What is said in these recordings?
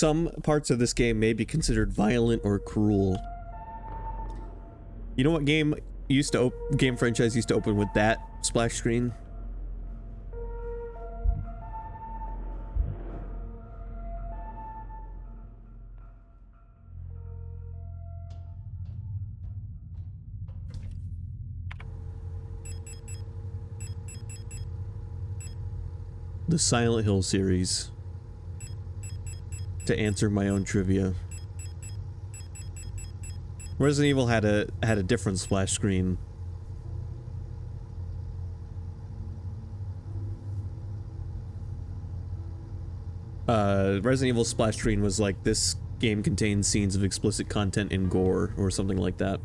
Some parts of this game may be considered violent or cruel. You know what game franchise used to open with that splash screen? The Silent Hill series. To answer my own trivia. Resident Evil had a different splash screen. Resident Evil splash screen was like, this game contains scenes of explicit content and gore, or something like that.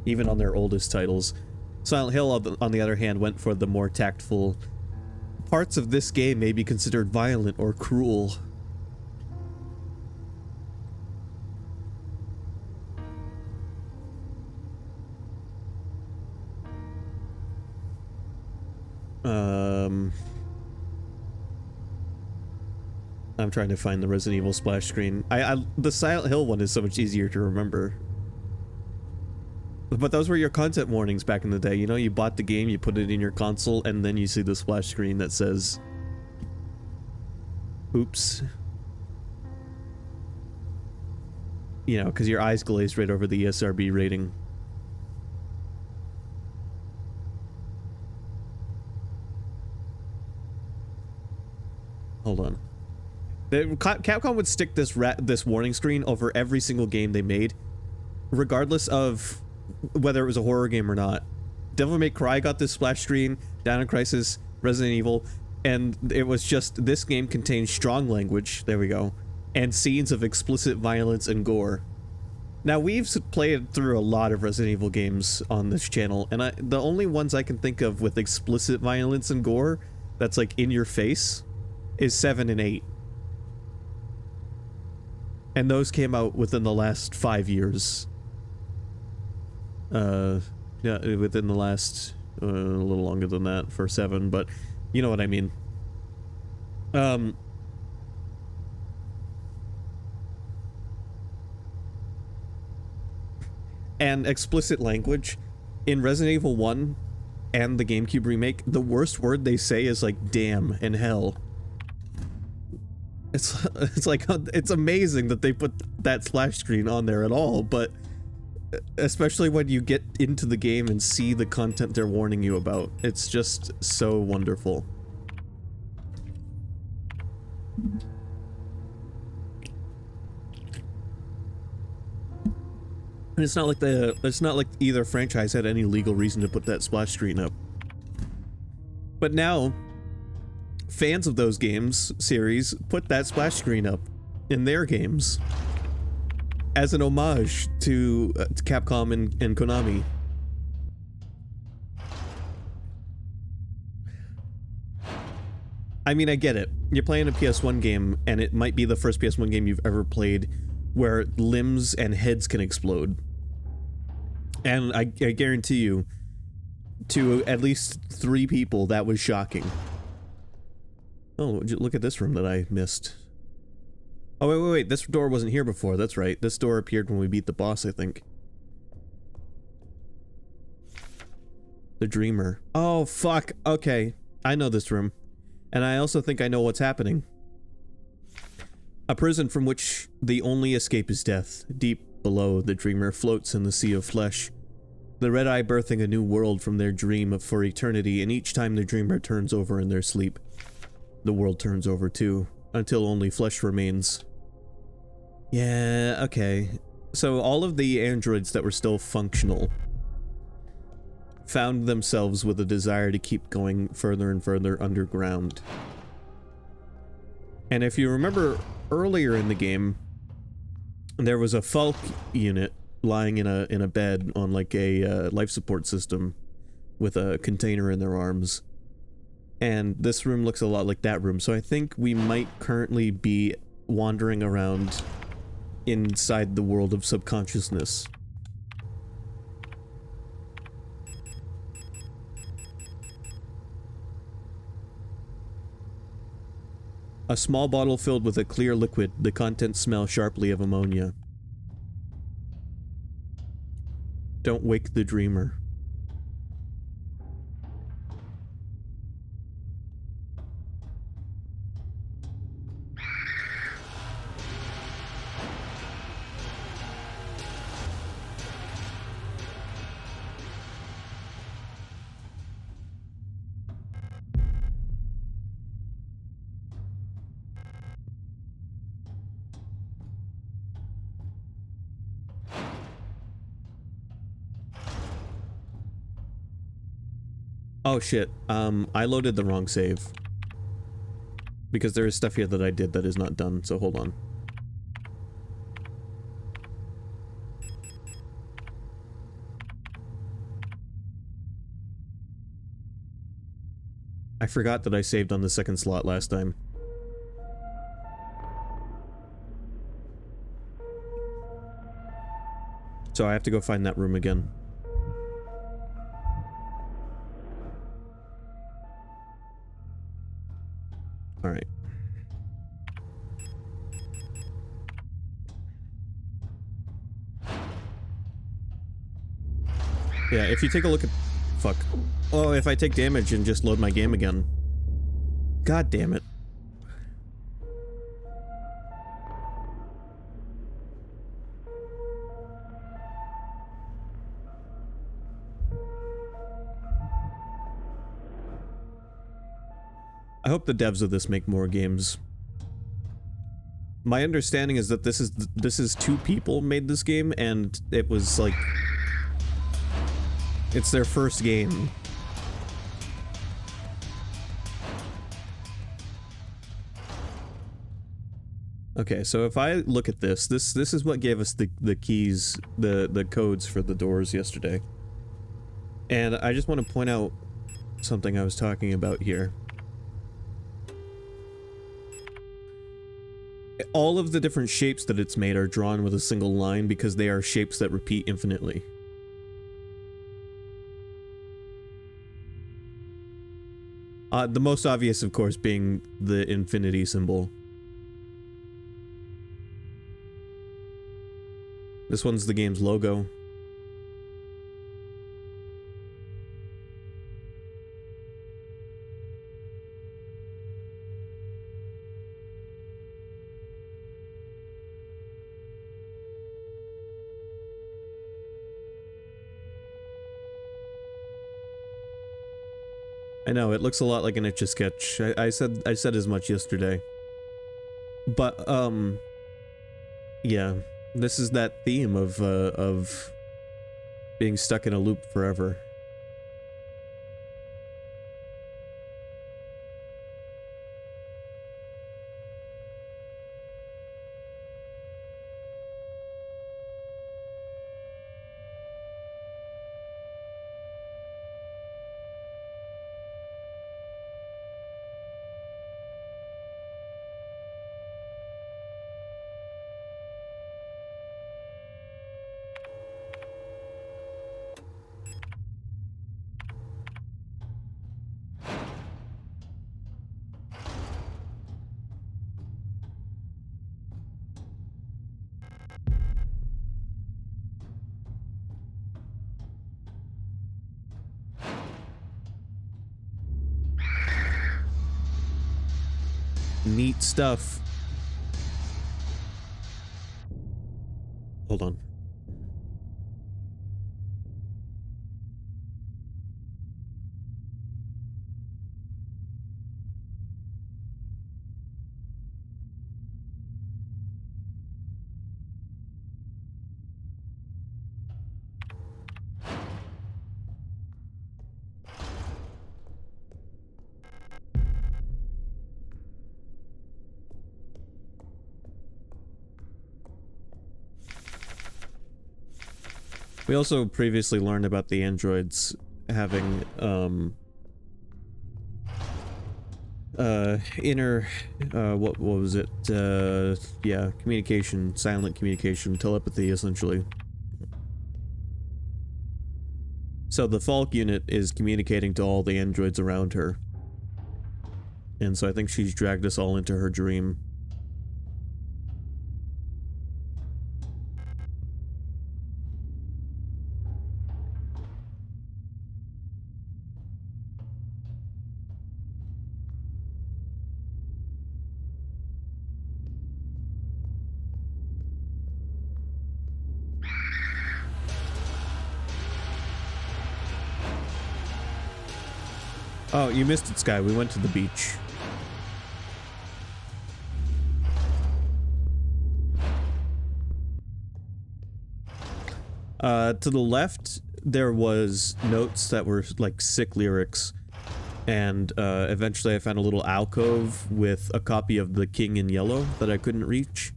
Even on their oldest titles. Silent Hill, on the other hand, went for the more tactful... Parts of this game may be considered violent or cruel. I'm trying to find the Resident Evil splash screen. The Silent Hill one is so much easier to remember. But those were your content warnings back in the day. You know, you bought the game, you put it in your console, and then you see the splash screen that says... Oops. You know, because your eyes glazed right over the ESRB rating. Hold on. Capcom would stick this warning screen over every single game they made, regardless of whether it was a horror game or not. Devil May Cry got this splash screen, Dino Crisis, Resident Evil, and it was just, this game contains strong language, there we go, and scenes of explicit violence and gore. Now, we've played through a lot of Resident Evil games on this channel, and the only ones I can think of with explicit violence and gore that's like in your face is 7 and 8. And those came out within the last 5 years. Yeah, within the last, a little longer than that for 7, but you know what I mean. And explicit language in Resident Evil 1 and the GameCube remake, the worst word they say is like damn and hell. It's like, it's amazing that they put that splash screen on there at all, but especially when you get into the game and see the content they're warning you about, it's just so wonderful. And it's not like either franchise had any legal reason to put that splash screen up. But now, fans of those games series put that splash screen up in their games as an homage to Capcom and Konami. I mean, I get it. You're playing a PS1 game, and it might be the first PS1 game you've ever played where limbs and heads can explode. And I guarantee you, to at least 3 people, that was shocking. Oh, look at this room that I missed. Oh, wait, this door wasn't here before, that's right. This door appeared when we beat the boss, I think. The Dreamer. Oh, fuck, okay. I know this room. And I also think I know what's happening. A prison from which the only escape is death. Deep below, the Dreamer floats in the sea of flesh. The Red-Eye birthing a new world from their dream of for eternity, and each time the Dreamer turns over in their sleep, the world turns over too, until only flesh remains. Yeah, okay. So all of the androids that were still functional found themselves with a desire to keep going further and further underground. And if you remember earlier in the game, there was a Falk unit lying in a bed on like a life support system with a container in their arms. And this room looks a lot like that room, so I think we might currently be wandering around inside the world of subconsciousness. A small bottle filled with a clear liquid. The contents smell sharply of ammonia. Don't wake the dreamer. Oh shit, I loaded the wrong save. Because there is stuff here that I did that is not done, so hold on. I forgot that I saved on the second slot last time. So I have to go find that room again. Alright. Yeah, if you take a look at... Fuck. Oh, if I take damage and just load my game again. God damn it. I hope the devs of this make more games. My understanding is that this is 2 people made this game, and it was like... It's their first game. Okay, so if I look at this is what gave us the keys, the codes for the doors yesterday. And I just want to point out something I was talking about here. All of the different shapes that it's made are drawn with a single line because they are shapes that repeat infinitely. The most obvious, of course, being the infinity symbol. This one's the game's logo. I know, it looks a lot like an Etch-a-Sketch. I said as much yesterday. But, yeah. This is that theme of being stuck in a loop forever. Neat stuff. Hold on. We also previously learned about the androids having, inner, what was it? Yeah, communication, silent communication, telepathy, essentially. So the Falk unit is communicating to all the androids around her. And so I think she's dragged us all into her dream. Oh, you missed it, Sky. We went to the beach. To the left, there was notes that were like sick lyrics. And eventually I found a little alcove with a copy of The King in Yellow that I couldn't reach.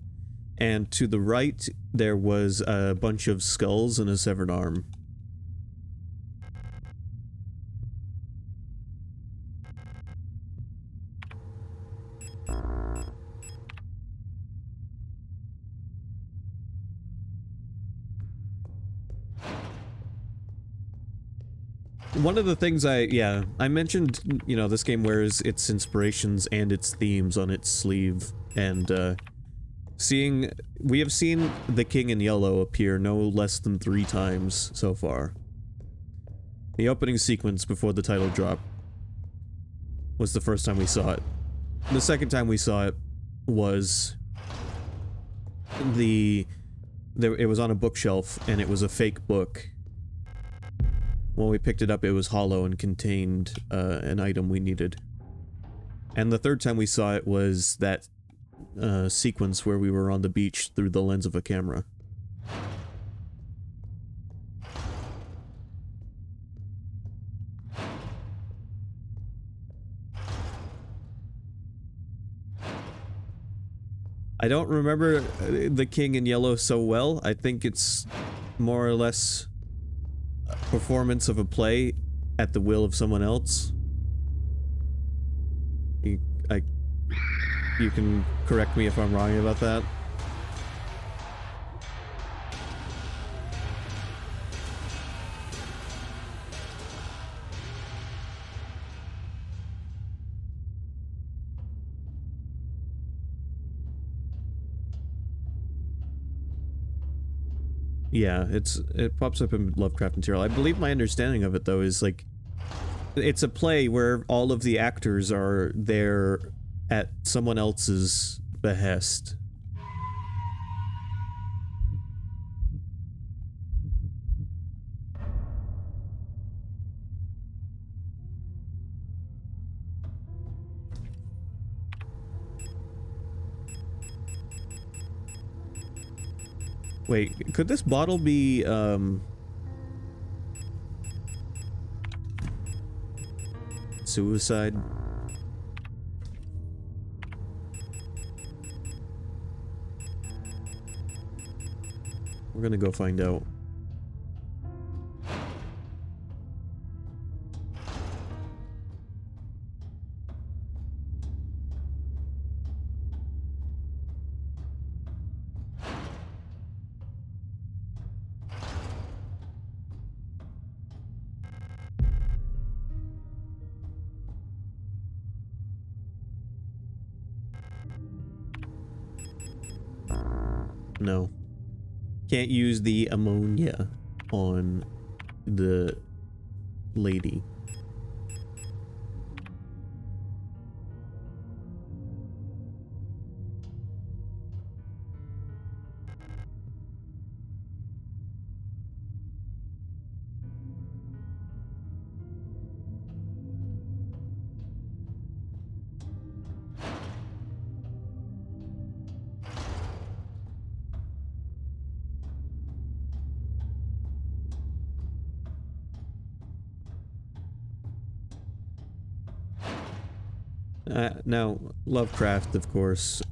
And to the right, there was a bunch of skulls and a severed arm. One of the things I mentioned, you know, this game wears its inspirations and its themes on its sleeve, and, we have seen The King in Yellow appear no less than 3 times so far. The opening sequence before the title drop was the first time we saw it. The second time we saw it was it was on a bookshelf, and it was a fake book. When we picked it up, it was hollow and contained an item we needed. And the third time we saw it was that sequence where we were on the beach through the lens of a camera. I don't remember The King in Yellow so well. I think it's more or less a performance of a play at the will of someone else. You can correct me if I'm wrong about that. Yeah, it pops up in Lovecraft material. I believe my understanding of it, though, is like it's a play where all of the actors are there at someone else's behest. Wait, could this bottle be, suicide? We're gonna go find out. No. Can't use the ammonia on the lady. Now, Lovecraft, of course,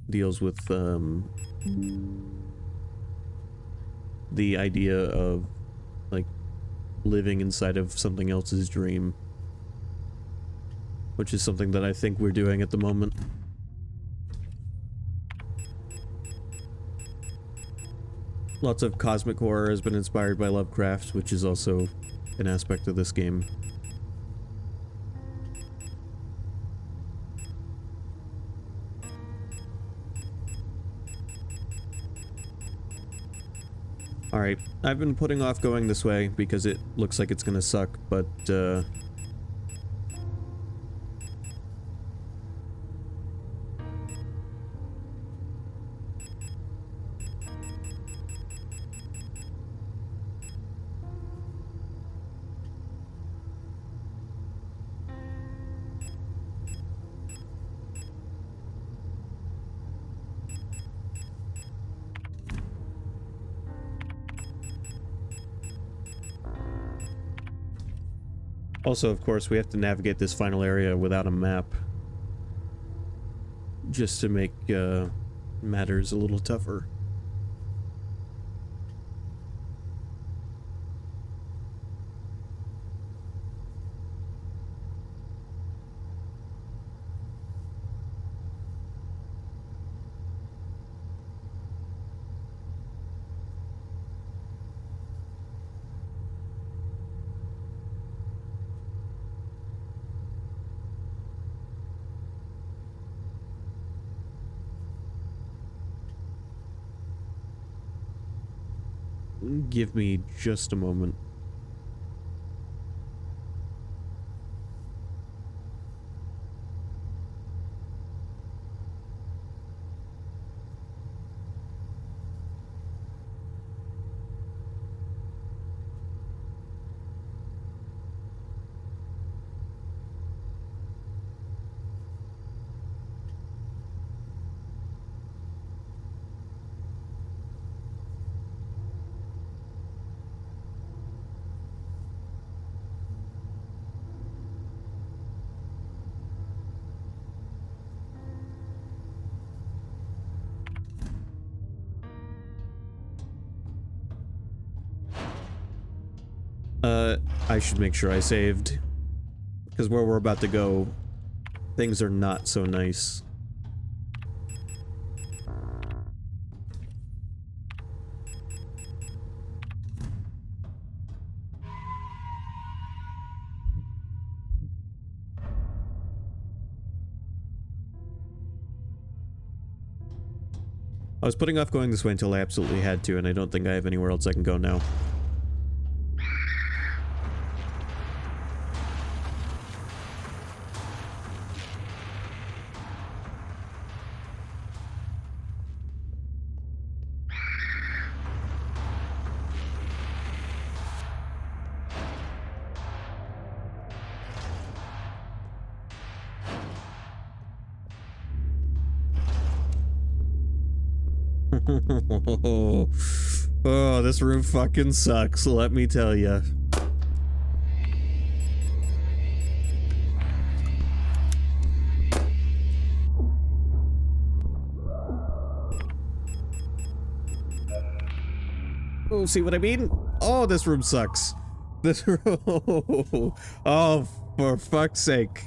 deals with, the idea of, like, living inside of something else's dream. Which is something that I think we're doing at the moment. Lots of cosmic horror has been inspired by Lovecraft, which is also an aspect of this game. Alright, I've been putting off going this way because it looks like it's gonna suck, but, also, of course, we have to navigate this final area without a map. Just to make, matters a little tougher. Give me just a moment. I should make sure I saved. Because where we're about to go, things are not so nice. I was putting off going this way until I absolutely had to, and I don't think I have anywhere else I can go now. Oh, this room fucking sucks, let me tell ya. Oh, see what I mean? Oh, this room sucks. This room. Oh, for fuck's sake.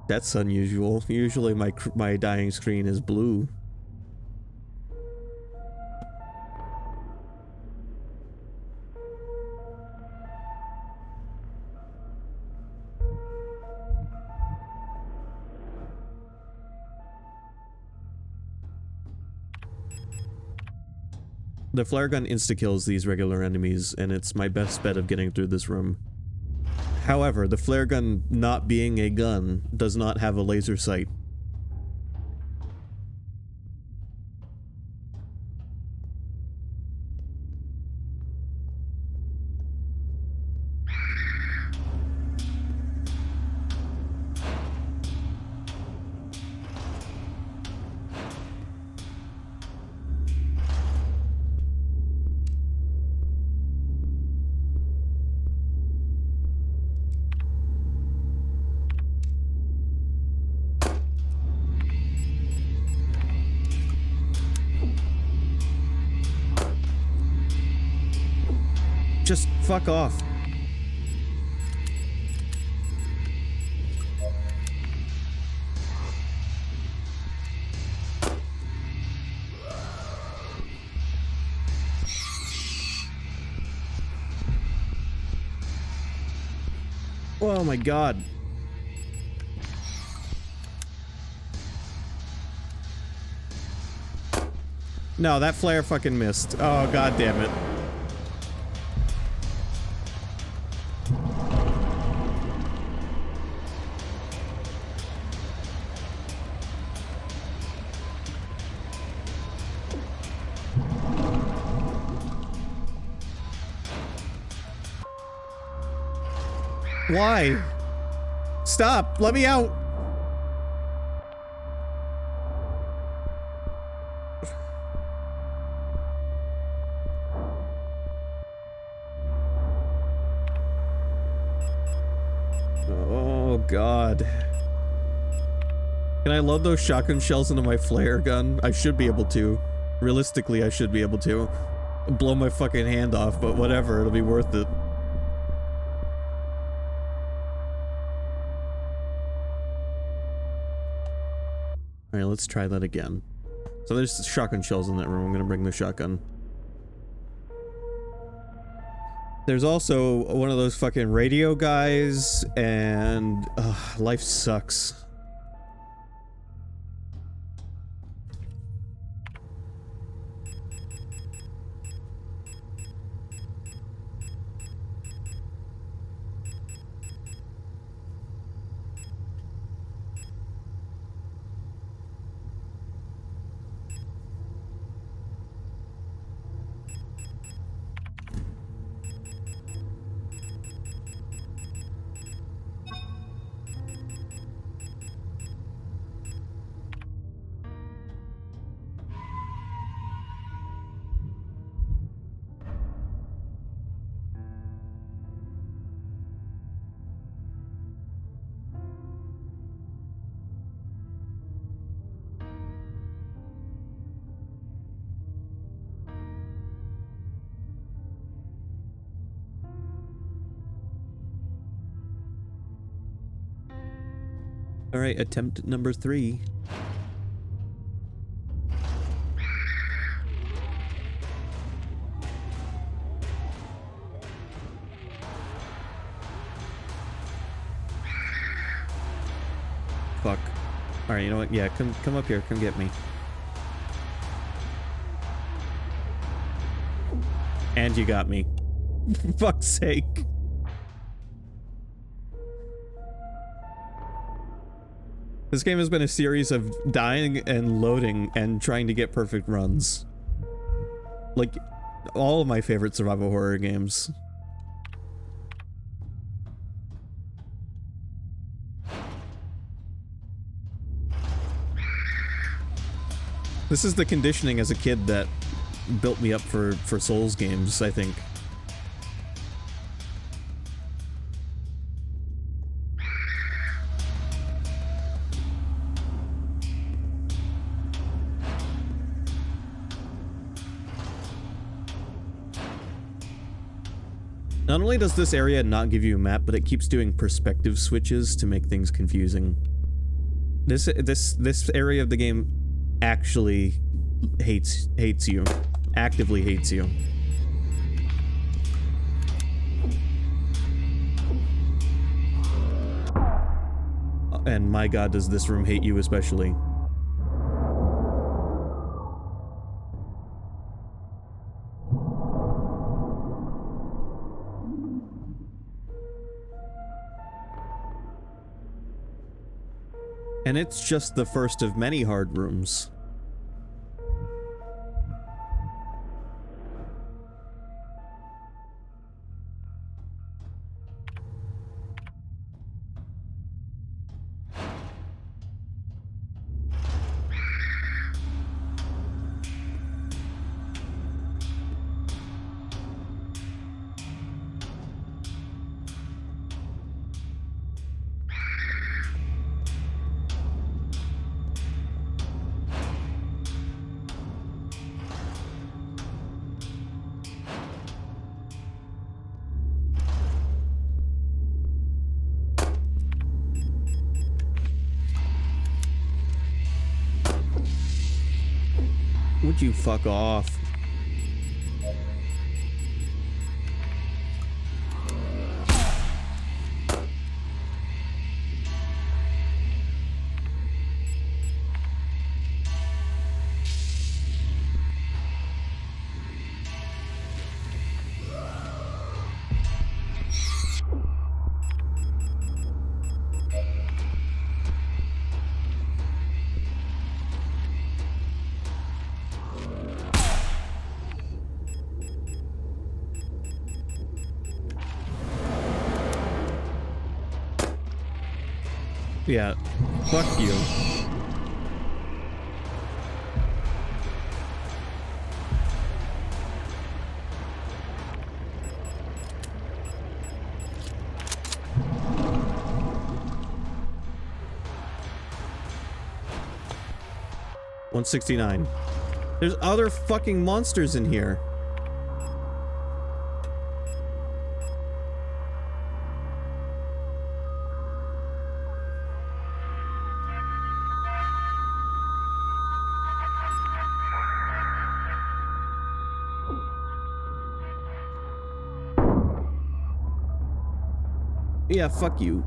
That's unusual. Usually my dying screen is blue. The flare gun insta-kills these regular enemies, and it's my best bet of getting through this room. However, the flare gun not being a gun does not have a laser sight. Just fuck off. Oh my god. No, that flare fucking missed. Oh, god damn it. Why? Stop! Let me out! Oh, God. Can I load those shotgun shells into my flare gun? I should be able to. Realistically, I should be able to. Blow my fucking hand off, but whatever, it'll be worth it. Alright, let's try that again. So there's shotgun shells in that room. I'm gonna bring the shotgun. There's also one of those fucking radio guys, and life sucks. Alright, attempt number 3. Fuck. Alright, you know what? Yeah, come up here. Come get me. And you got me. For fuck's sake. This game has been a series of dying and loading and trying to get perfect runs. Like, all of my favorite survival horror games. This is the conditioning as a kid that built me up for Souls games, I think. Not only does this area not give you a map, but it keeps doing perspective switches to make things confusing. This area of the game actually hates you. Actively hates you. And my god, does this room hate you especially. And it's just the first of many hard rooms. Would you fuck off? Yeah. Fuck you. $169. There's other fucking monsters in here. Yeah, fuck you.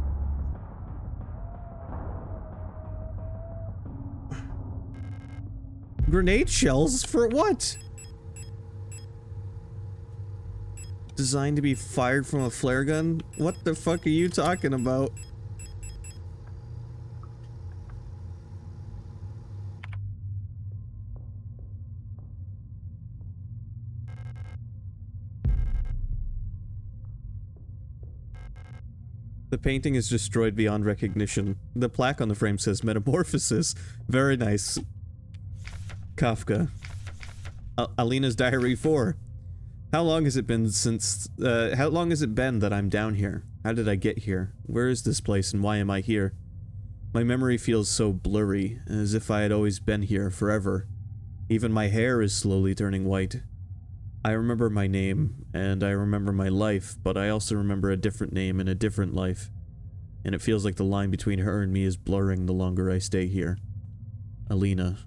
Grenade shells? For what? Designed to be fired from a flare gun? What the fuck are you talking about? The painting is destroyed beyond recognition. The plaque on the frame says Metamorphosis. Very nice. Kafka. Alina's Diary 4. How long has it been since, how long has it been that I'm down here? How did I get here? Where is this place and why am I here? My memory feels so blurry, as if I had always been here forever. Even my hair is slowly turning white. I remember my name, and I remember my life, but I also remember a different name and a different life. And it feels like the line between her and me is blurring the longer I stay here. Alina.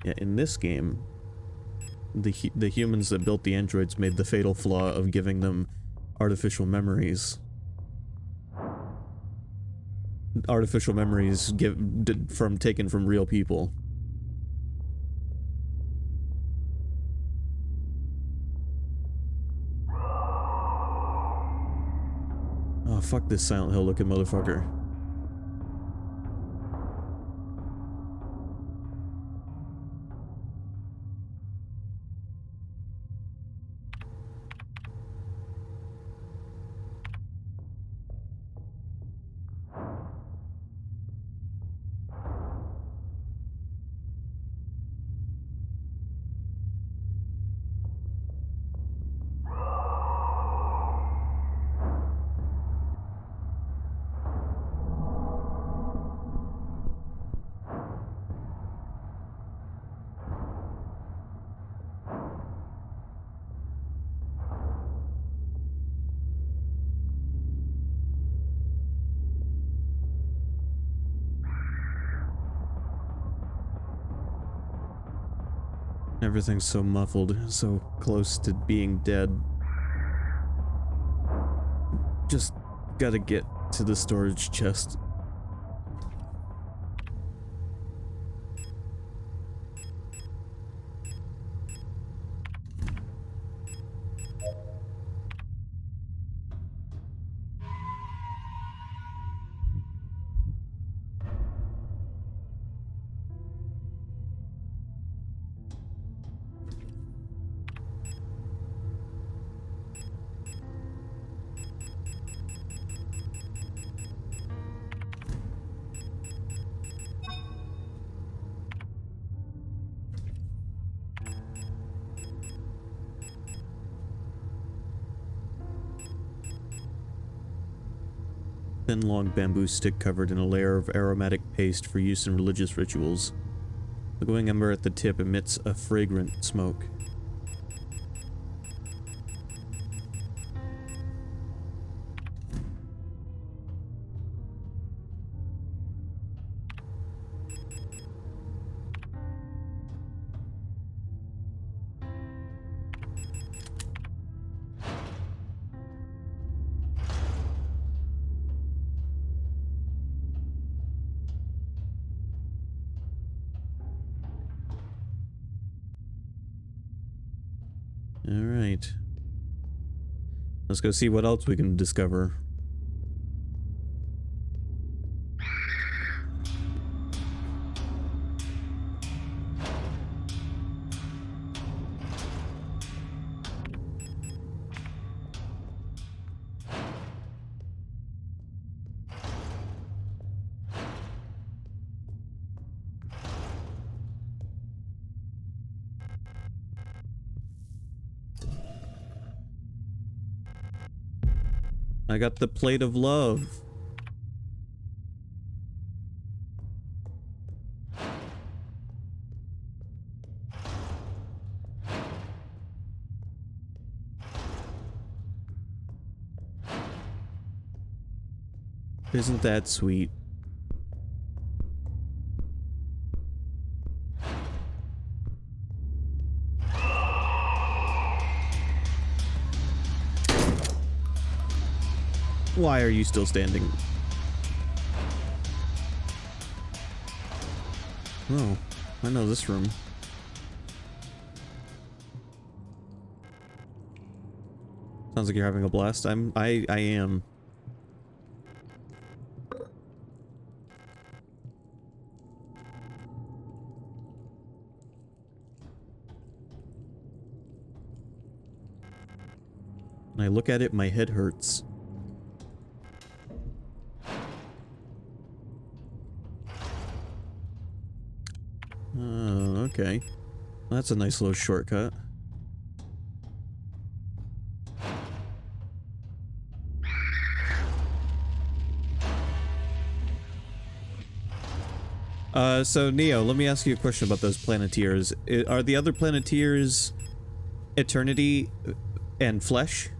Yeah, in this game, the humans that built the androids made the fatal flaw of giving them artificial memories. Artificial memories taken from real people. Oh, fuck this Silent Hill looking motherfucker. Everything's so muffled, so close to being dead. Just gotta get to the storage chest. Thin long bamboo stick covered in a layer of aromatic paste for use in religious rituals. The glowing ember at the tip emits a fragrant smoke. Alright. Let's go see what else we can discover. I got the plate of love. Isn't that sweet? Why are you still standing? Oh, I know this room. Sounds like you're having a blast. I am. When I look at it, my head hurts. Oh, okay. That's a nice little shortcut. So Neo, let me ask you a question about those Planeteers. Are the other Planeteers Eternity and Flesh?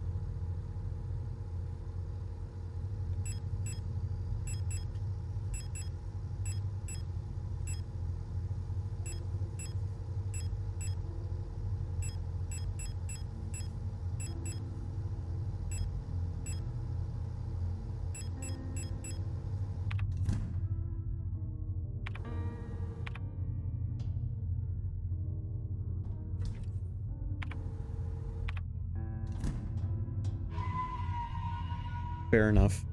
Fair enough.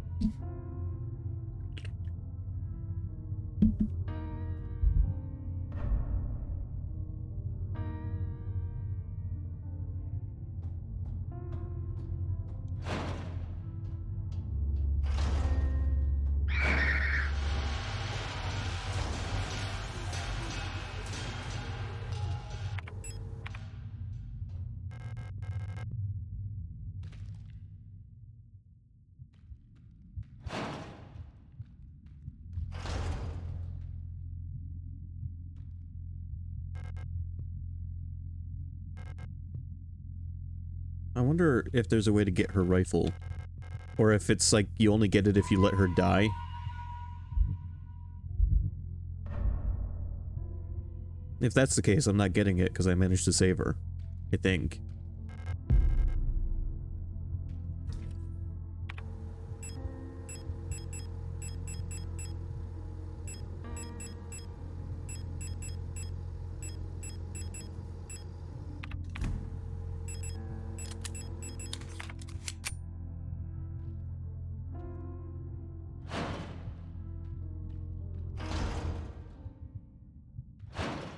I wonder if there's a way to get her rifle. Or if it's like you only get it if you let her die. If that's the case, I'm not getting it because I managed to save her. I think.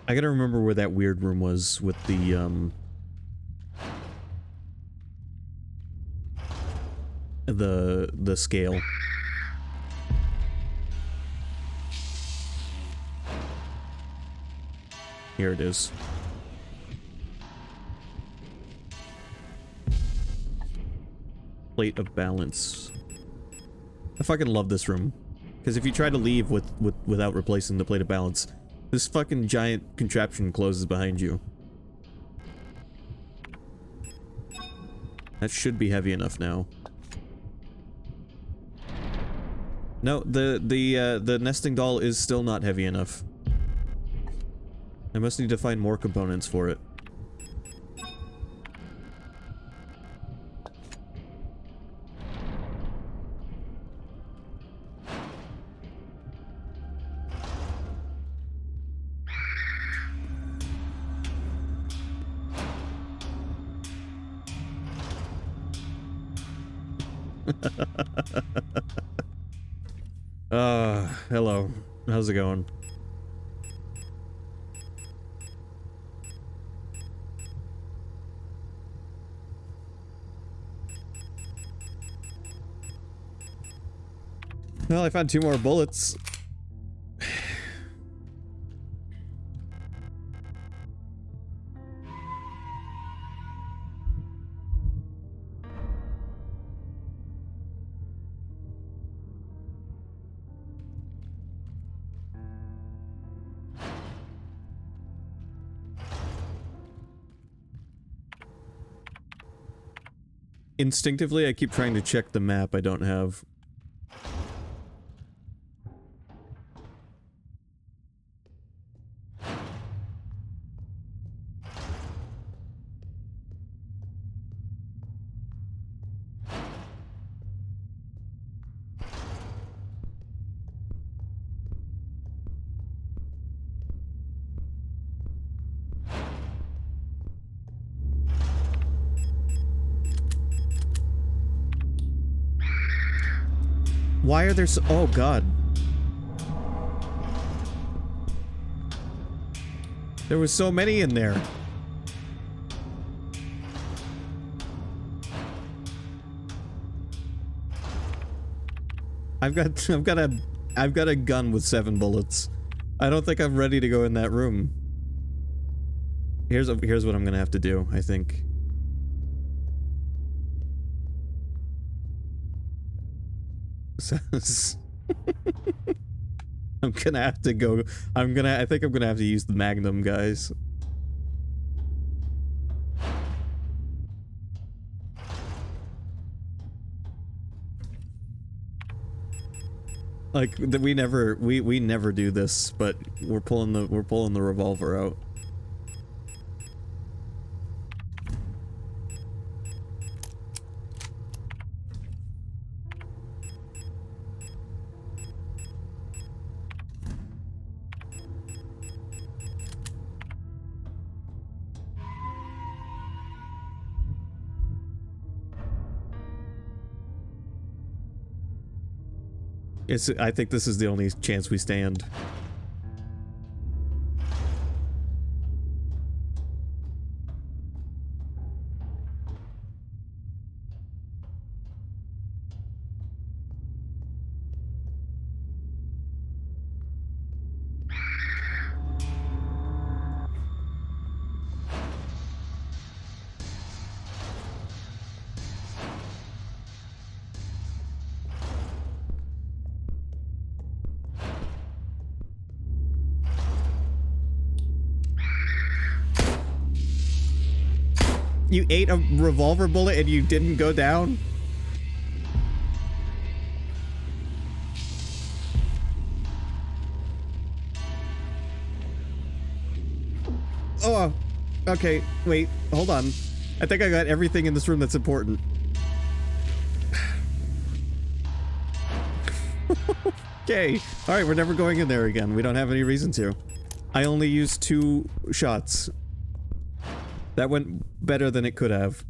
I gotta remember where that weird room was with the scale. Here it is. Plate of balance. I fucking love this room. Because if you try to leave without replacing the plate of balance, this fucking giant contraption closes behind you. That should be heavy enough now. No, the nesting doll is still not heavy enough. I must need to find more components for it. Hello. How's it going? Well, I found 2 more bullets. Instinctively, I keep trying to check the map I don't have. Why are there so— oh god. There was so many in there. I've got a gun with 7 bullets. I don't think I'm ready to go in that room. Here's what I'm gonna have to do, I think. I'm gonna have to go. I think I'm gonna have to use the Magnum, guys. Like we never do this, but we're pulling the revolver out. I think this is the only chance we stand. You ate a revolver bullet and you didn't go down? Oh, okay, wait, hold on. I think I got everything in this room that's important. Okay, alright, we're never going in there again. We don't have any reason to. I only used 2 shots. That went better than it could have.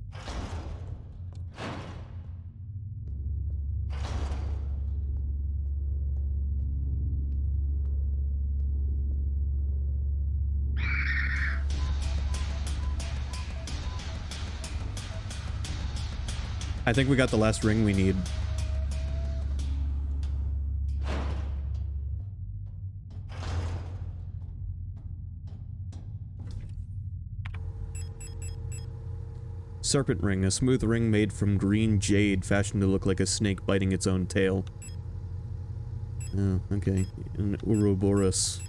I think we got the last ring we need. Serpent ring, a smooth ring made from green jade fashioned to look like a snake biting its own tail. Oh, okay. An Ouroboros.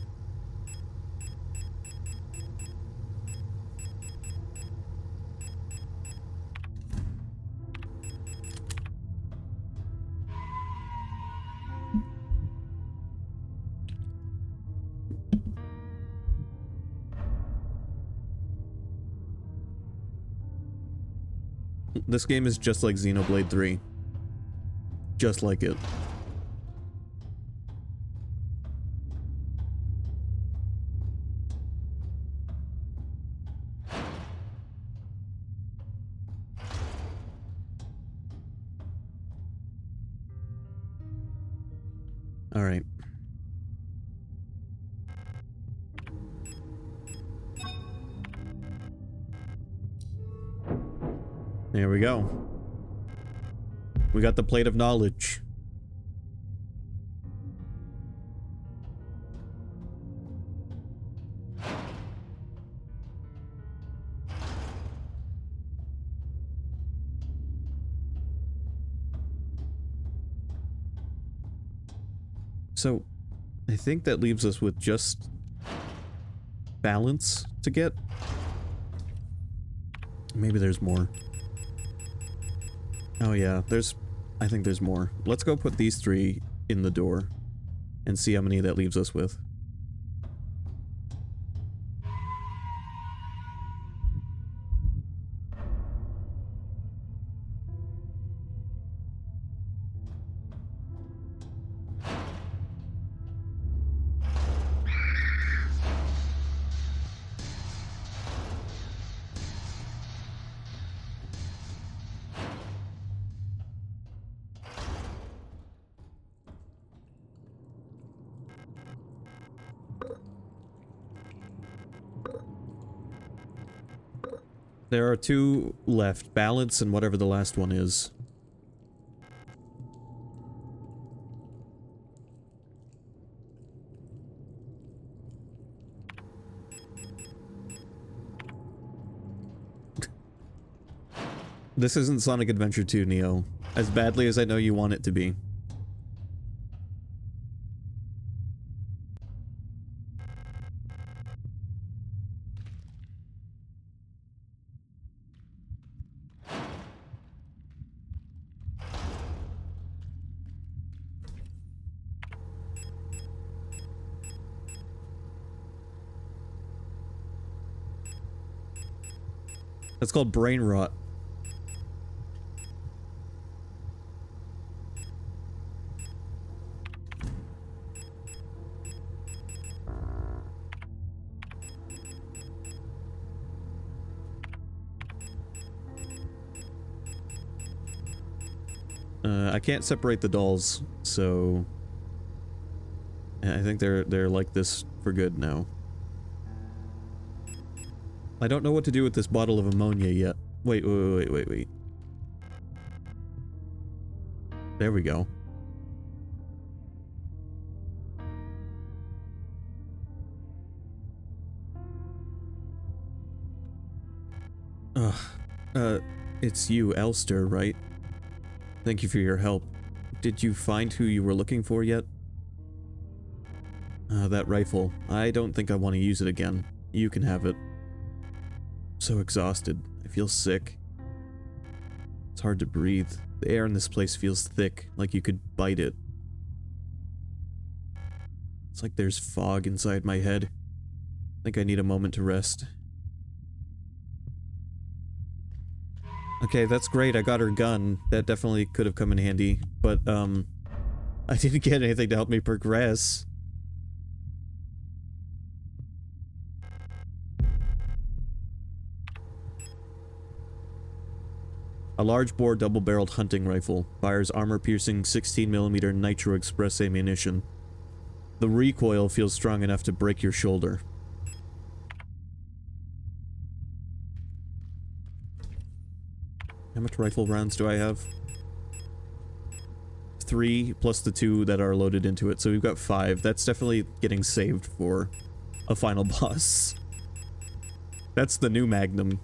This game is just like Xenoblade 3. Just like it. All right. There we go. We got the plate of knowledge. So, I think that leaves us with just balance to get. Maybe there's more. Oh yeah, I think there's more. Let's go put these 3 in the door and see how many that leaves us with. There are 2 left. Balance and whatever the last one is. This isn't Sonic Adventure 2, Neo. As badly as I know you want it to be. That's called brain rot. I can't separate the dolls, so I think they're like this for good now. I don't know what to do with this bottle of ammonia yet. Wait. There we go. It's you, Elster, right? Thank you for your help. Did you find who you were looking for yet? That rifle. I don't think I want to use it again. You can have it. So exhausted. I feel sick. It's hard to breathe. The air in this place feels thick, like you could bite it. It's like there's fog inside my head. I think I need a moment to rest. Okay, that's great. I got her gun. That definitely could have come in handy. But, I didn't get anything to help me progress. A large-bore double-barreled hunting rifle. Fires armor-piercing 16mm Nitro Express ammunition. The recoil feels strong enough to break your shoulder. How much rifle rounds do I have? 3 plus the 2 that are loaded into it, so we've got 5. That's definitely getting saved for a final boss. That's the new Magnum.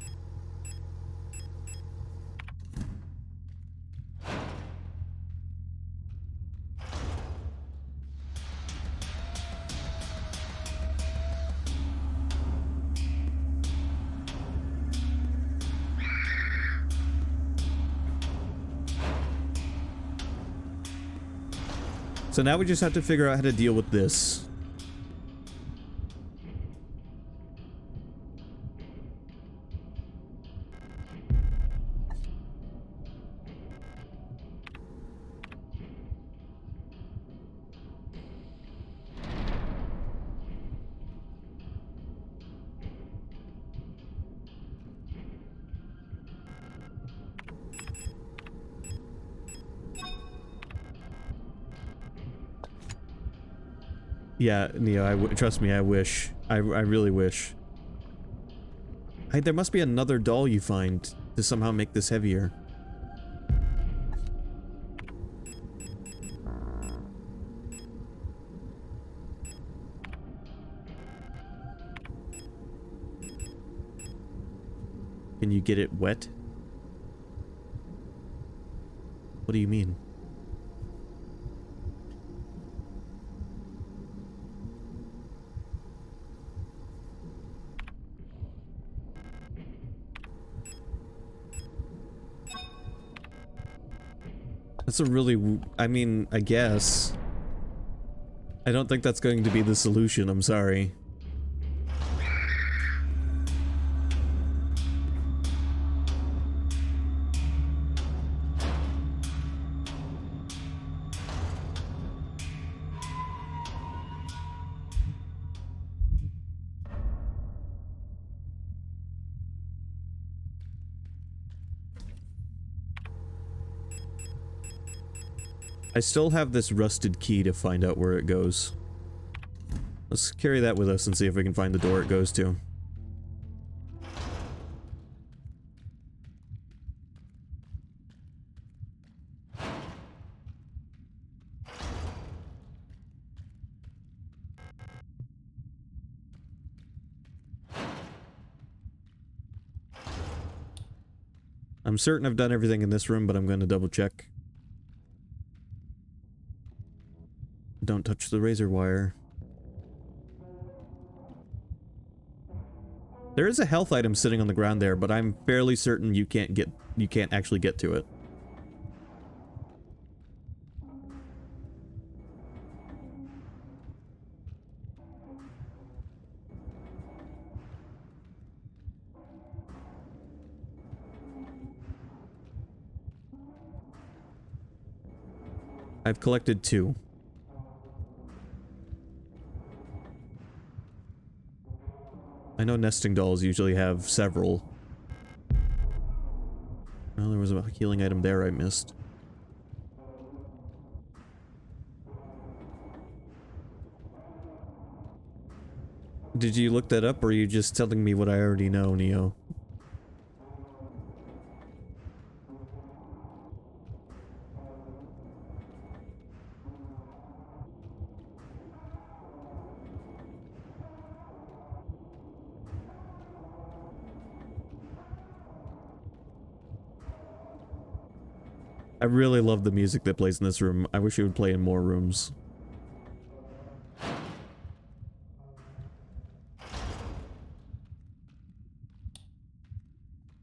So now we just have to figure out how to deal with this. Yeah, Neo, trust me, I wish. I really wish. Hey, there must be another doll you find to somehow make this heavier. Can you get it wet? What do you mean? That's a really... I mean, I guess. I don't think that's going to be the solution, I'm sorry. I still have this rusted key to find out where it goes. Let's carry that with us and see if we can find the door it goes to. I'm certain I've done everything in this room, but I'm going to double check. Don't touch the razor wire. There is a health item sitting on the ground there, but I'm fairly certain you can't actually get to it. I've collected 2. I know nesting dolls usually have several. Well, there was a healing item there I missed. Did you look that up, or are you just telling me what I already know, Neo? I really love the music that plays in this room. I wish it would play in more rooms.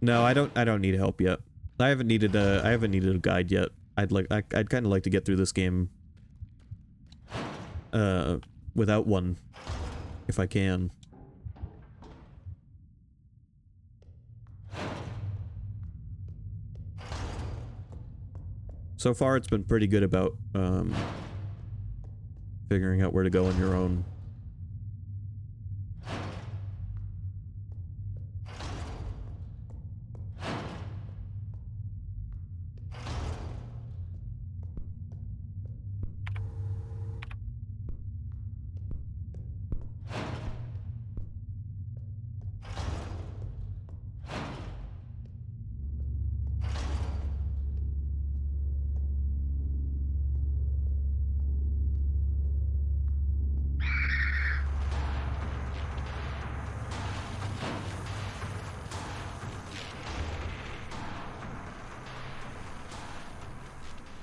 No, I don't need help yet. I haven't needed a guide yet. I'd kind of like to get through this game without one if I can. So far, it's been pretty good about figuring out where to go on your own.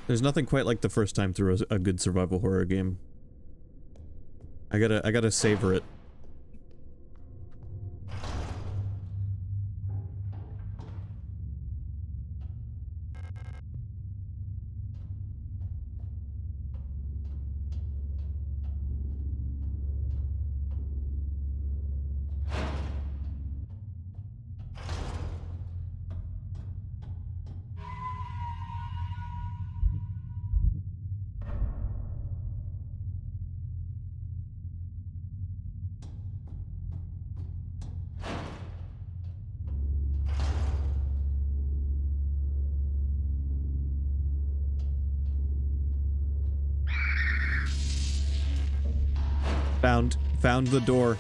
There's nothing quite like the first time through a good survival horror game. I gotta savor it. Found the door.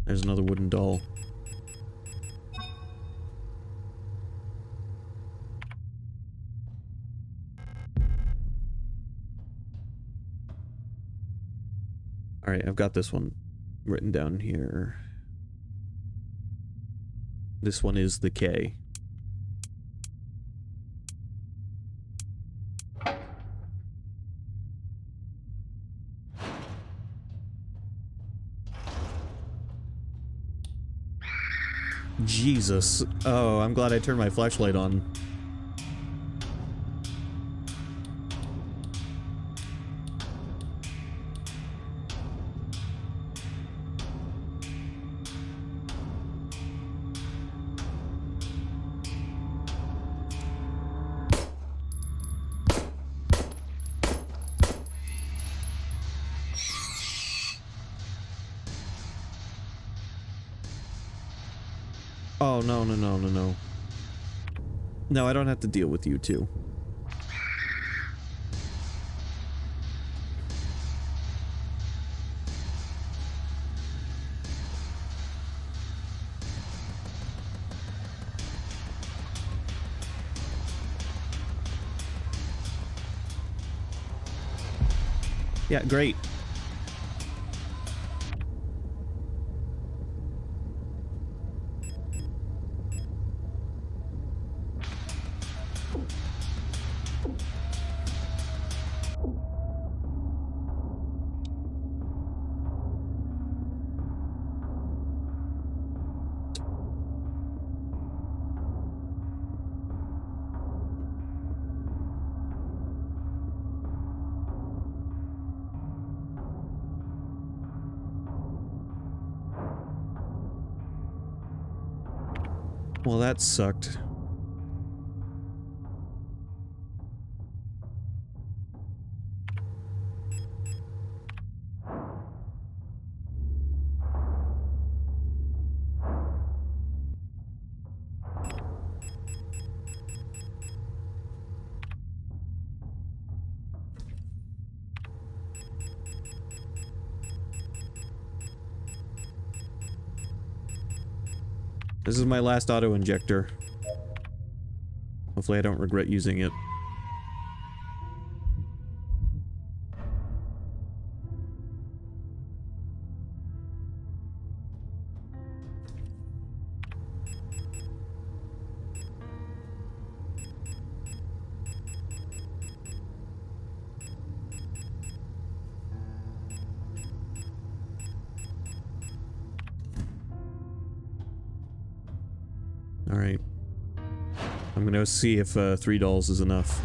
There's another wooden doll. Alright, I've got this one written down here. This one is the K. Jesus. Oh, I'm glad I turned my flashlight on. Oh, no, no, no, no, no. No, I don't have to deal with you two. Yeah, great. Well, that sucked. This is my last auto-injector. Hopefully I don't regret using it. Alright. I'm gonna see if 3 dolls is enough.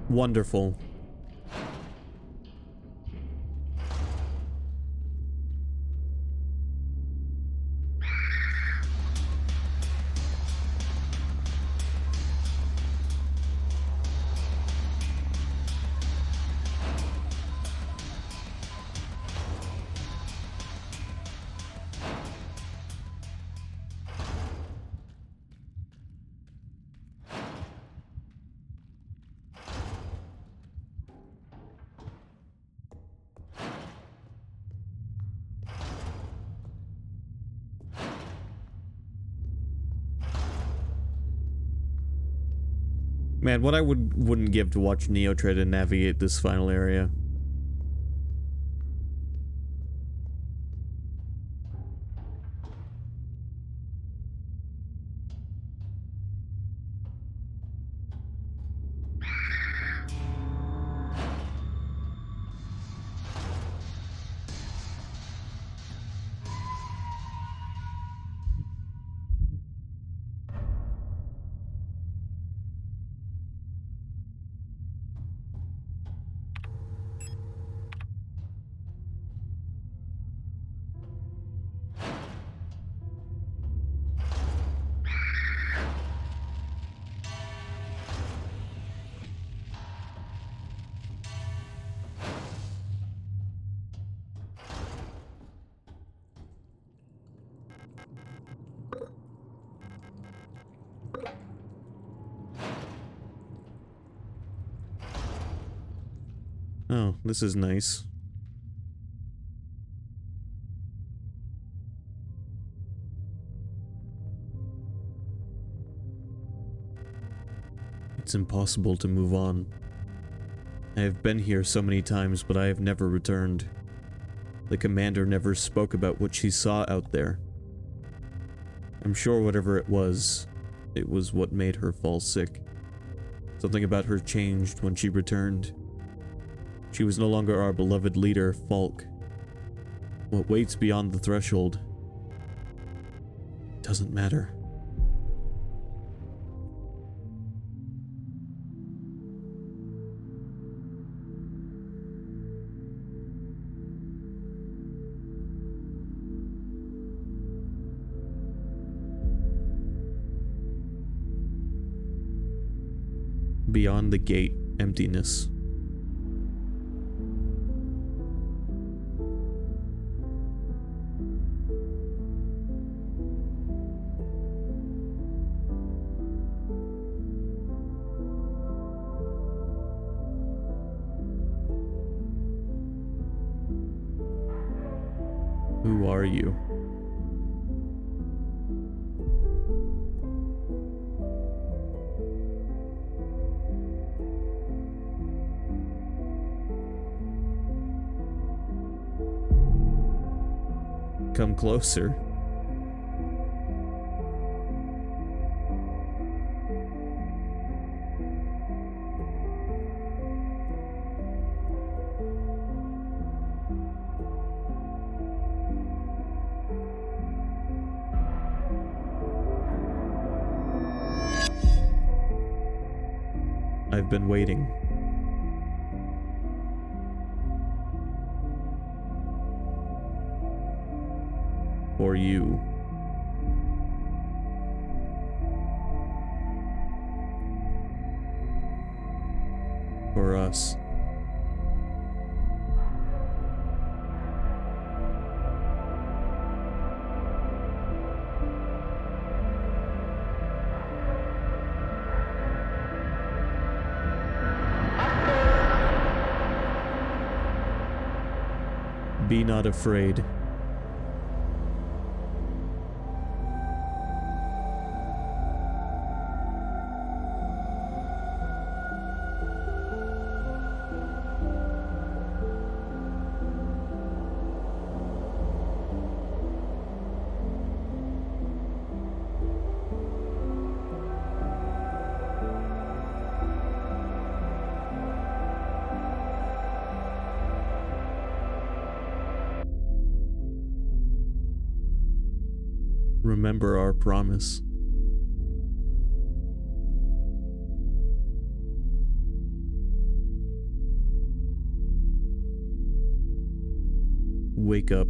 Wonderful. Man, what I wouldn't give to watch Neo try to navigate this final area. Oh, this is nice. It's impossible to move on. I have been here so many times, but I have never returned. The commander never spoke about what she saw out there. I'm sure whatever it was what made her fall sick. Something about her changed when she returned. She was no longer our beloved leader, Falk. What waits beyond the threshold doesn't matter. Beyond the gate, emptiness. Who are you? Come closer. I've been waiting. For you. For us. Be not afraid. Remember our promise. Wake up.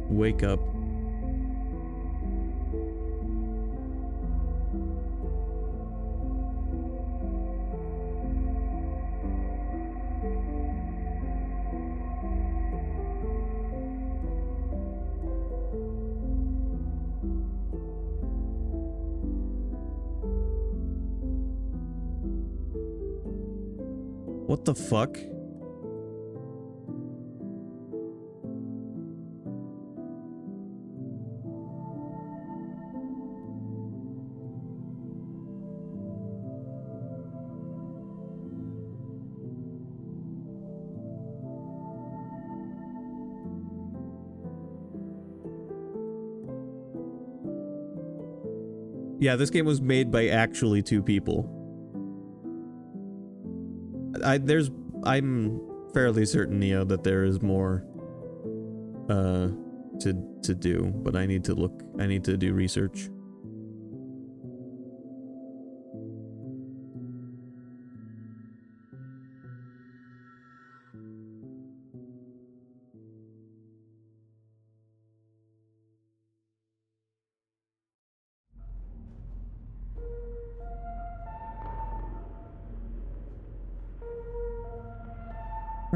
Wake up. What the fuck? Yeah, this game was made by actually two people. I'm fairly certain, Neo, that there is more to do, but I need to do research.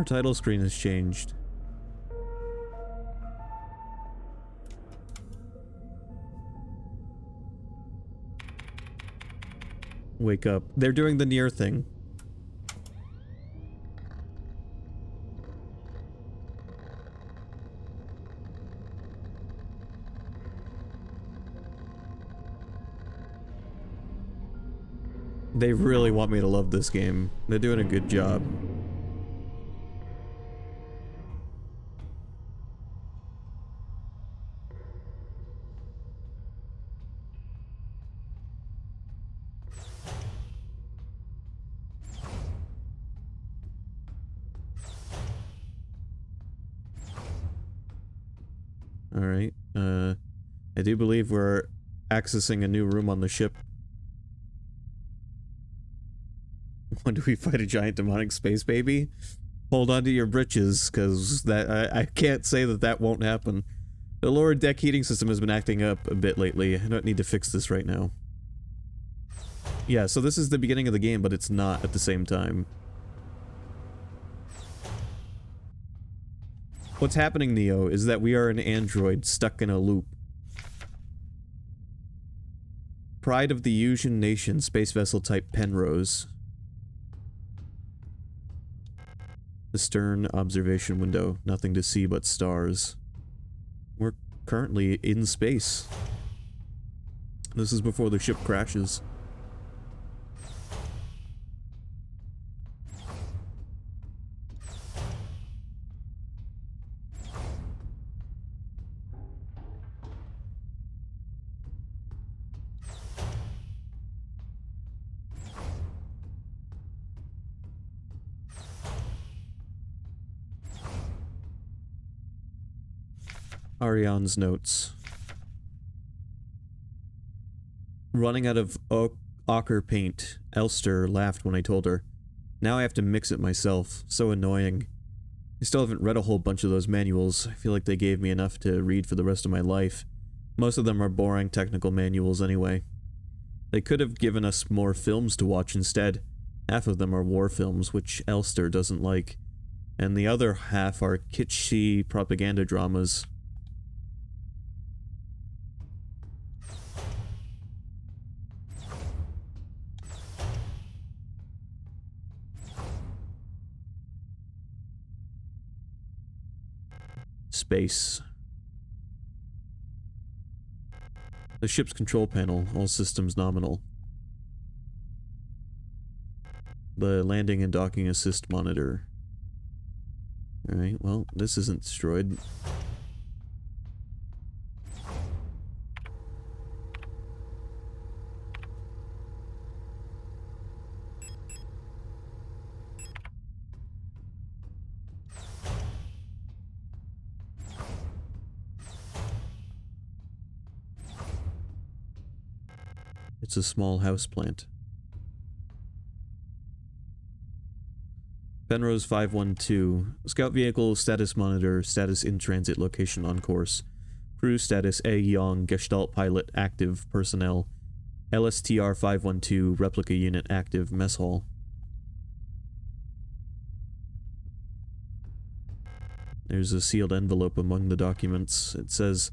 Our title screen has changed. Wake up. They're doing the near thing. They really want me to love this game. They're doing a good job. Alright, I do believe we're accessing a new room on the ship. When do we fight a giant demonic space baby? Hold on to your britches, because that I can't say that that won't happen. The lower deck heating system has been acting up a bit lately. I don't need to fix this right now. Yeah, so this is the beginning of the game, but it's not at the same time. What's happening, Neo, is that we are an android stuck in a loop. Pride of the Usian Nation, space vessel type Penrose. The stern observation window, nothing to see but stars. We're currently in space. This is before the ship crashes. Ariane's notes. Running out of ochre paint. Elster laughed when I told her. Now I have to mix it myself. So annoying. I still haven't read a whole bunch of those manuals. I feel like they gave me enough to read for the rest of my life. Most of them are boring technical manuals anyway. They could have given us more films to watch instead. Half of them are war films, which Elster doesn't like. And the other half are kitschy propaganda dramas. Space. The ship's control panel, all systems nominal. The landing and docking assist monitor. Alright, well, this isn't destroyed. It's a small houseplant. Penrose 512. Scout vehicle status monitor. Status in transit. Location on course. Crew status A. Young. Gestalt pilot active. Personnel. LSTR 512. Replica unit active. Mess hall. There's a sealed envelope among the documents. It says,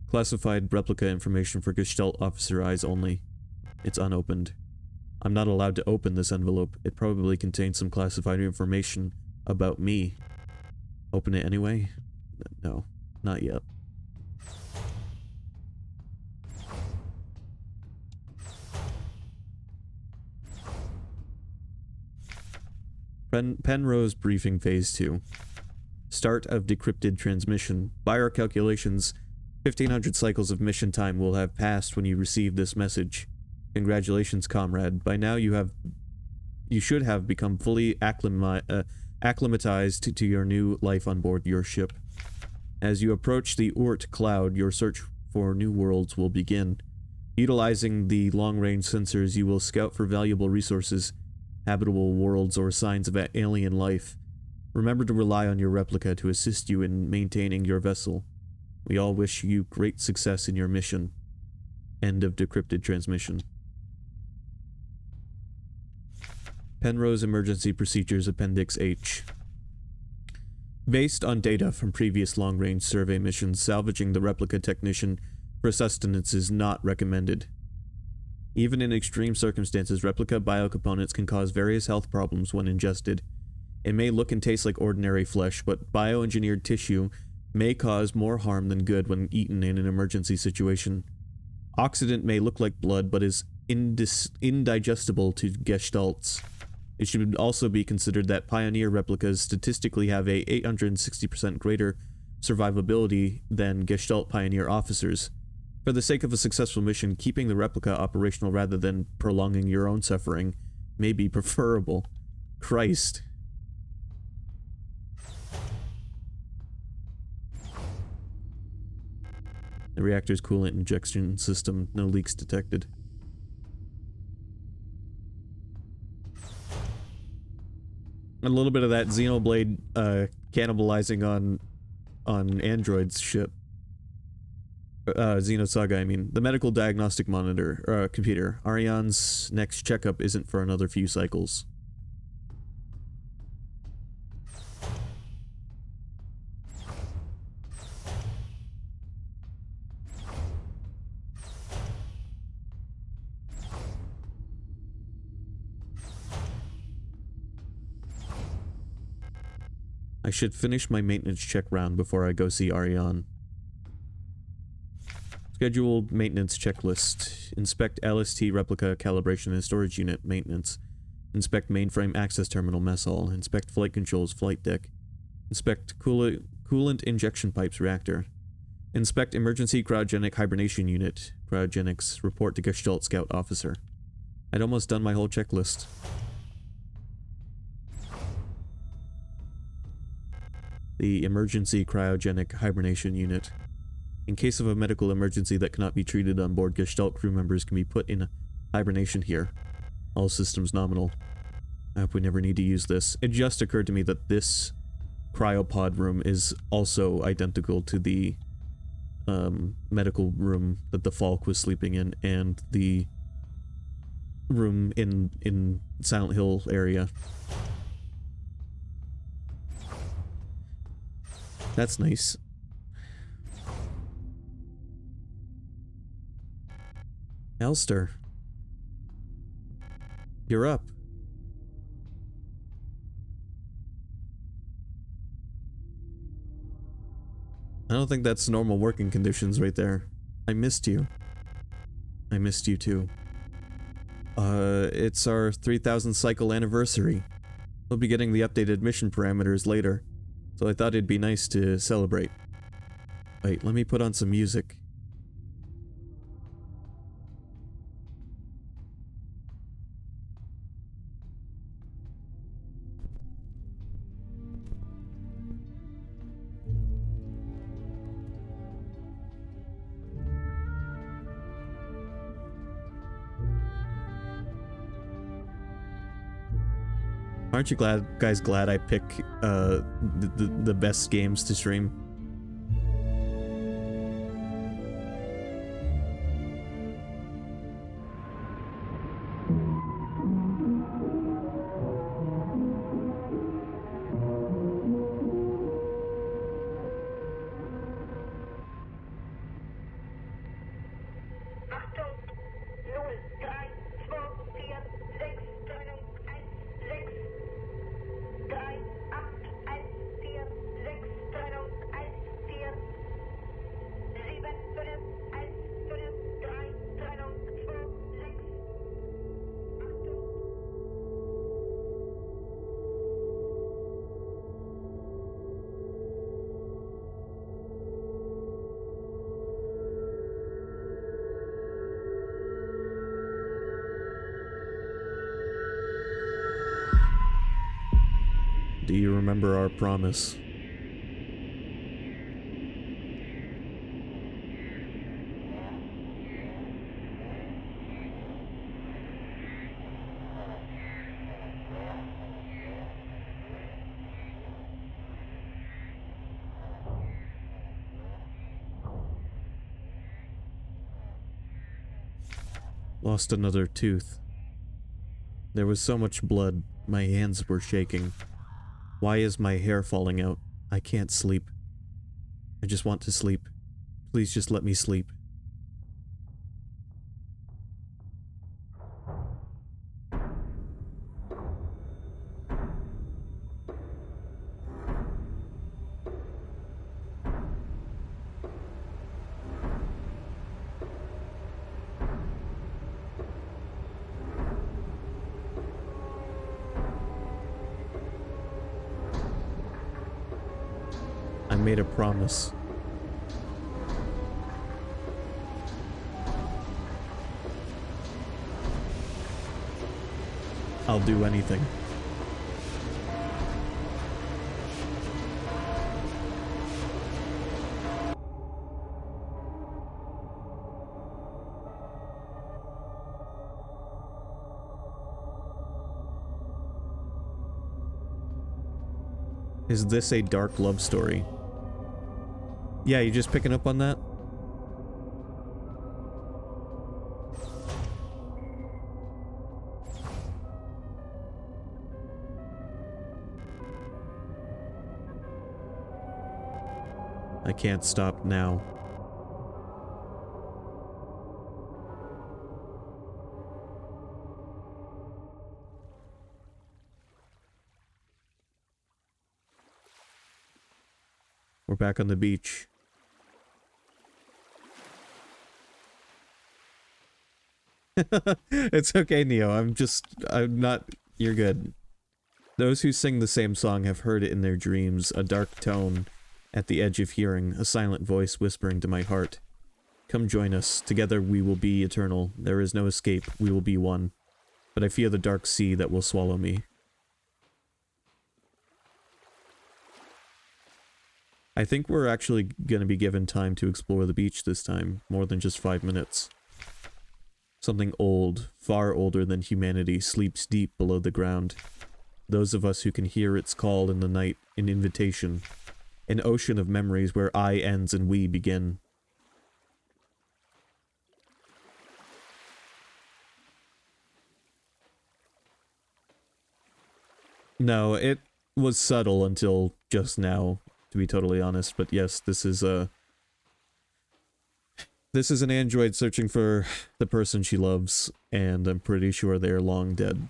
classified replica information for Gestalt officer eyes only. It's unopened. I'm not allowed to open this envelope. It probably contains some classified information about me. Open it anyway? No, not yet. Penrose briefing phase 2. Start of decrypted transmission. By our calculations, 1500 cycles of mission time will have passed when you receive this message. Congratulations, comrade. By now you should have become fully acclimatized to your new life on board your ship. As you approach the Oort cloud, your search for new worlds will begin. Utilizing the long-range sensors, you will scout for valuable resources, habitable worlds, or signs of alien life. Remember to rely on your replica to assist you in maintaining your vessel. We all wish you great success in your mission. End of decrypted transmission. Penrose Emergency Procedures Appendix H. Based on data from previous long-range survey missions, salvaging the replica technician for sustenance is not recommended. Even in extreme circumstances, replica biocomponents can cause various health problems when ingested. It may look and taste like ordinary flesh, but bioengineered tissue may cause more harm than good when eaten in an emergency situation. Oxidant may look like blood, but is indigestible to gestalts. It should also be considered that Pioneer replicas statistically have a 860% greater survivability than Gestalt Pioneer officers. For the sake of a successful mission, keeping the replica operational rather than prolonging your own suffering may be preferable. Christ. The reactor's coolant injection system, no leaks detected. A little bit of that Xenoblade cannibalizing on Android's ship. Xenosaga, I mean. The medical diagnostic monitor, computer. Ariane's next checkup isn't for another few cycles. I should finish my maintenance check round before I go see Ariane. Scheduled maintenance checklist. Inspect LST replica calibration and storage unit maintenance. Inspect mainframe access terminal mess hall. Inspect flight controls flight deck. Inspect coolant injection pipes reactor. Inspect emergency cryogenic hibernation unit. Cryogenics. Report to Gestalt Scout officer. I'd almost done my whole checklist. The emergency cryogenic hibernation unit. In case of a medical emergency that cannot be treated on board, Gestalt crew members can be put in hibernation here. All systems nominal. I hope we never need to use this. It just occurred to me that this cryopod room is also identical to the medical room that the Falk was sleeping in, and the room in Silent Hill area. That's nice. Elster. You're up. I don't think that's normal working conditions right there. I missed you. I missed you too. It's our 3000 cycle anniversary. We'll be getting the updated mission parameters later, so I thought it'd be nice to celebrate. Wait, let me put on some music. Aren't you guys glad I pick the best games to stream? Do you remember our promise? Lost another tooth. There was so much blood, my hands were shaking. Why is my hair falling out? I can't sleep. I just want to sleep. Please just let me sleep. I made a promise. I'll do anything. Is this a dark love story? Yeah, you just picking up on that? I can't stop now. We're back on the beach. It's okay, Neo. I'm not... You're good. Those who sing the same song have heard it in their dreams, a dark tone at the edge of hearing, a silent voice whispering to my heart. Come join us. Together we will be eternal. There is no escape. We will be one. But I fear the dark sea that will swallow me. I think we're actually going to be given time to explore the beach this time, more than just 5 minutes. Something old, far older than humanity, sleeps deep below the ground. Those of us who can hear its call in the night, an invitation. An ocean of memories where I ends and we begin. No, it was subtle until just now, to be totally honest, but yes, this is an android searching for the person she loves, and I'm pretty sure they're long dead.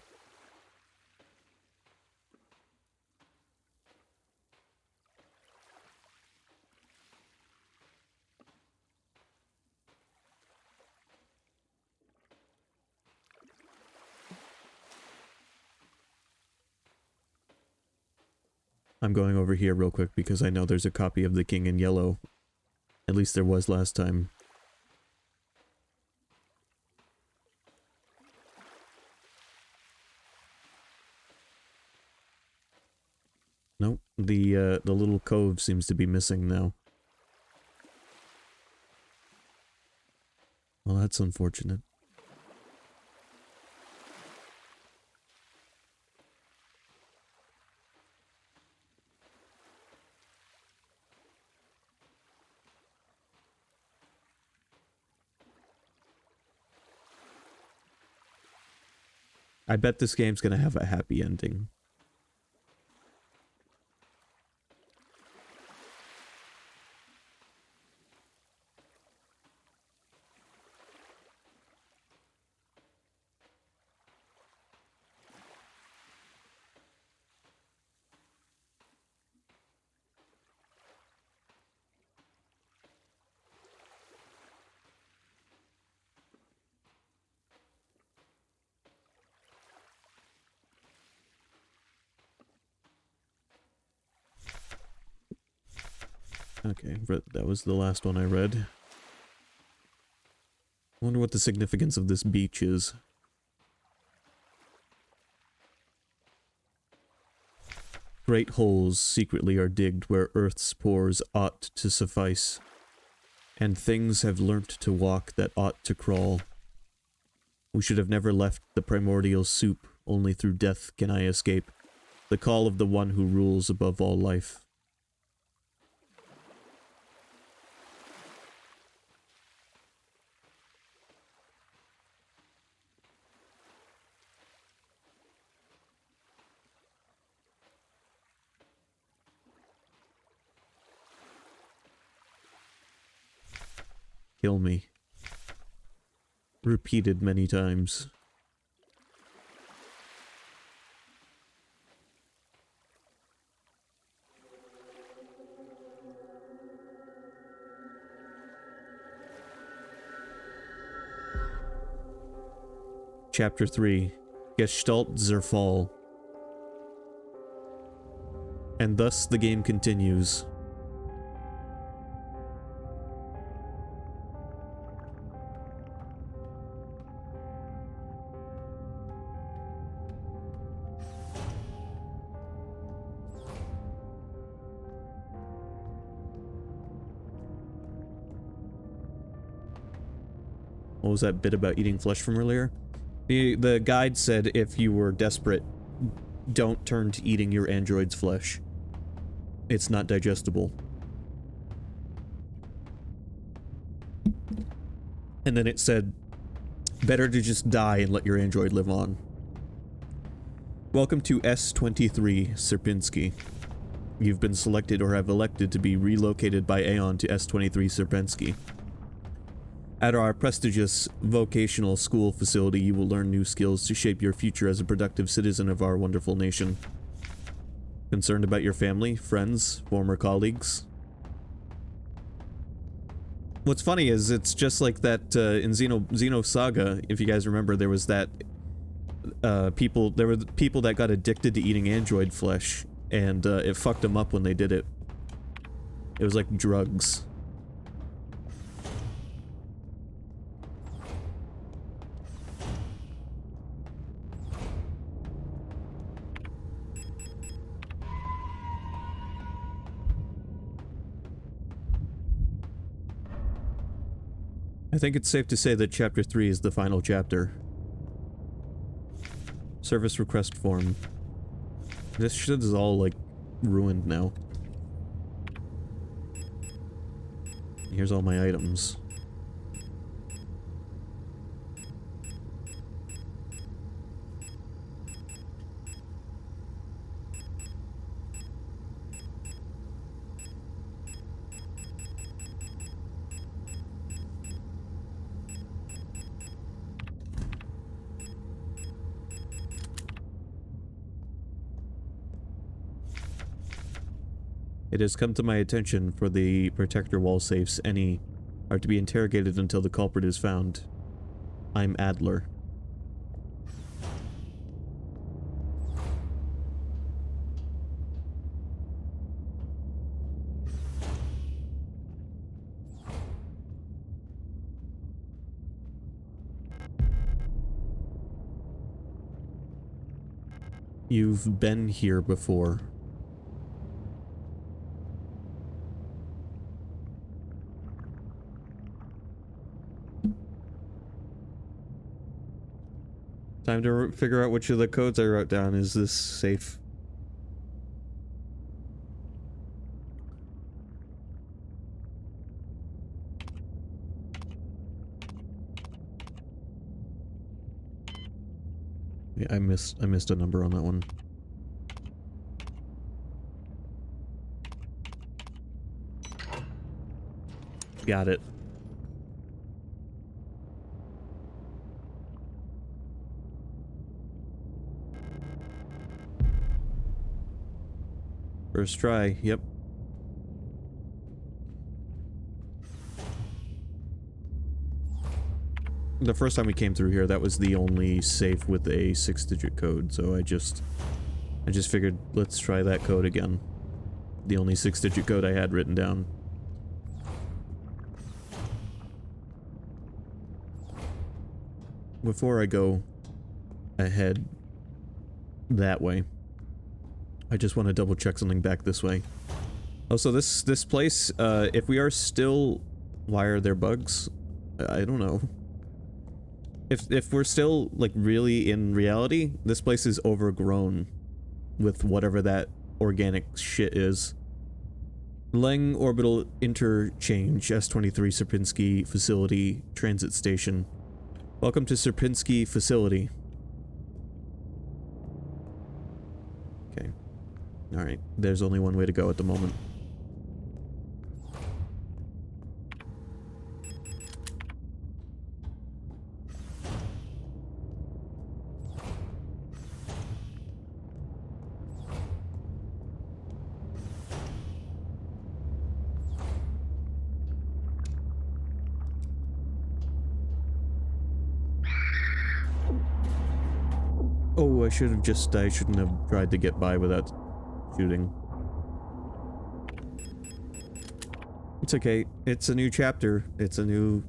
I'm going over here real quick because I know there's a copy of The King in Yellow. At least there was last time. Nope, the little cove seems to be missing now. Well, that's unfortunate. I bet this game's gonna have a happy ending. Okay, that was the last one I read. I wonder what the significance of this beach is. Great holes secretly are digged where earth's pores ought to suffice, and things have learnt to walk that ought to crawl. We should have never left the primordial soup, only through death can I escape, the call of the one who rules above all life. kill me. Repeated many times. Chapter 3. Gestalt Zerfall. And thus the game continues. What was that bit about eating flesh from earlier? The guide said if you were desperate, don't turn to eating your android's flesh. It's not digestible. And then it said, better to just die and let your android live on. Welcome to S-23, Sierpinski. You've been selected or have elected to be relocated by Aeon to S-23 Sierpinski. At our prestigious vocational school facility, you will learn new skills to shape your future as a productive citizen of our wonderful nation. Concerned about your family, friends, former colleagues? What's funny is it's just like that in Xeno Saga, if you guys remember, there was that there were people that got addicted to eating android flesh, and it fucked them up when they did it. It was like drugs. I think it's safe to say that Chapter 3 is the final chapter. Service request form. This shit is all, like, ruined now. Here's all my items. It has come to my attention for the protector wall safes, any are to be interrogated until the culprit is found. I'm Adler. You've been here before. Time to figure out which of the codes I wrote down is this safe. Yeah, I missed a number on that one. Got it. First try, yep. The first time we came through here, that was the only safe with a 6-digit code, so I just figured, let's try that code again. The only 6-digit code I had written down. Before I go ahead that way, I just want to double check something back this way. Oh, so this place, if we are still... Why are there bugs? I don't know. If we're still, like, really in reality, this place is overgrown with whatever that organic shit is. Leng Orbital Interchange, S-23 Sierpinski Facility Transit Station. Welcome to Sierpinski Facility. Okay. Alright, there's only one way to go at the moment. Oh, I shouldn't have tried to get by without shooting. It's okay. It's a new chapter. It's a new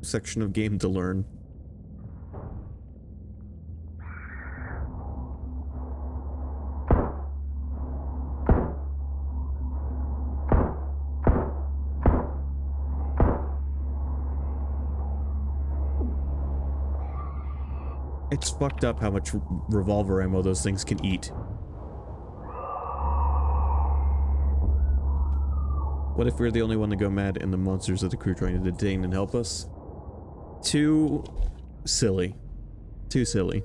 section of game to learn. It's fucked up how much revolver ammo those things can eat. What if we're the only one to go mad and the monsters of the crew trying to detain and help us? Too silly. Too silly.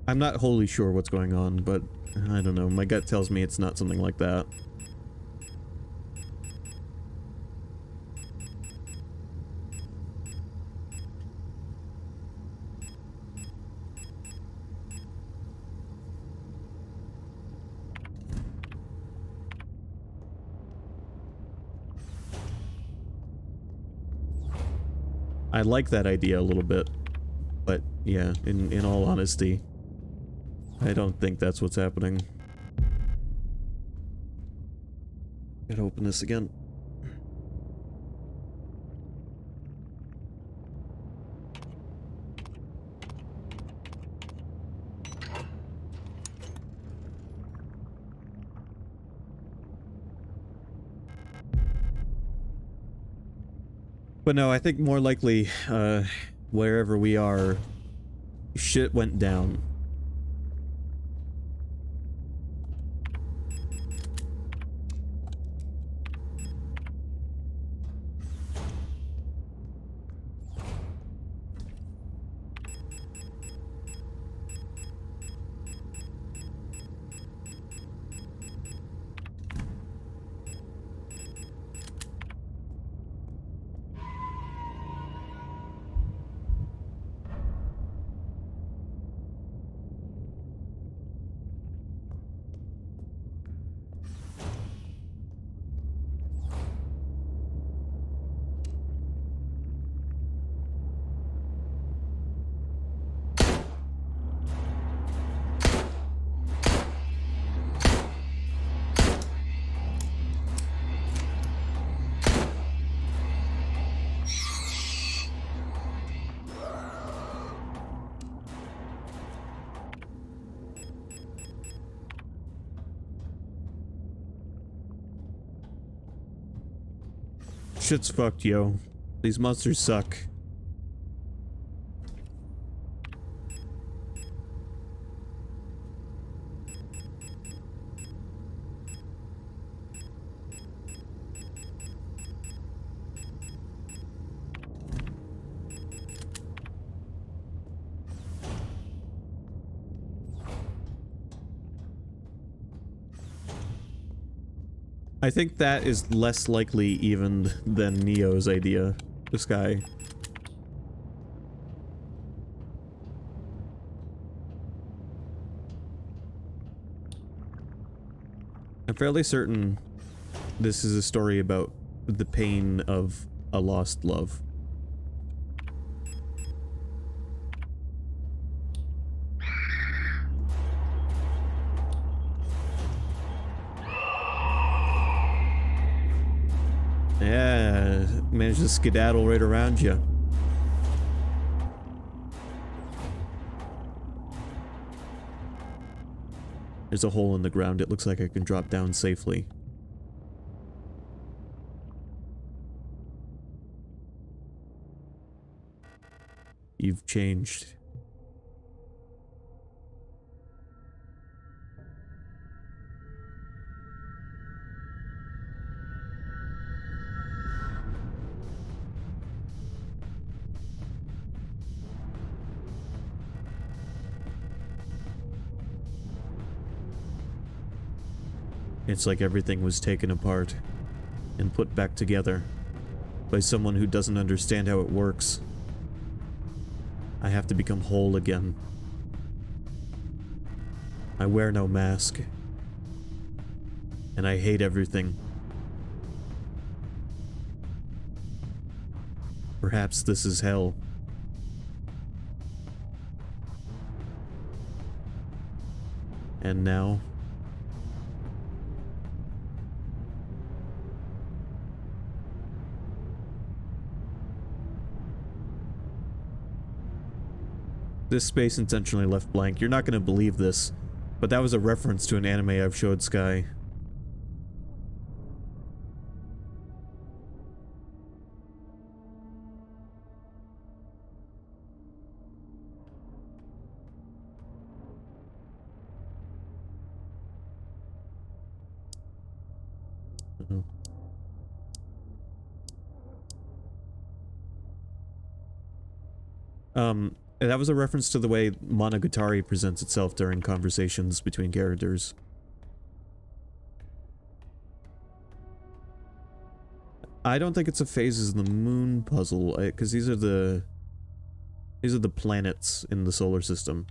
I'm not wholly sure what's going on, but I don't know. My gut tells me it's not something like that. I like that idea a little bit, but yeah, in all honesty, I don't think that's what's happening. Gotta open this again. But no, I think more likely, wherever we are, shit went down. Shit's fucked, yo. These monsters suck. I think that is less likely even than Neo's idea. This guy. I'm fairly certain this is a story about the pain of a lost love. Yeah, managed to skedaddle right around you. There's a hole in the ground. It looks like I can drop down safely. You've changed. It's like everything was taken apart and put back together by someone who doesn't understand how it works. I have to become whole again. I wear no mask. And I hate everything. Perhaps this is hell. And now... this space intentionally left blank. You're not going to believe this, but that was a reference to an anime I've showed Sky. That was a reference to the way Monogatari presents itself during conversations between characters. I don't think it's a phases in the moon puzzle, because these are the planets in the solar system.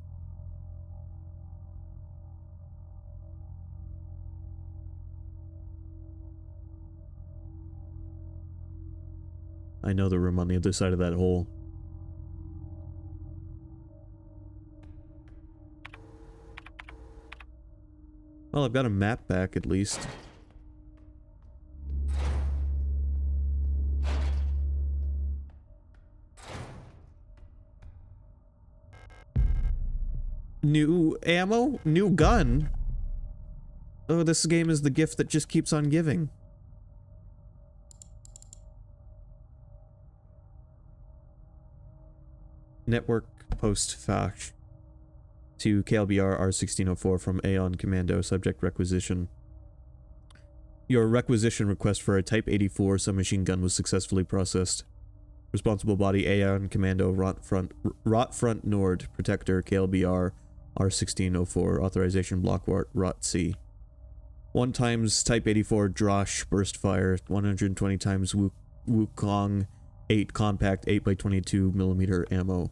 I know the room on the other side of that hole. Well, I've got a map back, at least. New ammo? New gun? Oh, this game is the gift that just keeps on giving. Network post-fash. To KLBR R1604 from Aeon Commando, subject requisition. Your requisition request for a Type 84 submachine gun was successfully processed. Responsible body Aeon Commando Rot Front Nord Protector KLBR R1604 authorization block Rot C. 1 times Type 84 Drosh burst fire, 120 times Wukong 8 compact 8x22mm ammo.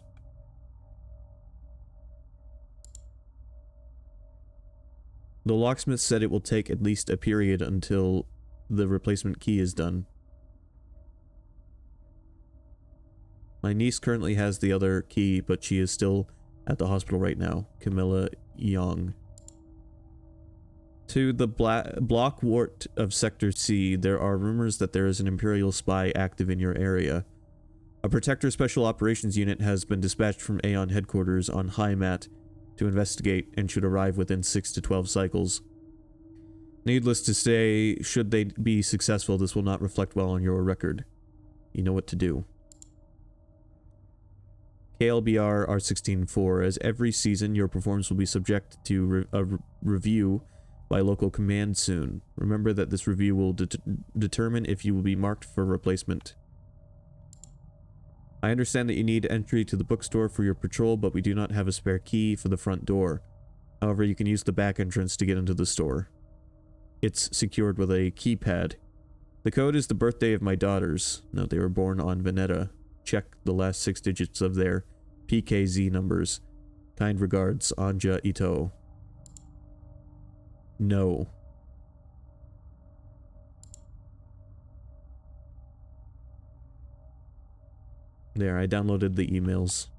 The locksmith said it will take at least a period until the replacement key is done. My niece currently has the other key, but she is still at the hospital right now. Camilla Young. To the block wart of Sector C, there are rumors that there is an Imperial spy active in your area. A Protector Special Operations Unit has been dispatched from Aeon headquarters on Heimat to investigate and should arrive within 6 to 12 cycles. Needless to say, should they be successful, this will not reflect well on your record. You know what to do. KLBR R16-4, as every season, your performance will be subject to a review by local command soon. Remember that this review will determine if you will be marked for replacement. I understand that you need entry to the bookstore for your patrol, but we do not have a spare key for the front door. However, you can use the back entrance to get into the store. It's secured with a keypad. The code is the birthday of my daughters. Note they were born on Veneta. Check the last 6 digits of their PKZ numbers. Kind regards, Anja Ito. No. There, I downloaded the emails.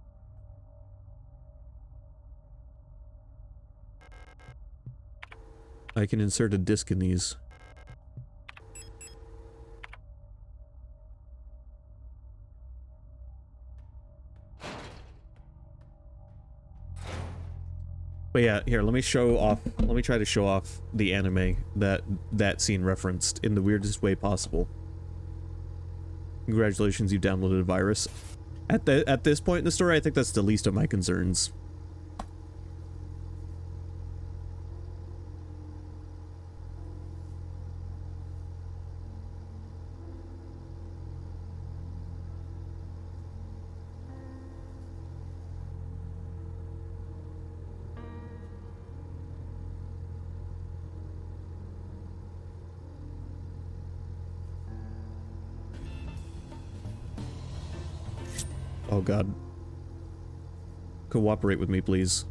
I can insert a disk in these. But yeah, here, let me try to show off the anime that scene referenced in the weirdest way possible. Congratulations, you downloaded a virus. At this point in the story, I think that's the least of my concerns. Oh god. Cooperate with me, please.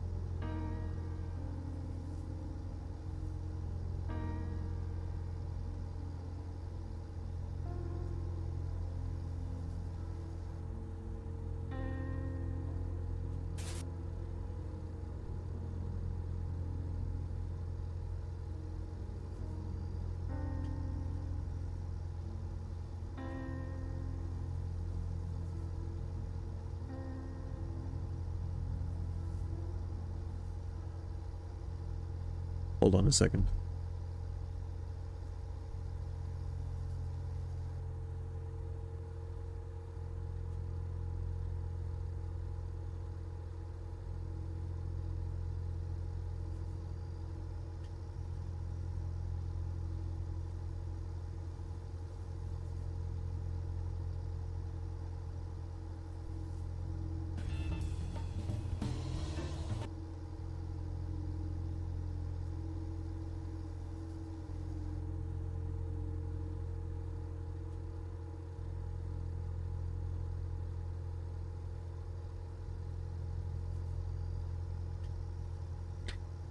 Hold on a second.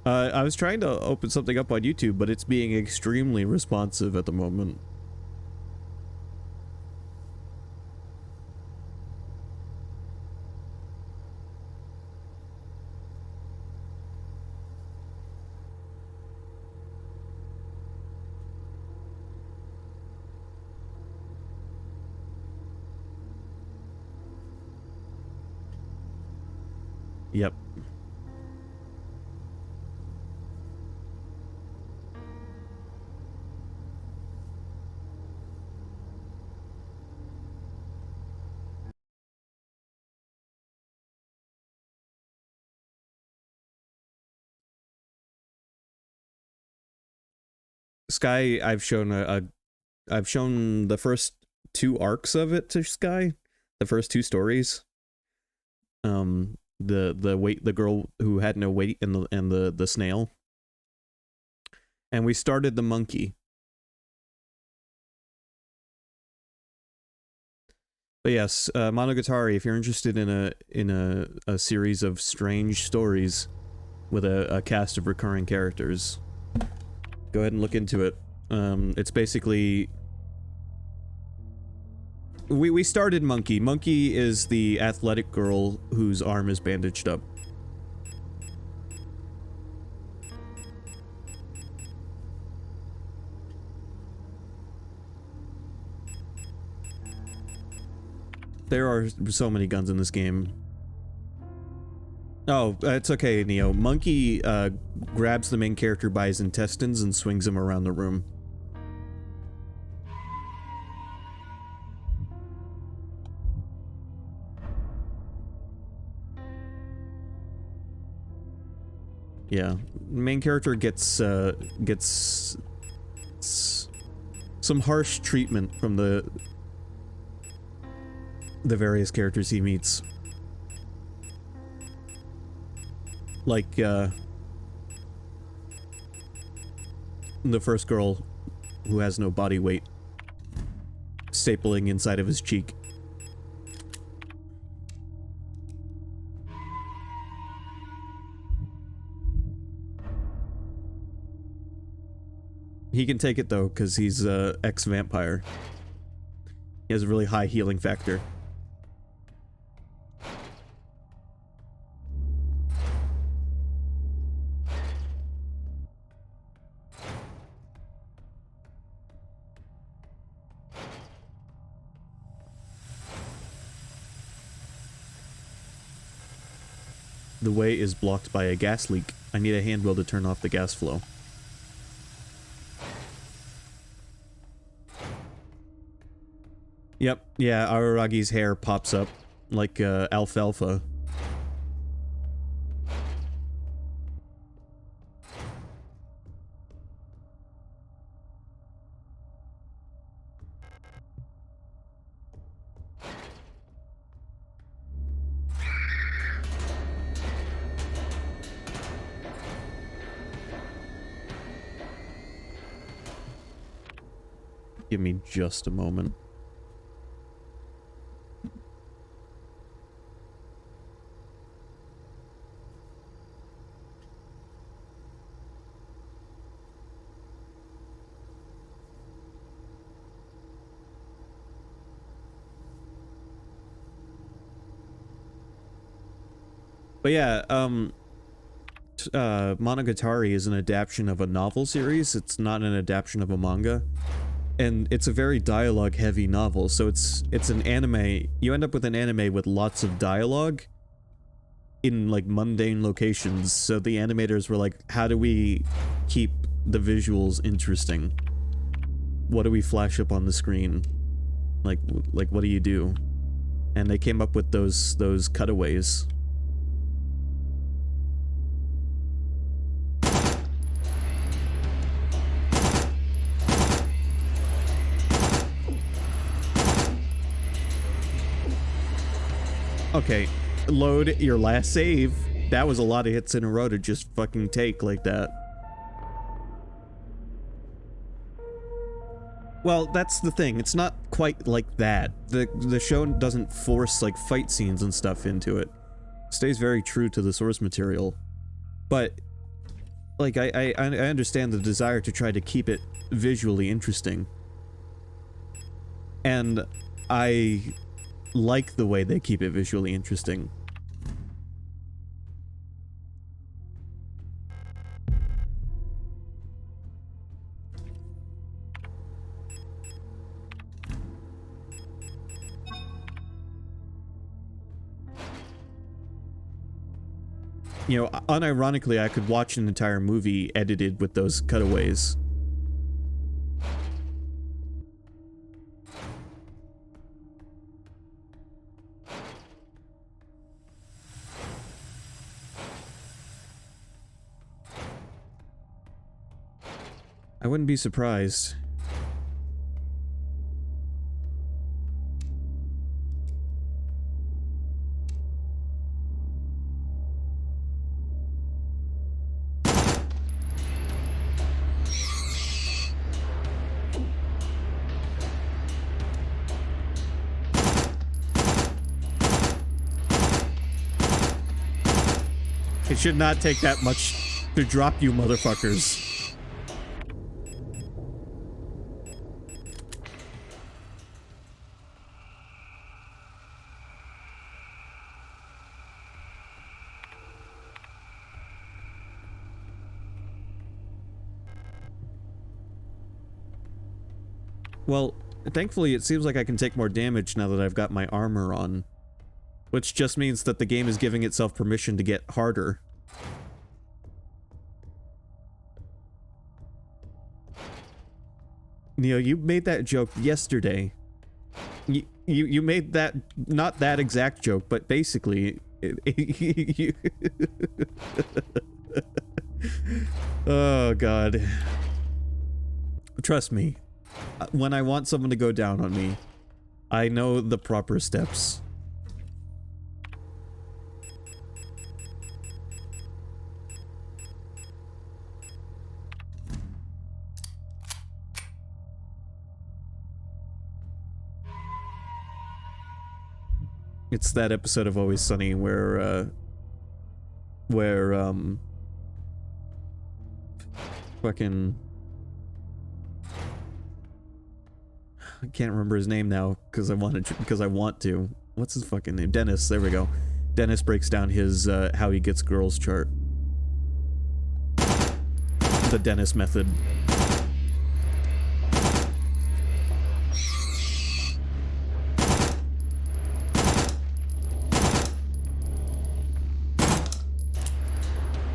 I was trying to open something up on YouTube, but it's being extremely responsive at the moment. Yep. Sky, I've shown I've shown the first 2 arcs of it to Sky, the first 2 stories. The girl who had no weight and the snail, and we started the monkey. But yes, Monogatari, if you're interested in a series of strange stories with a cast of recurring characters, go ahead and look into it. It's basically... We started Monkey. Monkey is the athletic girl whose arm is bandaged up. There are so many guns in this game. Oh, it's okay, Neo. Monkey grabs the main character by his intestines and swings him around the room. Yeah, main character gets some harsh treatment from the various characters he meets. Like, the first girl who has no body weight stapling inside of his cheek. He can take it though, because he's ex-vampire. He has a really high healing factor. The way is blocked by a gas leak. I need a handwheel to turn off the gas flow. Yep, yeah, Araragi's hair pops up like alfalfa. Give me just a moment. But yeah, Monogatari is an adaptation of a novel series. It's not an adaptation of a manga. And it's a very dialogue-heavy novel, so it's an anime. You end up with an anime with lots of dialogue, in like mundane locations. So the animators were like, how do we keep the visuals interesting? What do we flash up on the screen? Like what do you do? And they came up with those cutaways. Okay, load your last save. That was a lot of hits in a row to just fucking take like that. Well, that's the thing. It's not quite like that. The show doesn't force like fight scenes and stuff into it. It stays very true to the source material. But like I understand the desire to try to keep it visually interesting. And I like the way they keep it visually interesting. You know, unironically, I could watch an entire movie edited with those cutaways. I wouldn't be surprised. It should not take that much to drop you motherfuckers. Well, thankfully it seems like I can take more damage now that I've got my armor on. Which just means that the game is giving itself permission to get harder. Neo, you made that joke yesterday. You made that, not that exact joke, but basically... Oh, God. Trust me. When I want someone to go down on me, I know the proper steps. It's that episode of Always Sunny where fucking... I can't remember his name now because I want to. What's his fucking name? Dennis. There we go. Dennis breaks down his how he gets girls chart. The Dennis method.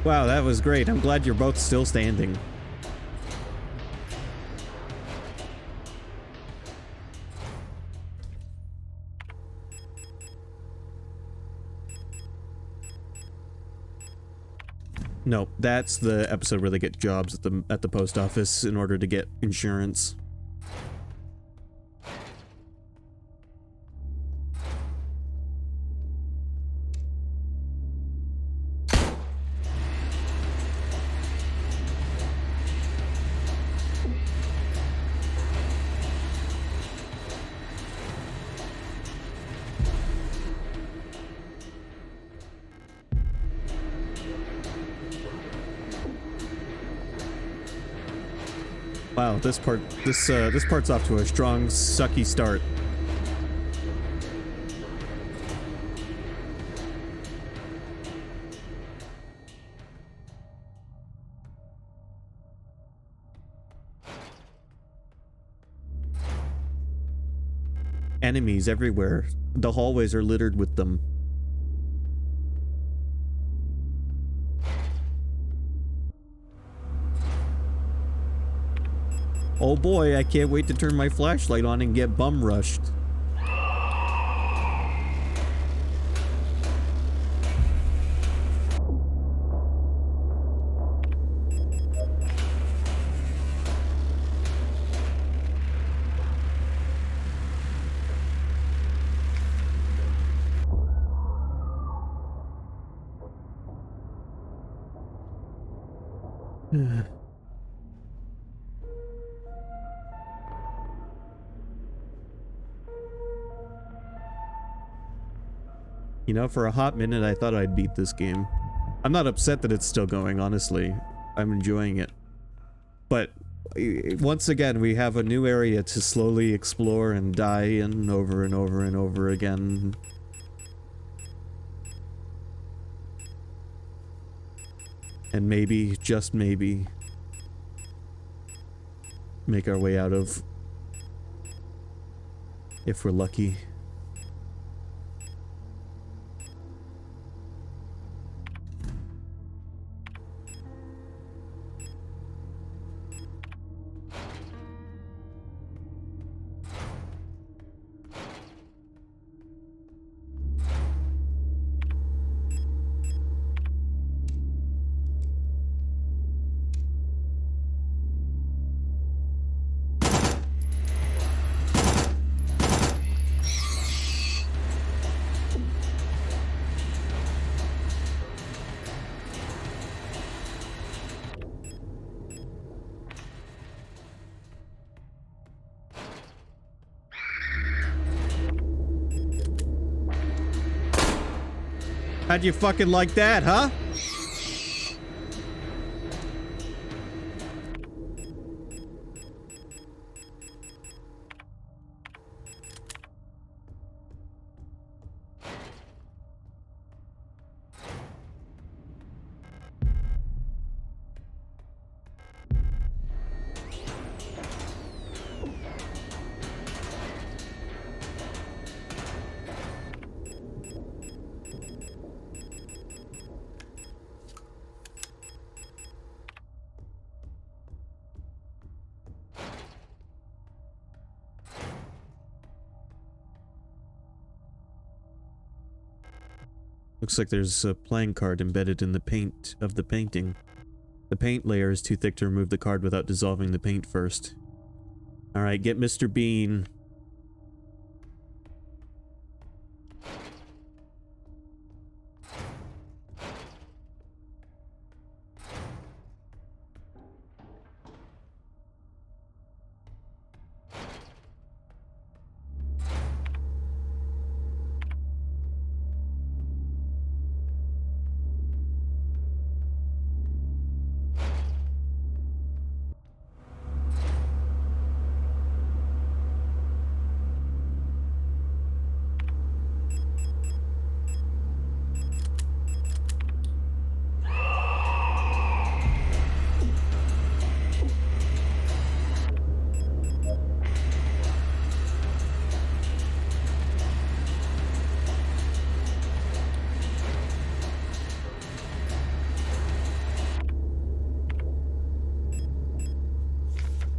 Wow, that was great. I'm glad you're both still standing. No, that's the episode where they get jobs at the post office in order to get insurance. Wow, this part's off to a strong, sucky start. Enemies everywhere. The hallways are littered with them. Oh boy, I can't wait to turn my flashlight on and get bum rushed. You know, for a hot minute, I thought I'd beat this game. I'm not upset that it's still going, honestly. I'm enjoying it. But once again, we have a new area to slowly explore and die in over and over and over again. And maybe, just maybe, make our way out of, if we're lucky. How'd you fucking like that, huh? Looks like there's a playing card embedded in the paint of the painting. The paint layer is too thick to remove the card without dissolving the paint first. Alright, get Mr. Bean.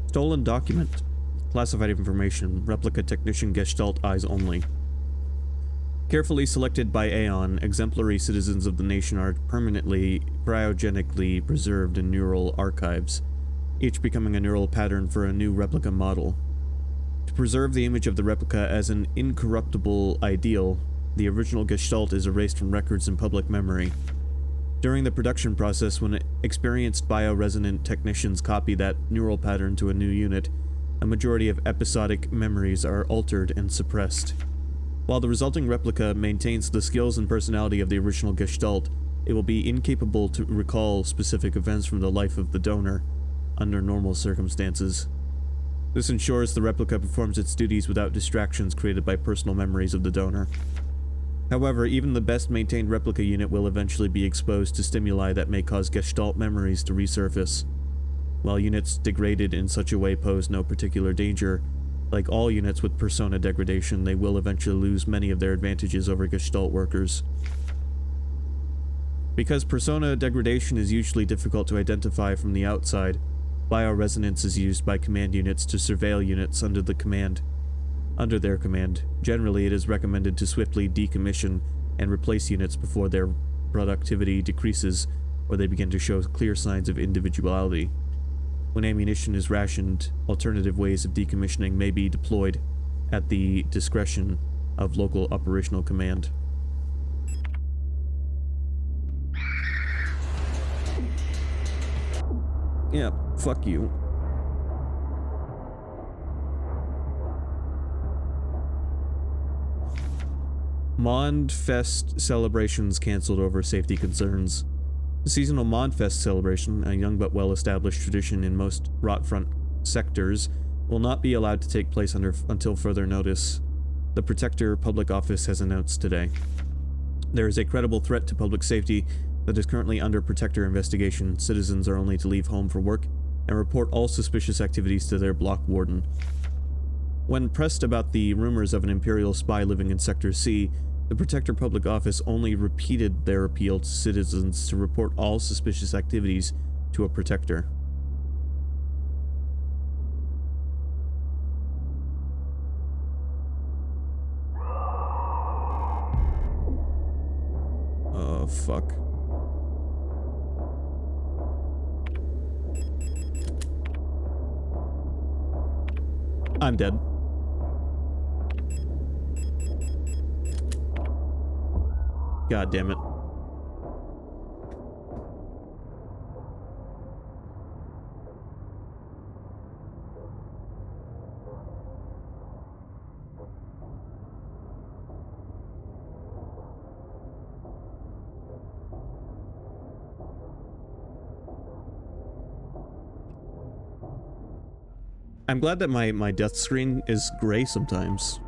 Stolen document. Classified information. Replica technician Gestalt eyes only. Carefully selected by Aeon, exemplary citizens of the nation are permanently, cryogenically preserved in neural archives, each becoming a neural pattern for a new replica model. To preserve the image of the replica as an incorruptible ideal, the original Gestalt is erased from records and public memory. During the production process, when experienced bioresonant technicians copy that neural pattern to a new unit, a majority of episodic memories are altered and suppressed. While the resulting replica maintains the skills and personality of the original Gestalt, it will be incapable to recall specific events from the life of the donor under normal circumstances. This ensures the replica performs its duties without distractions created by personal memories of the donor. However, even the best maintained replica unit will eventually be exposed to stimuli that may cause Gestalt memories to resurface. While units degraded in such a way pose no particular danger, like all units with persona degradation, they will eventually lose many of their advantages over Gestalt workers. Because persona degradation is usually difficult to identify from the outside, Bioresonance is used by command units to surveil units under their command. Generally, it is recommended to swiftly decommission and replace units before their productivity decreases or they begin to show clear signs of individuality. When ammunition is rationed, alternative ways of decommissioning may be deployed at the discretion of local operational command. Yeah, fuck you. Mondfest celebrations cancelled over safety concerns. The seasonal Mondfest celebration, a young but well-established tradition in most Rotfront sectors, will not be allowed to take place until further notice. The Protector Public Office has announced today. There is a credible threat to public safety that is currently under Protector investigation. Citizens are only to leave home for work and report all suspicious activities to their block warden. When pressed about the rumors of an Imperial spy living in Sector C, the Protector Public Office only repeated their appeal to citizens to report all suspicious activities to a Protector. Oh, fuck. I'm dead. God damn it. I'm glad that my death screen is gray sometimes.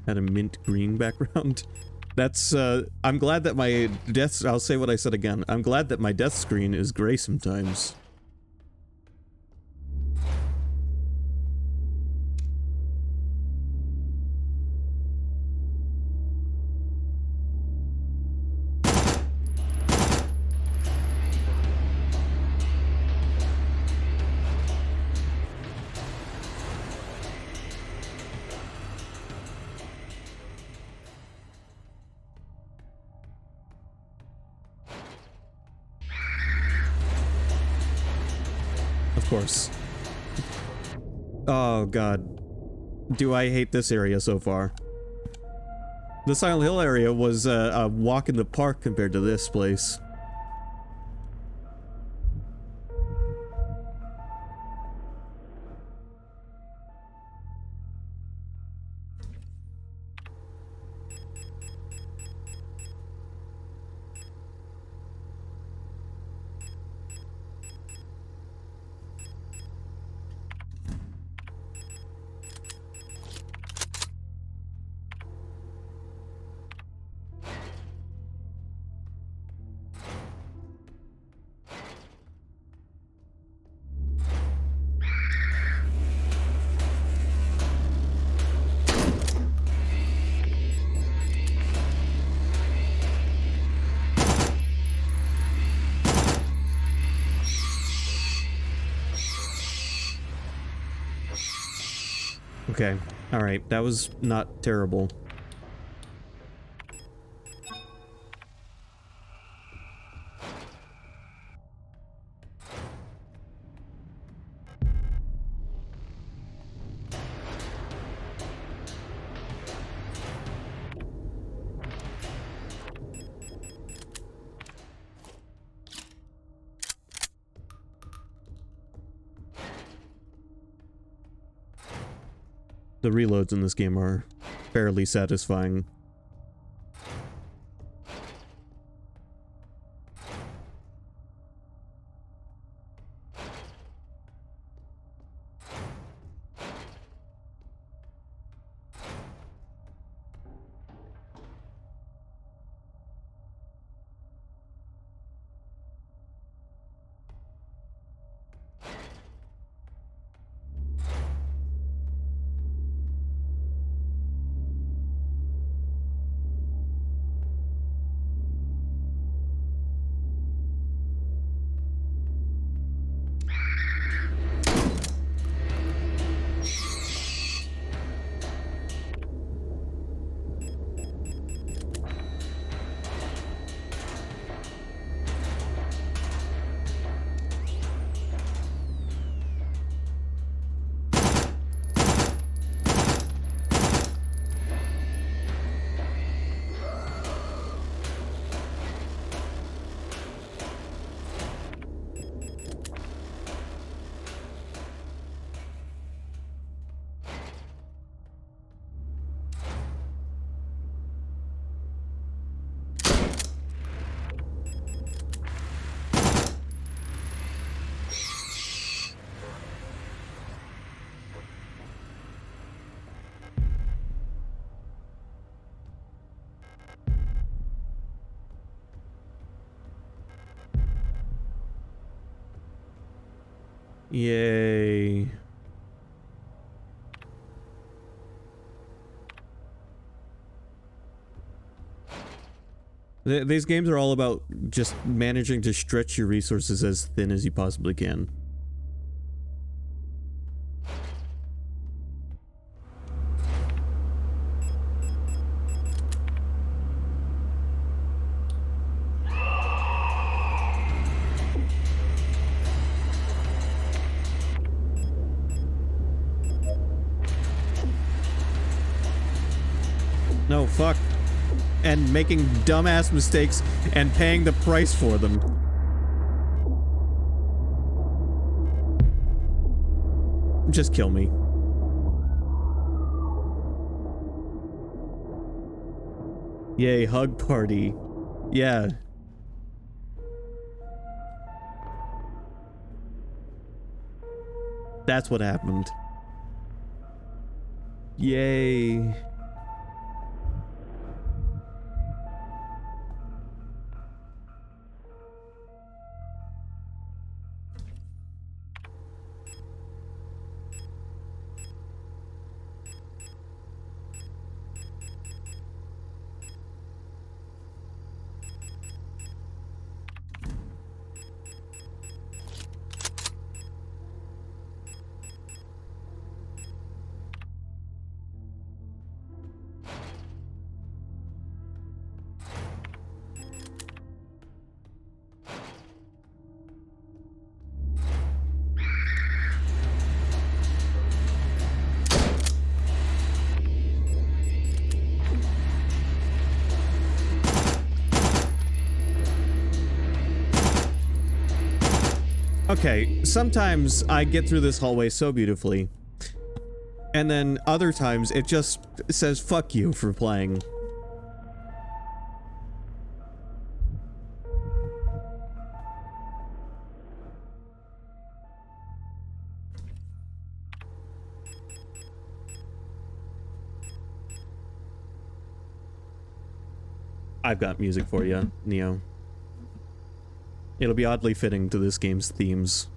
Had a mint green background. That's, I'm glad that my death, I'll say what I said again. I'm glad that my death screen is gray sometimes. Of course. Oh god. Do I hate this area so far. The Silent Hill area was a walk in the park compared to this place. Okay, alright, that was not terrible. The reloads in this game are fairly satisfying. Yay. These games are all about just managing to stretch your resources as thin as you possibly can. No, fuck. And making dumbass mistakes and paying the price for them. Just kill me. Yay, hug party. Yeah. That's what happened. Yay. Okay, sometimes I get through this hallway so beautifully. And then other times it just says fuck you for playing. I've got music for you, Neo. It'll be oddly fitting to this game's themes.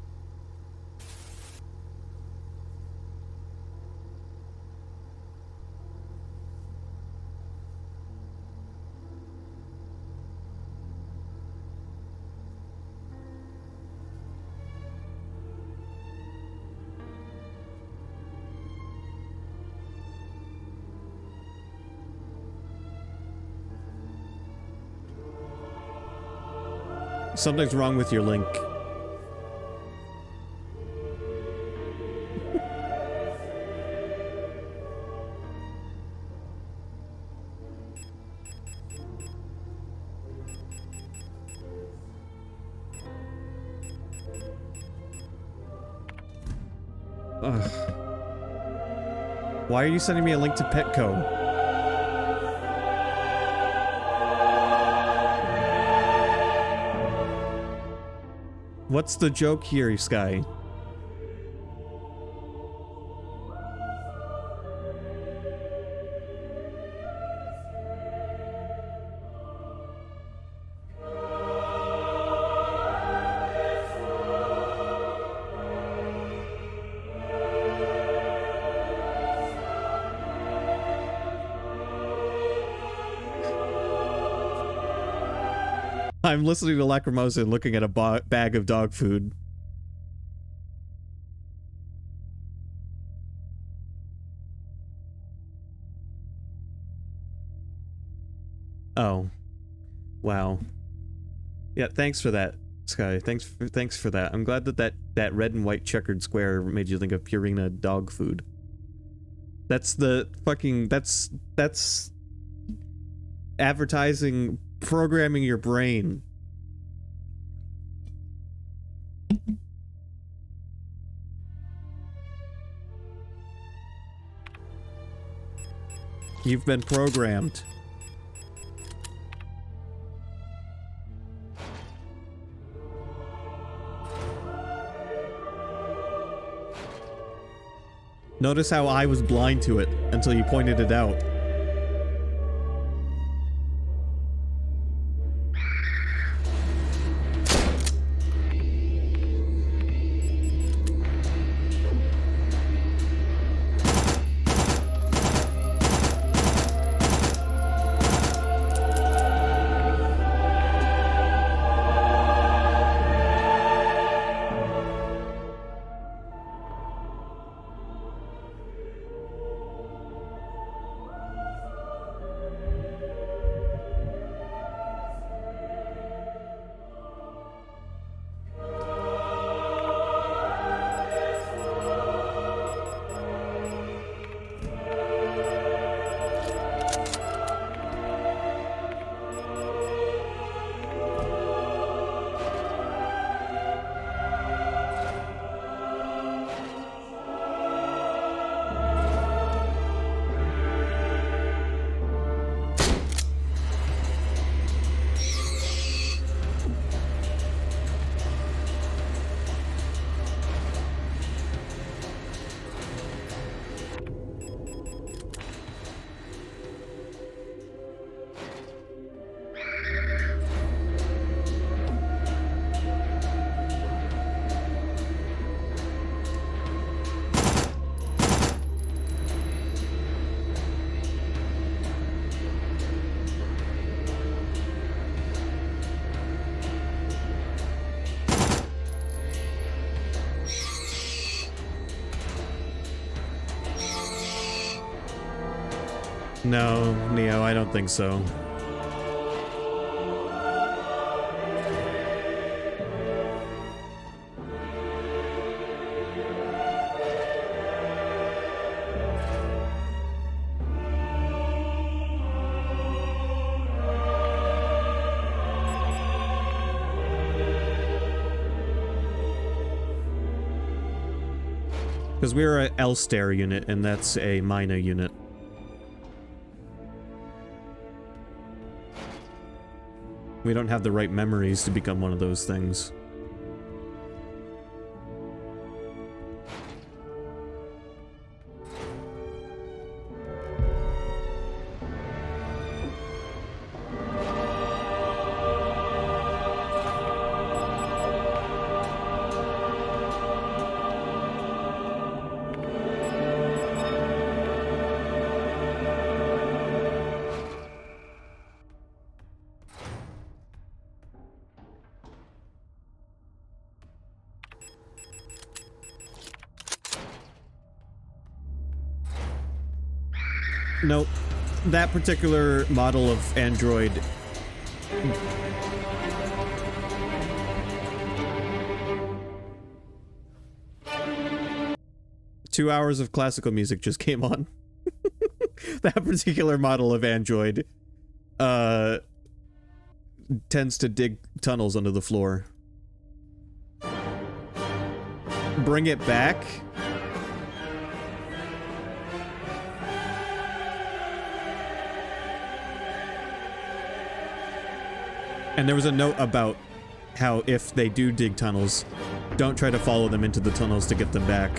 Something's wrong with your link. Ugh. Why are you sending me a link to Petco? What's the joke here, Sky? I'm listening to Lacrimosa and looking at a bag of dog food. Oh. Wow. Yeah, thanks for that, Sky. Thanks for that. I'm glad that that red and white checkered square made you think of Purina dog food. That's the fucking... That's advertising... Programming your brain. You've been programmed. Notice how I was blind to it until you pointed it out. No, Neo, I don't think so. Because we're a Elster unit, and that's a Mina unit. We don't have the right memories to become one of those things. Nope. That particular model of android... Two hours of classical music just came on. That particular model of android tends to dig tunnels under the floor. Bring it back? And there was a note about how if they do dig tunnels, don't try to follow them into the tunnels to get them back.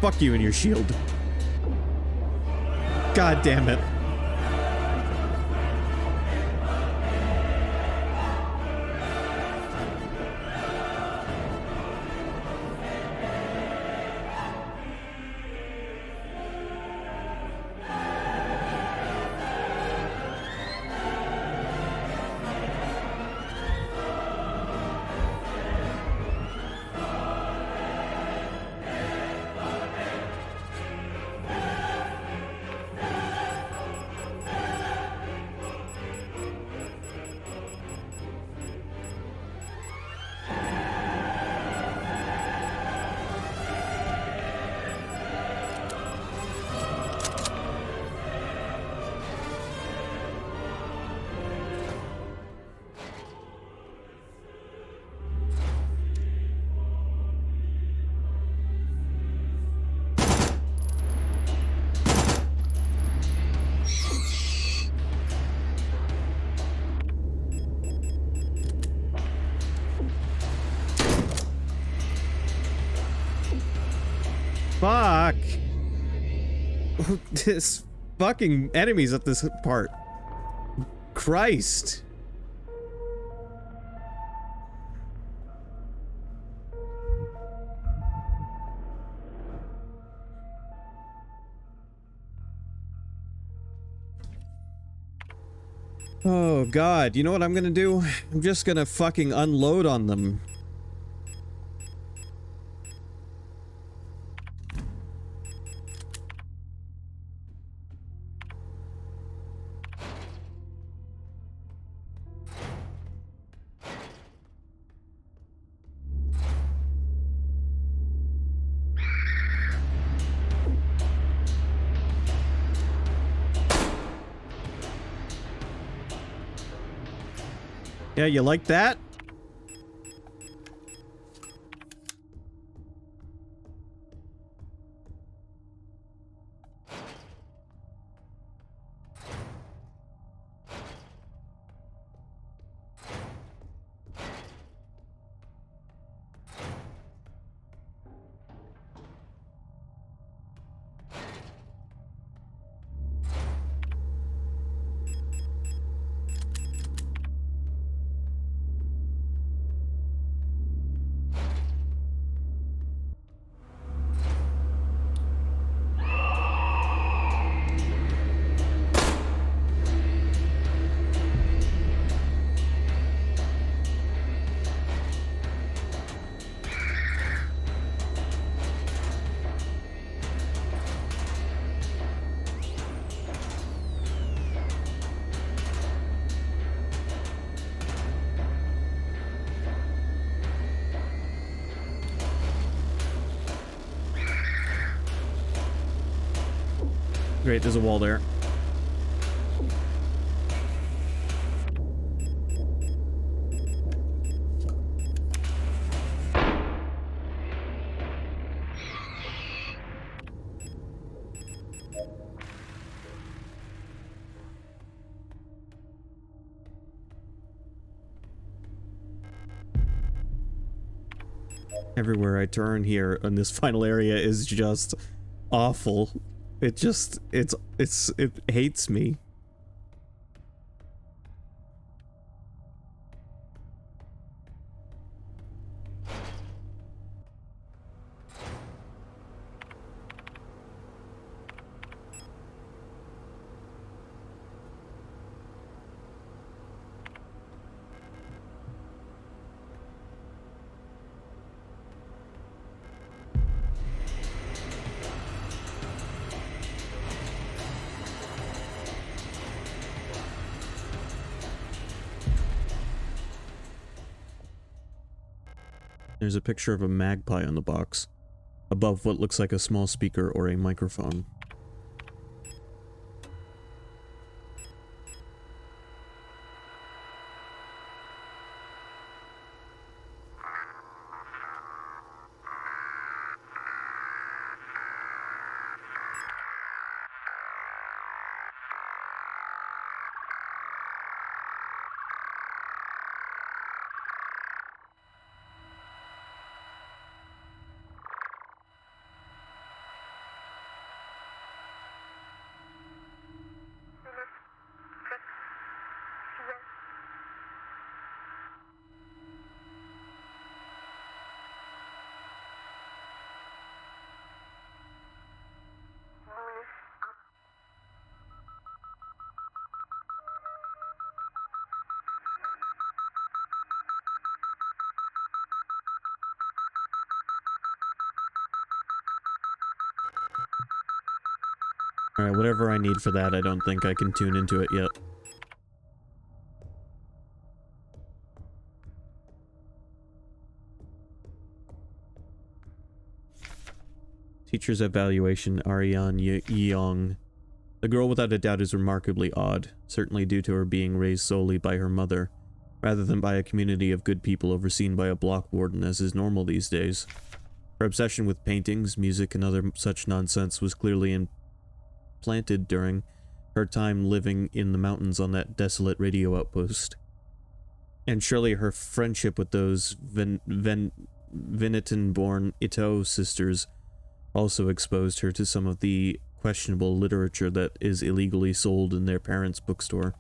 Fuck you and your shield. God damn it. Fuck! This fucking enemies at this part. Christ! Oh god, you know what I'm gonna do? I'm just gonna fucking unload on them. Yeah, you like that? Great, there's a wall there. Everywhere I turn here in this final area is just awful. It just, it hates me. There's a picture of a magpie on the box, above what looks like a small speaker or a microphone. Alright, whatever I need for that, I don't think I can tune into it yet. Teacher's evaluation, Ariane Yeong. The girl without a doubt is remarkably odd, certainly due to her being raised solely by her mother, rather than by a community of good people overseen by a block warden as is normal these days. Her obsession with paintings, music, and other such nonsense was clearly implanted during her time living in the mountains on that desolate radio outpost. And surely her friendship with those Venetian-born Ito sisters also exposed her to some of the questionable literature that is illegally sold in their parents' bookstore.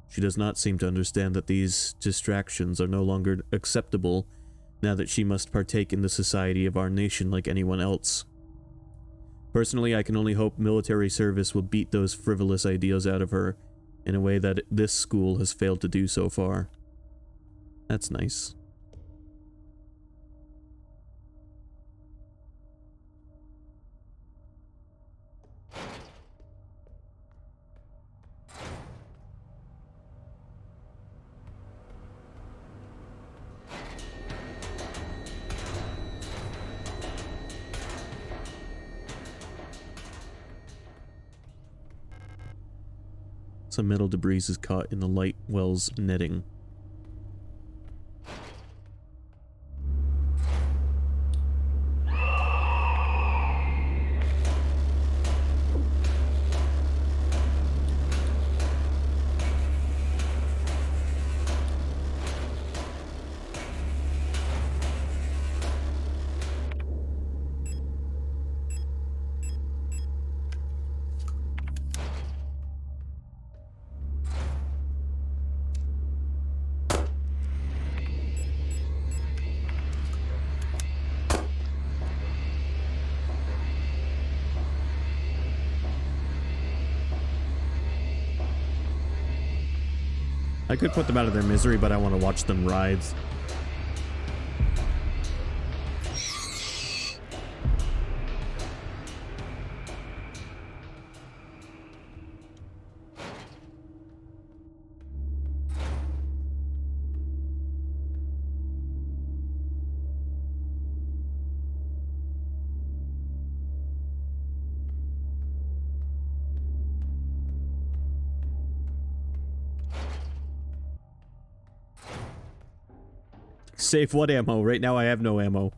She does not seem to understand that these distractions are no longer acceptable now that she must partake in the society of our nation like anyone else. Personally, I can only hope military service will beat those frivolous ideas out of her in a way that this school has failed to do so far. That's nice. Some metal debris is caught in the light well's netting. I could put them out of their misery, but I want to watch them writhe. Save what ammo? Right now I have no ammo.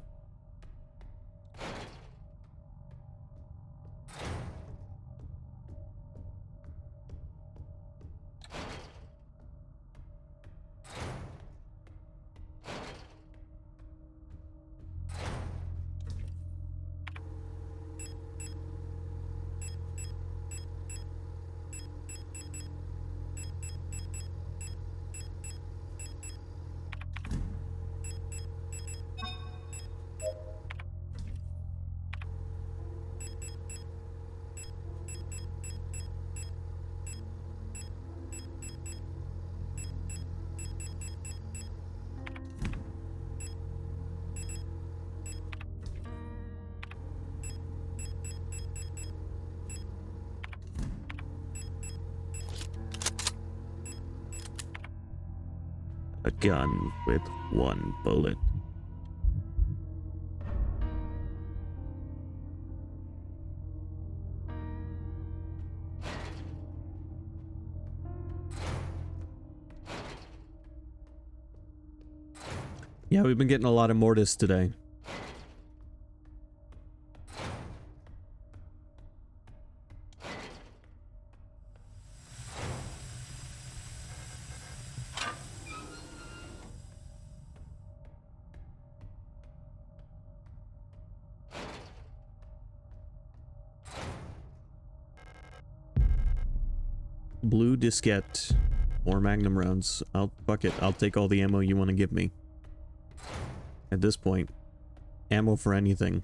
A gun with one bullet. Yeah, we've been getting a lot of mortis today. Blue diskette. More magnum rounds. Fuck it. I'll take all the ammo you want to give me. At this point. Ammo for anything.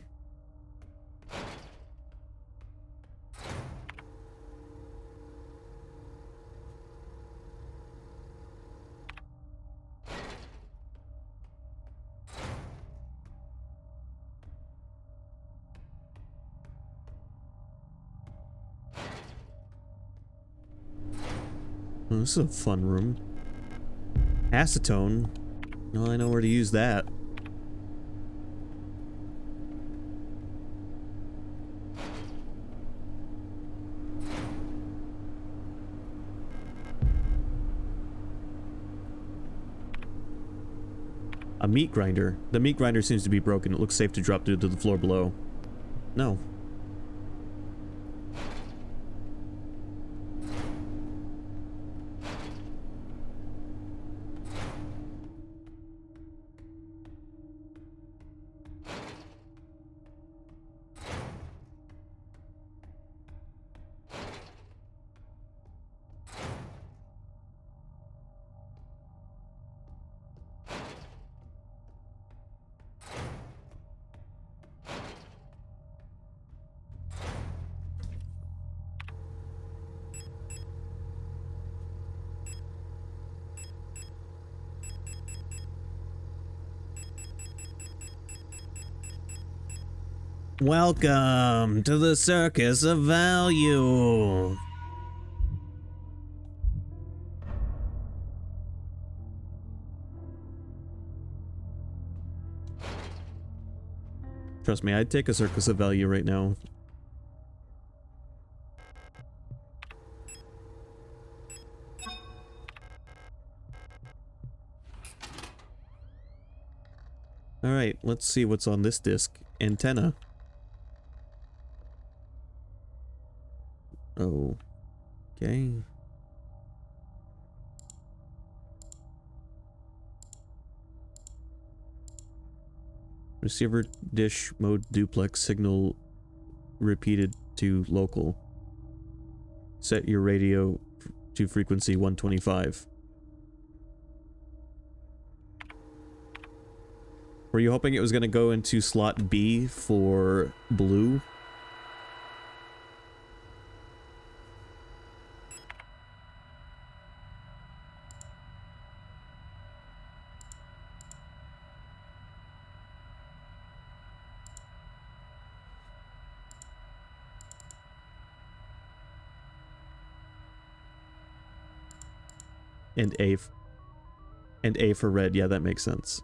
Oh, this is a fun room. Acetone. Well, I know where to use that. A meat grinder. The meat grinder seems to be broken. It looks safe to drop to the floor below. No. Welcome to the circus of value. Trust me, I'd take a circus of value right now. Alright, let's see what's on this disc. Antenna. Oh. Okay. Receiver dish mode duplex signal repeated to local. Set your radio to frequency 125. Were you hoping it was going to go into slot B for blue? And A for red. Yeah, that makes sense.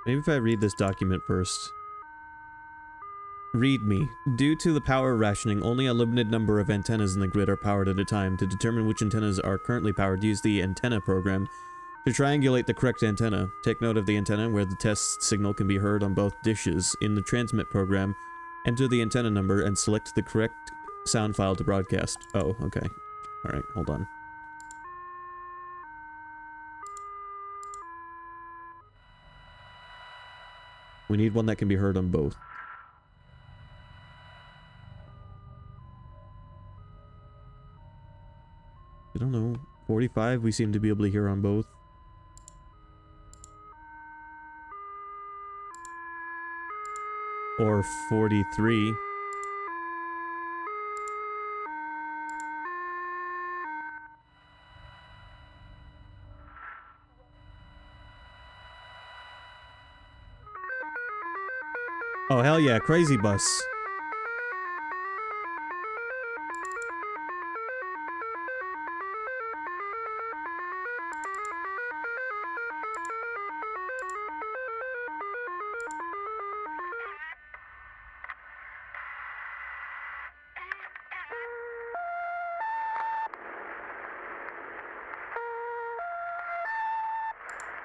Maybe if I read this document first. Read me. Due to the power rationing, only a limited number of antennas in the grid are powered at a time. To determine which antennas are currently powered, use the antenna program to triangulate the correct antenna. Take note of the antenna where the test signal can be heard on both dishes. In the transmit program, enter the antenna number and select the correct sound file to broadcast. Oh, okay. Alright, hold on. We need one that can be heard on both. I don't know. 45 we seem to be able to hear on both. Or 43. Oh, hell yeah, crazy bus.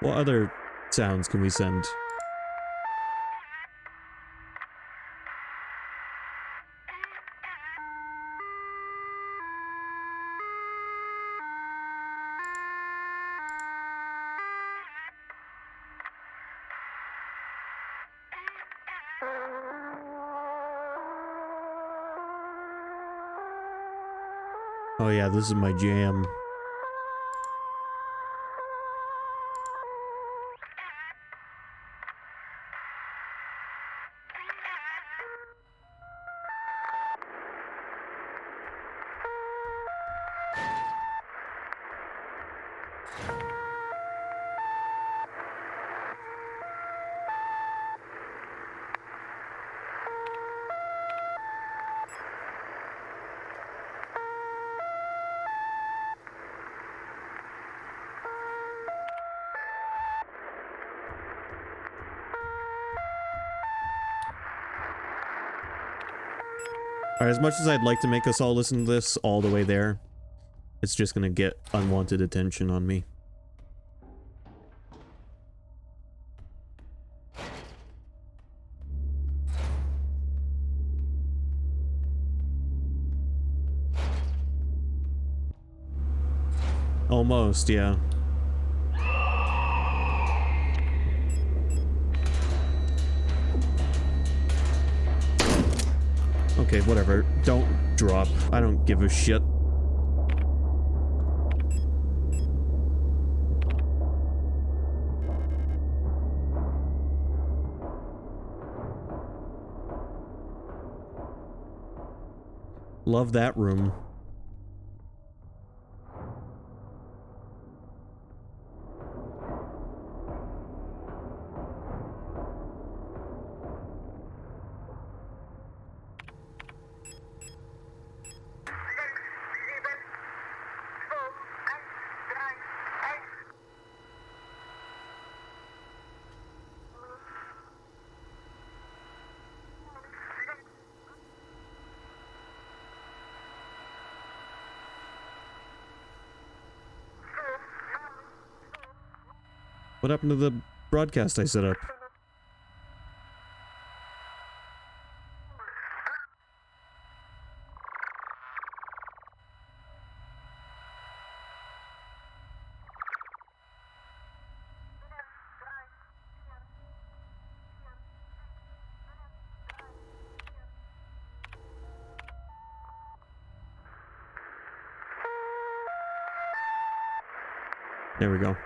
What other sounds can we send? Oh yeah, this is my jam. Alright, as much as I'd like to make us all listen to this all the way there, it's just gonna get unwanted attention on me. Almost, yeah. Okay, whatever. Don't drop. I don't give a shit. Love that room. What happened to the broadcast I set up? There we go.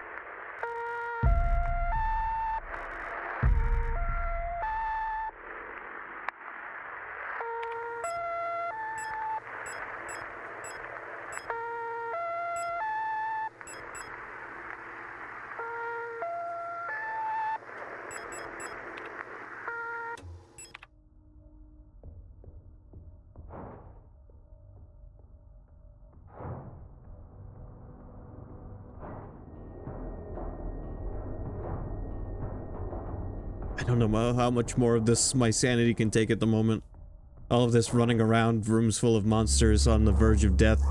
I don't know how much more of this my sanity can take at the moment. All of this running around, rooms full of monsters on the verge of death.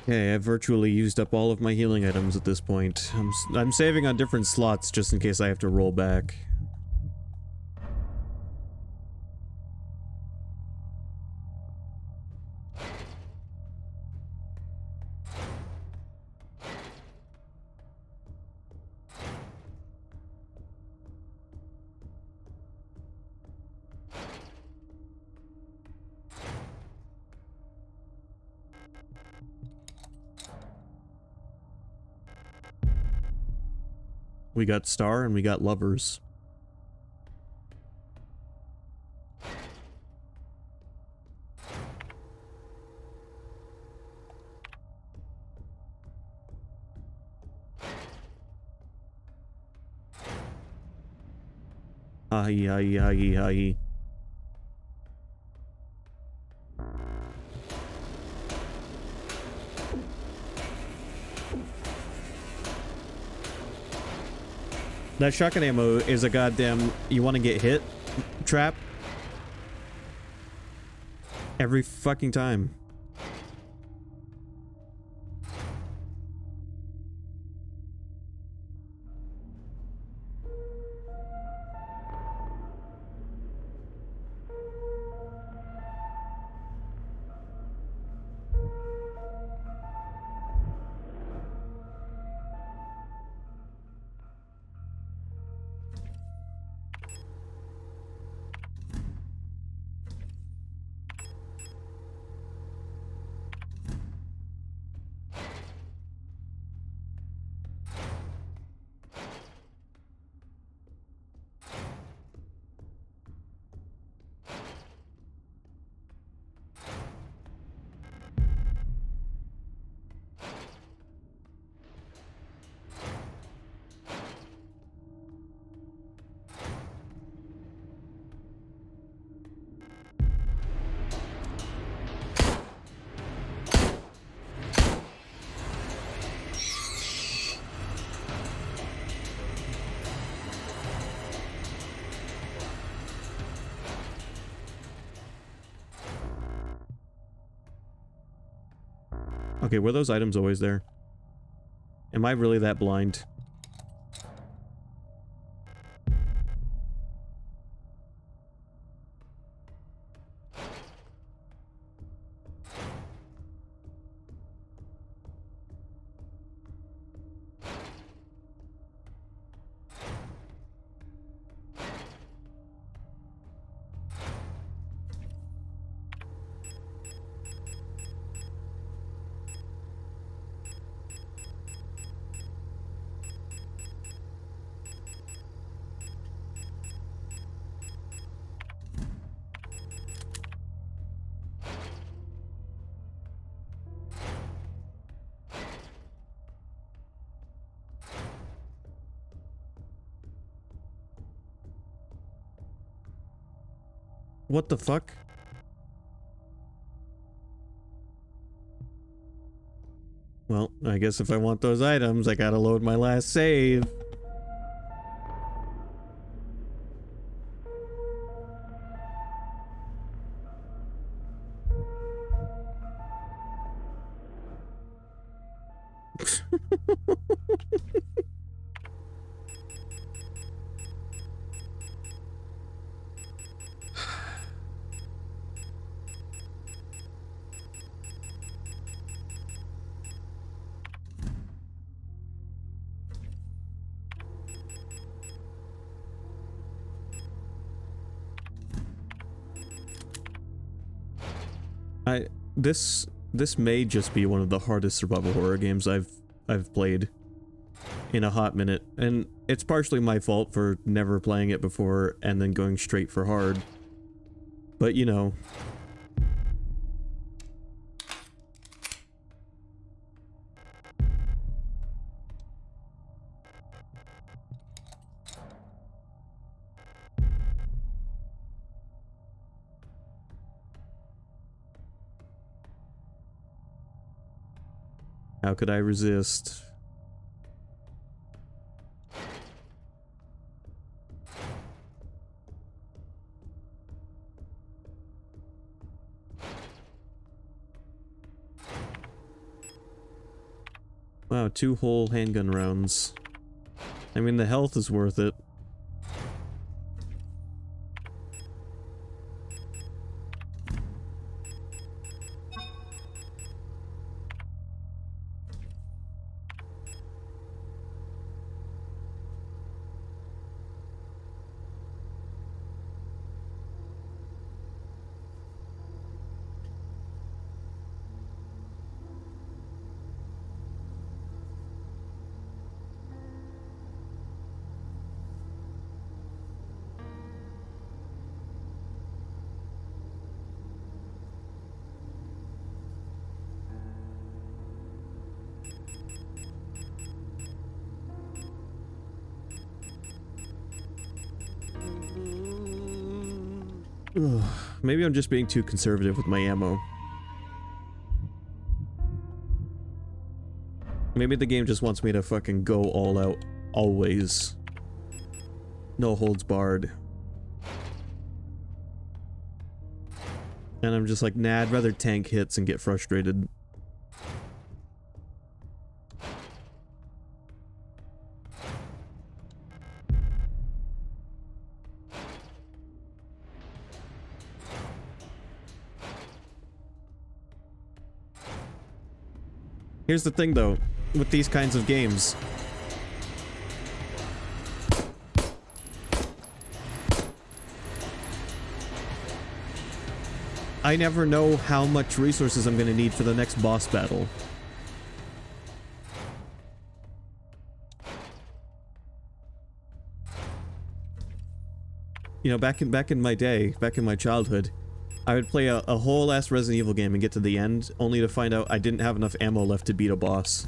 Okay, I've virtually used up all of my healing items at this point. I'm saving on different slots just in case I have to roll back. We got Star and we got Lovers. Ahi, ahi, ahi, ahi. That shotgun ammo is a goddamn you want to get hit trap every fucking time. Okay, were those items always there? Am I really that blind? What the fuck? Well, I guess if I want those items, I gotta load my last save. This may just be one of the hardest survival horror games I've played in a hot minute, and it's partially my fault for never playing it before and then going straight for hard. But you know. How could I resist? Wow, 2 whole handgun rounds. I mean, the health is worth it. Ugh, maybe I'm just being too conservative with my ammo. Maybe the game just wants me to fucking go all out, always. No holds barred. And I'm just like, nah, I'd rather tank hits and get frustrated. Here's the thing, though, with these kinds of games. I never know how much resources I'm gonna need for the next boss battle. You know, back in my day, back in my childhood, I would play a whole ass Resident Evil game and get to the end, only to find out I didn't have enough ammo left to beat a boss.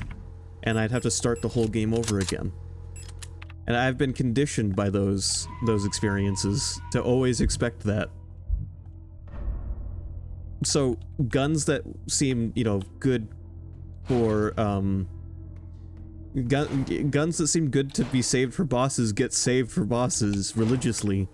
And I'd have to start the whole game over again. And I've been conditioned by those experiences to always expect that. So, guns that seem, you know, good for, guns that seem good to be saved for bosses get saved for bosses religiously.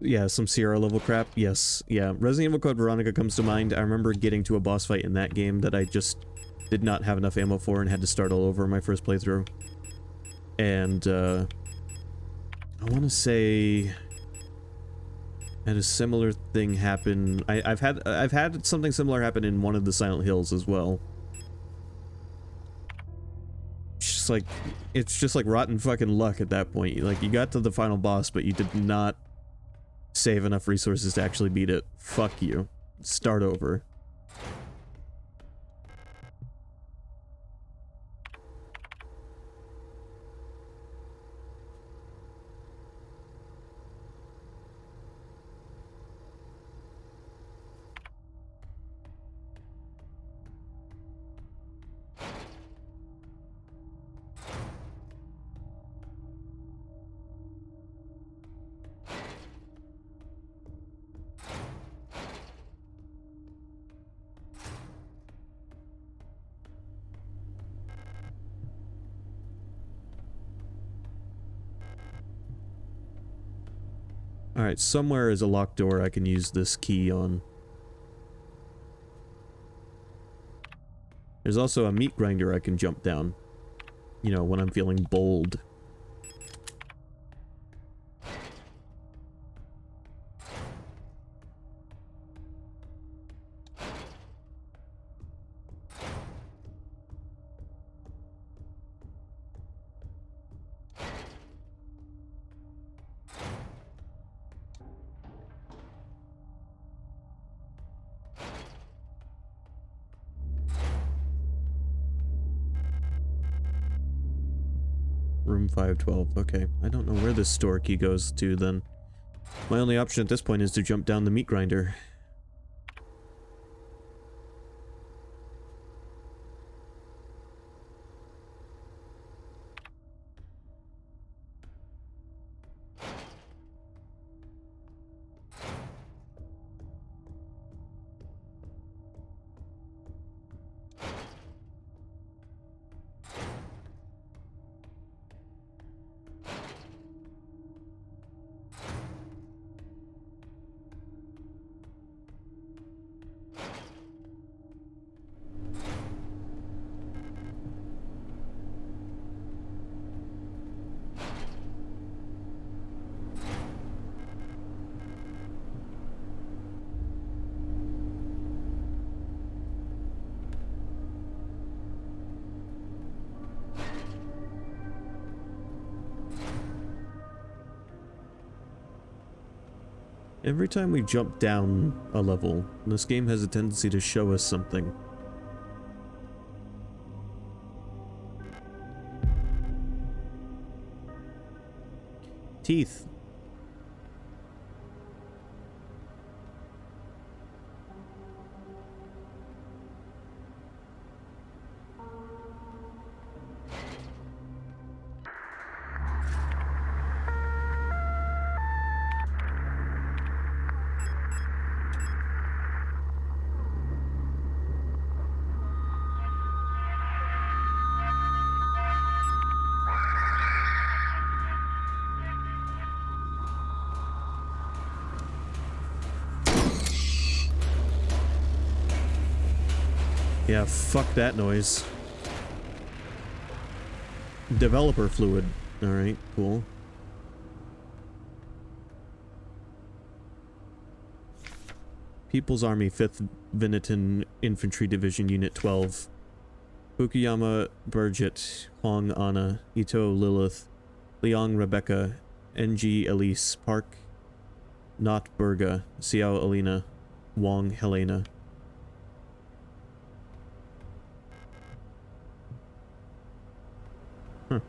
Yeah, some Sierra level crap. Yes, yeah. Resident Evil Code Veronica comes to mind. I remember getting to a boss fight in that game that I just did not have enough ammo for and had to start all over my first playthrough. And, I want to say I had a similar thing happen. I've had something similar happen in one of the Silent Hills as well. It's just like rotten fucking luck at that point. Like, you got to the final boss, but you did not save enough resources to actually beat it. Fuck you. Start over. Alright, somewhere is a locked door I can use this key on. There's also a meat grinder I can jump down. You know, when I'm feeling bold. Room 512. Okay, I don't know where this store key goes to then. My only option at this point is to jump down the meat grinder. Every time we jump down a level, this game has a tendency to show us something. Teeth. Yeah, fuck that noise. Developer fluid. Alright, cool. People's Army 5th Veneton Infantry Division Unit 12. Fukuyama Burgett, Hong Anna, Ito Lilith, Liang Rebecca, NG Elise, Park, Not Burga, Xiao Alina, Wong Helena. Huh.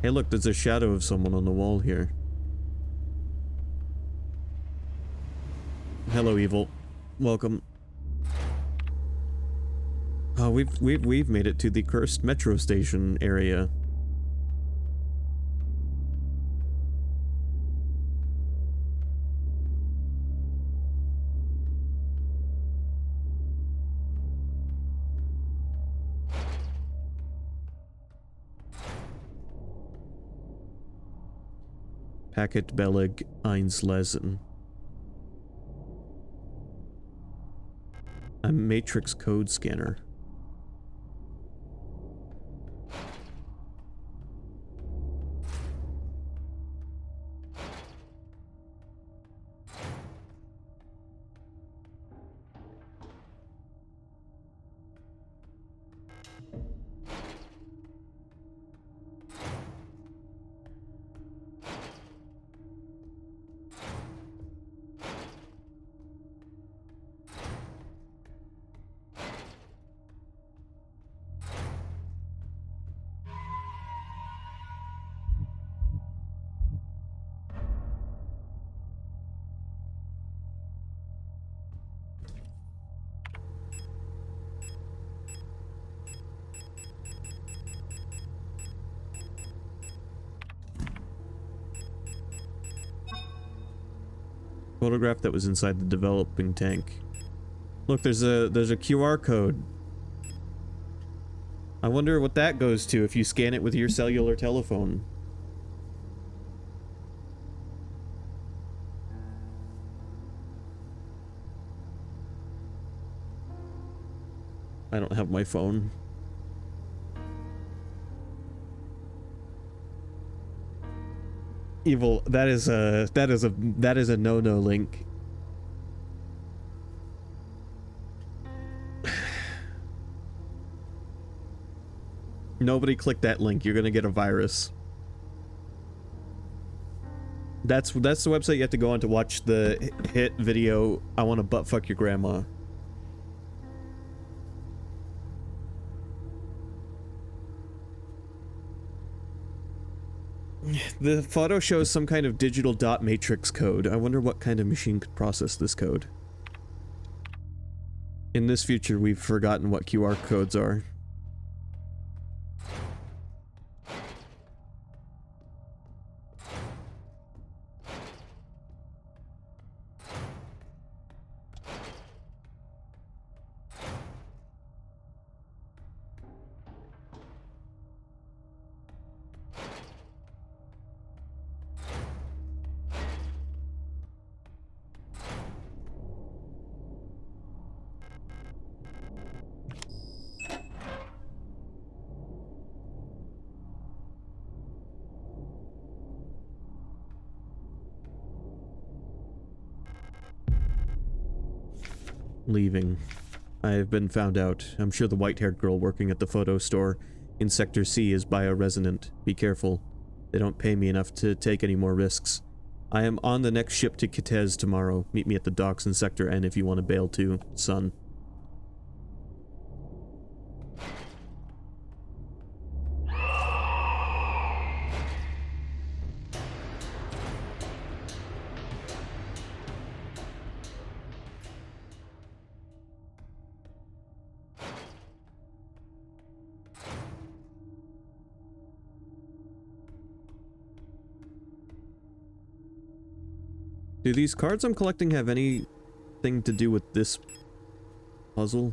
Hey look, there's a shadow of someone on the wall here. Hello, evil. Welcome. Oh, we've made it to the cursed metro station area. Packet Belleg Einslesen. A matrix code scanner. Photograph that was inside the developing tank. Look, there's a QR code. I wonder what that goes to if you scan it with your cellular telephone. I don't have my phone. Evil, that is a no-no link. Nobody click that link. You're gonna get a virus. That's the website you have to go on to watch the hit video, I want to butt fuck your grandma. The photo shows some kind of digital dot matrix code. I wonder what kind of machine could process this code. In this future, we've forgotten what QR codes are. Leaving. I have been found out. I'm sure the white-haired girl working at the photo store in Sector C is bioresonant. Be careful. They don't pay me enough to take any more risks. I am on the next ship to Kitez tomorrow. Meet me at the docks in Sector N if you want to bail too, son. Do these cards I'm collecting have anything to do with this puzzle?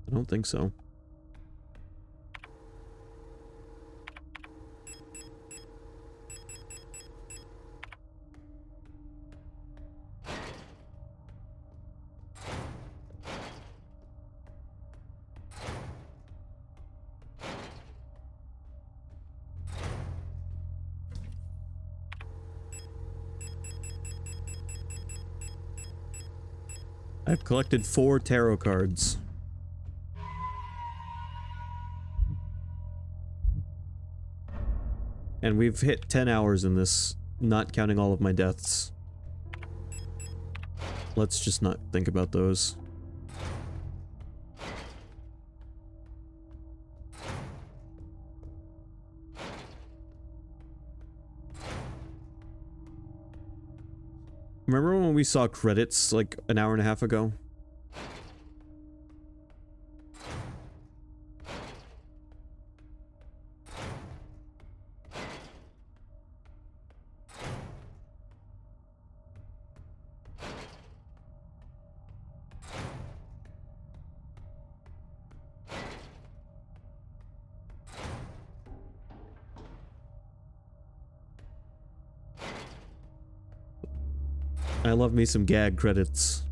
I don't think so. I've collected 4 tarot cards. And we've hit 10 hours in this, not counting all of my deaths. Let's just not think about those. Remember when we saw credits like an hour and a half ago? I love me some gag credits.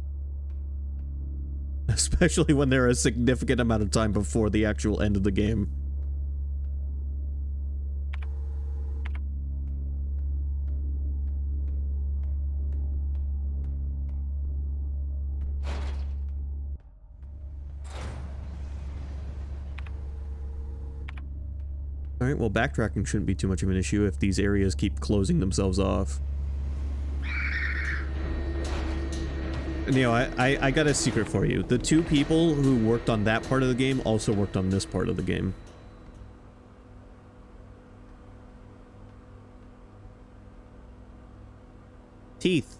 Especially when they're a significant amount of time before the actual end of the game. Alright, well backtracking shouldn't be too much of an issue if these areas keep closing themselves off. Neo, I got a secret for you. The 2 people who worked on that part of the game also worked on this part of the game. Teeth.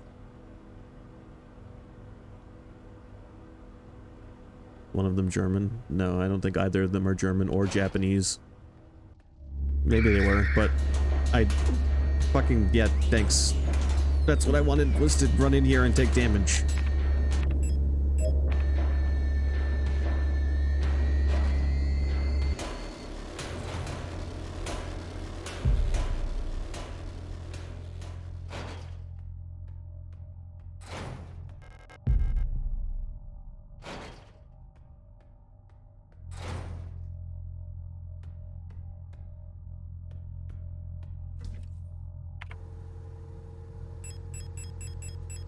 One of them German? No, I don't think either of them are German or Japanese. Maybe they were, but I fucking, yeah, thanks. That's what I wanted, was to run in here and take damage.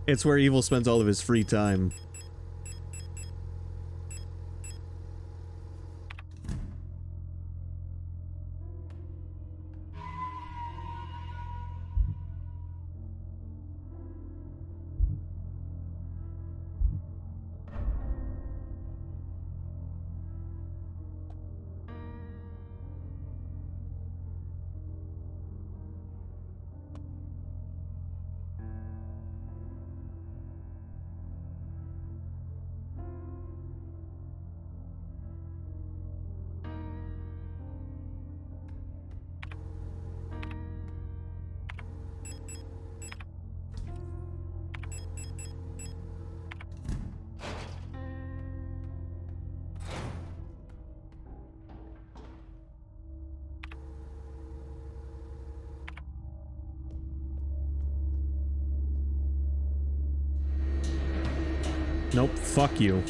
It's where Evil spends all of his free time. Nope, fuck you.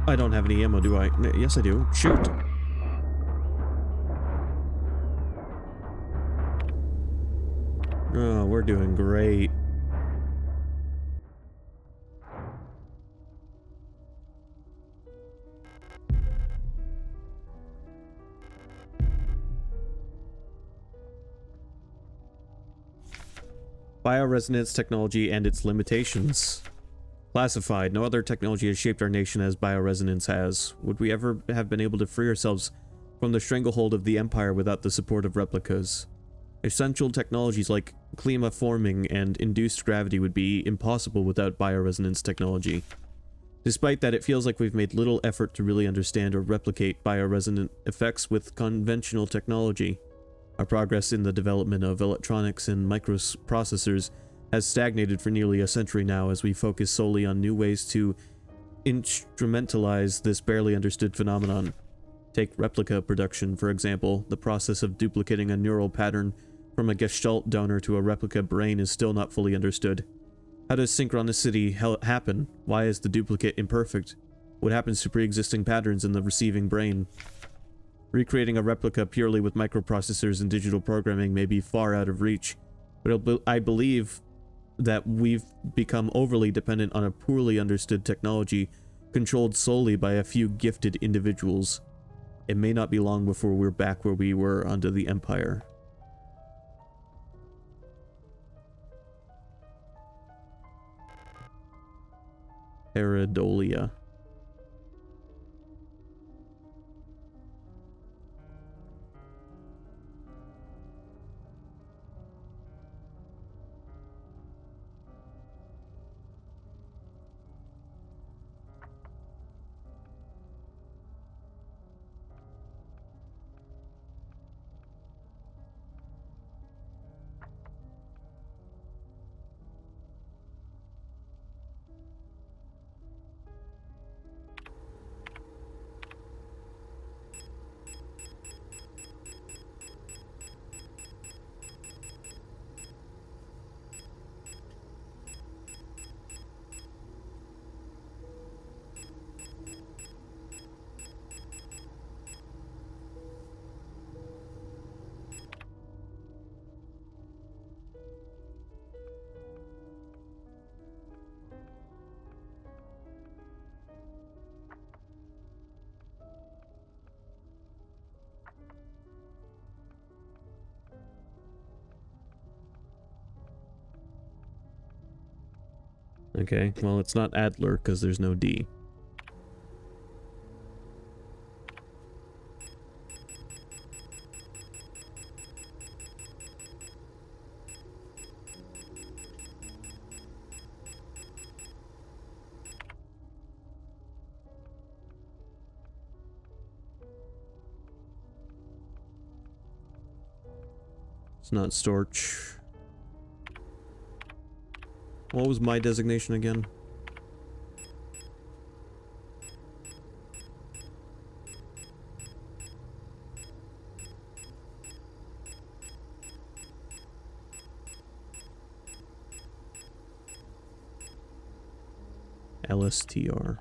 I don't have any ammo, do I? Yes, I do. Shoot. Oh, we're doing great. Bioresonance technology and its limitations. Classified. No other technology has shaped our nation as bioresonance has. Would we ever have been able to free ourselves from the stranglehold of the Empire without the support of replicas? Essential technologies like klima forming and induced gravity would be impossible without bioresonance technology. Despite that, it feels like we've made little effort to really understand or replicate bioresonant effects with conventional technology. Our progress in the development of electronics and microprocessors has stagnated for nearly a century now as we focus solely on new ways to instrumentalize this barely understood phenomenon. Take replica production, for example. The process of duplicating a neural pattern from a Gestalt donor to a replica brain is still not fully understood. How does synchronicity happen? Why is the duplicate imperfect? What happens to pre-existing patterns in the receiving brain? Recreating a replica purely with microprocessors and digital programming may be far out of reach, but I believe that we've become overly dependent on a poorly understood technology controlled solely by a few gifted individuals. It may not be long before we're back where we were under the Empire. Paradolia. Okay, well, it's not Adler because there's no D. It's not Storch. What was my designation again? LSTR.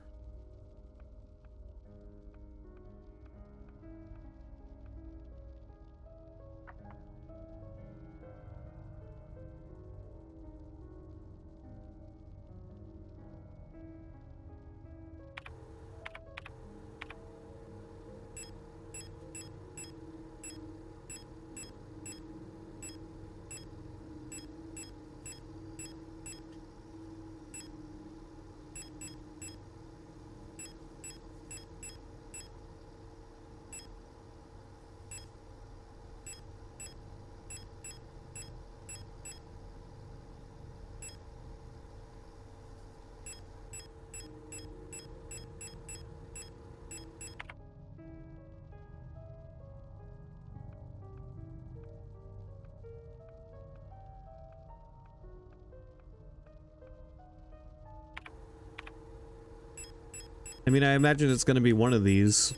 I mean, I imagine it's going to be one of these.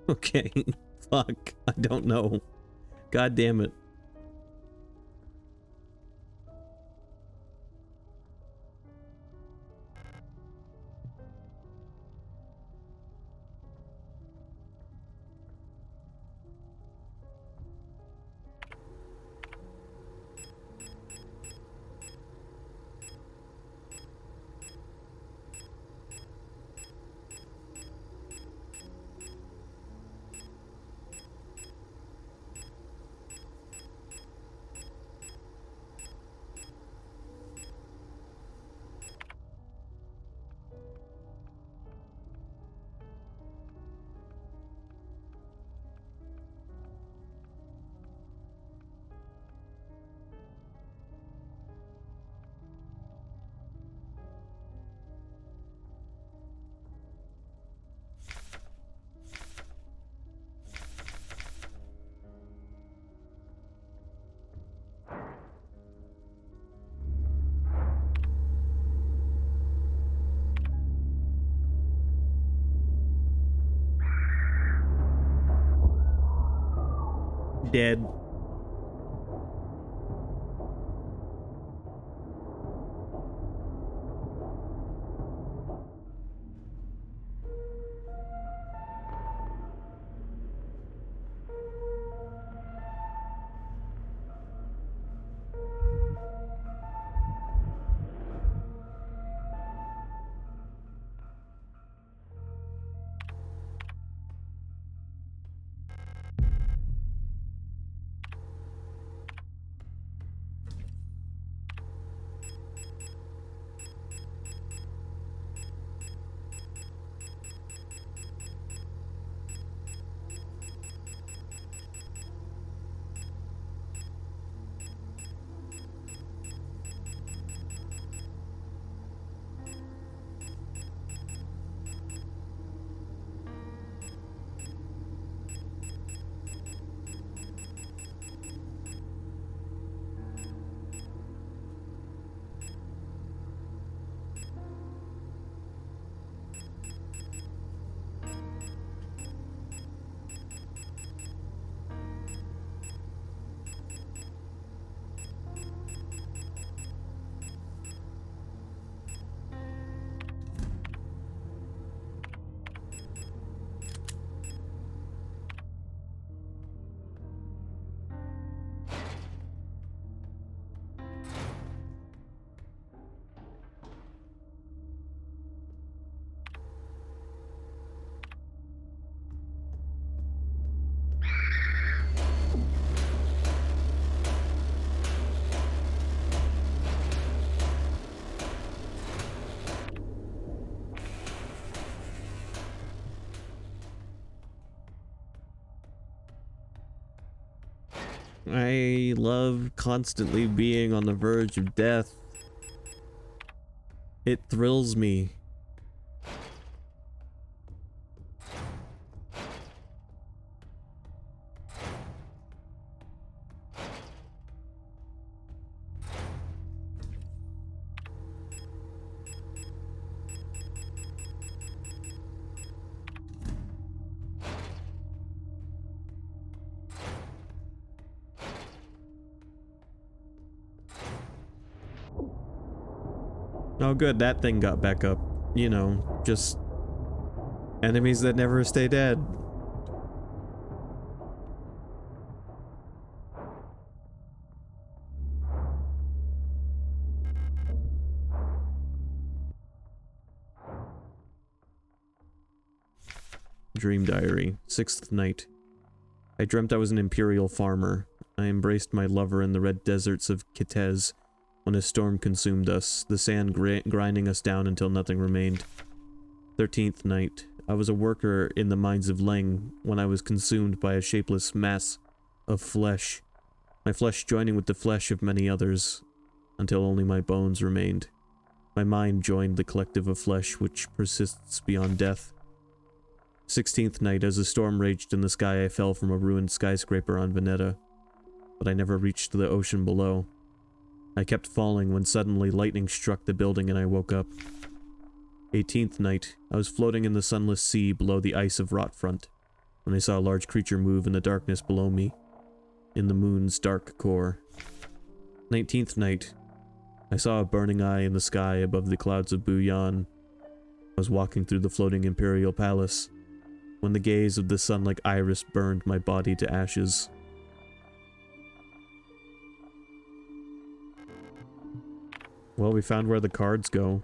Okay, fuck, I don't know. God damn it. Dead. I love constantly being on the verge of death. It thrills me. Oh good, that thing got back up. You know, just enemies that never stay dead. Dream Diary, 6th night. I dreamt I was an imperial farmer. I embraced my lover in the red deserts of Kitez when a storm consumed us, the sand grinding us down until nothing remained. 13th night. I was a worker in the mines of Leng when I was consumed by a shapeless mass of flesh, my flesh joining with the flesh of many others, until only my bones remained. My mind joined the collective of flesh which persists beyond death. 16th night. As a storm raged in the sky, I fell from a ruined skyscraper on Veneta, but I never reached the ocean below. I kept falling when suddenly lightning struck the building and I woke up. 18th night. I was floating in the sunless sea below the ice of Rotfront, when I saw a large creature move in the darkness below me, in the moon's dark core. 19th night. I saw a burning eye in the sky above the clouds of Buyan. I was walking through the floating Imperial Palace, when the gaze of the sun like iris burned my body to ashes. Well, we found where the cards go.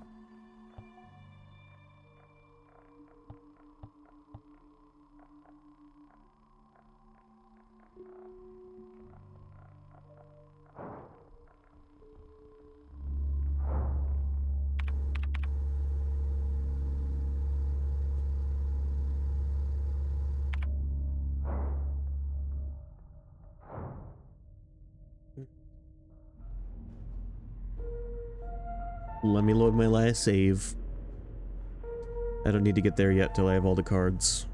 Let me load my last save. I don't need to get there yet till I have all the cards.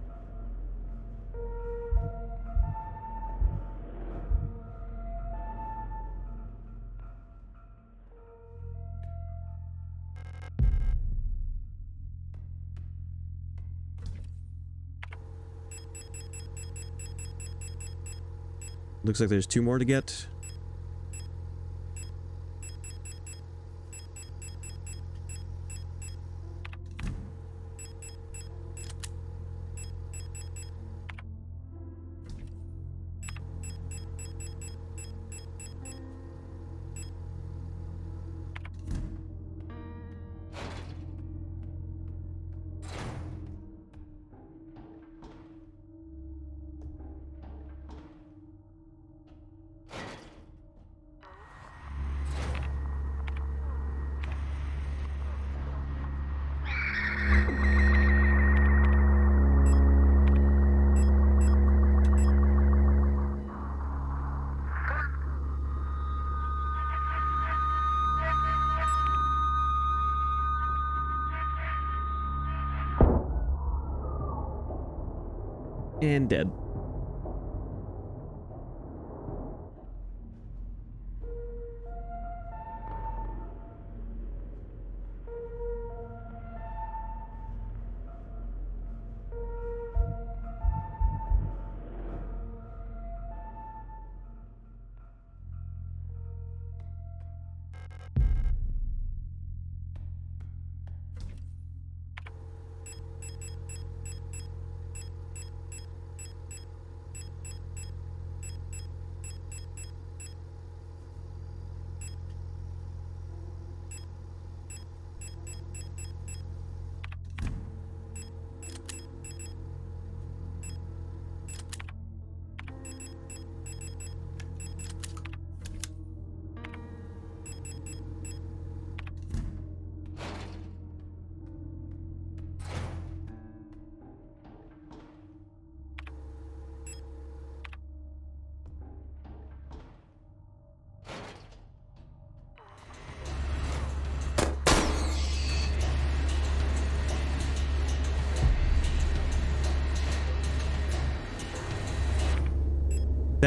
Looks like there's 2 more to get. And dead.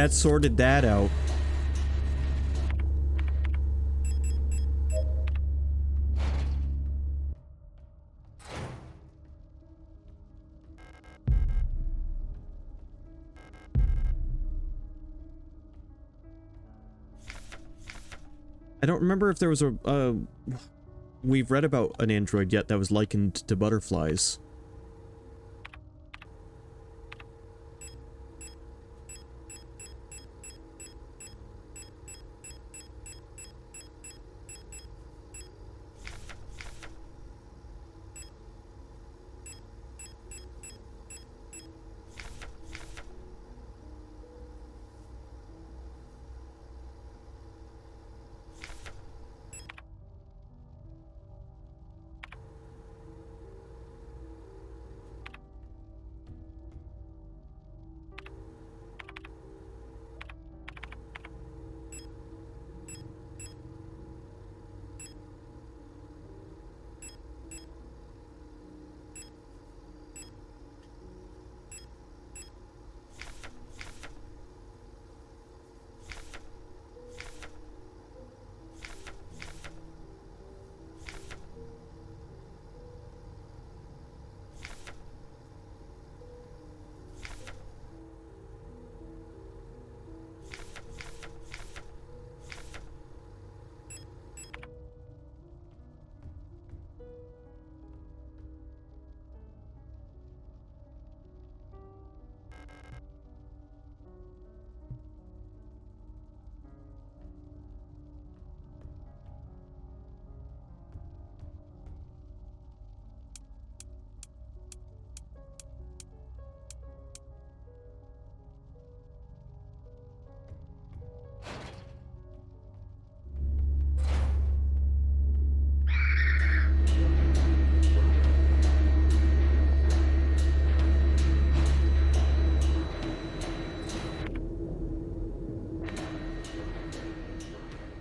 That sorted that out. I don't remember if there was a, we've read about an android yet that was likened to butterflies.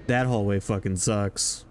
That hallway fucking sucks.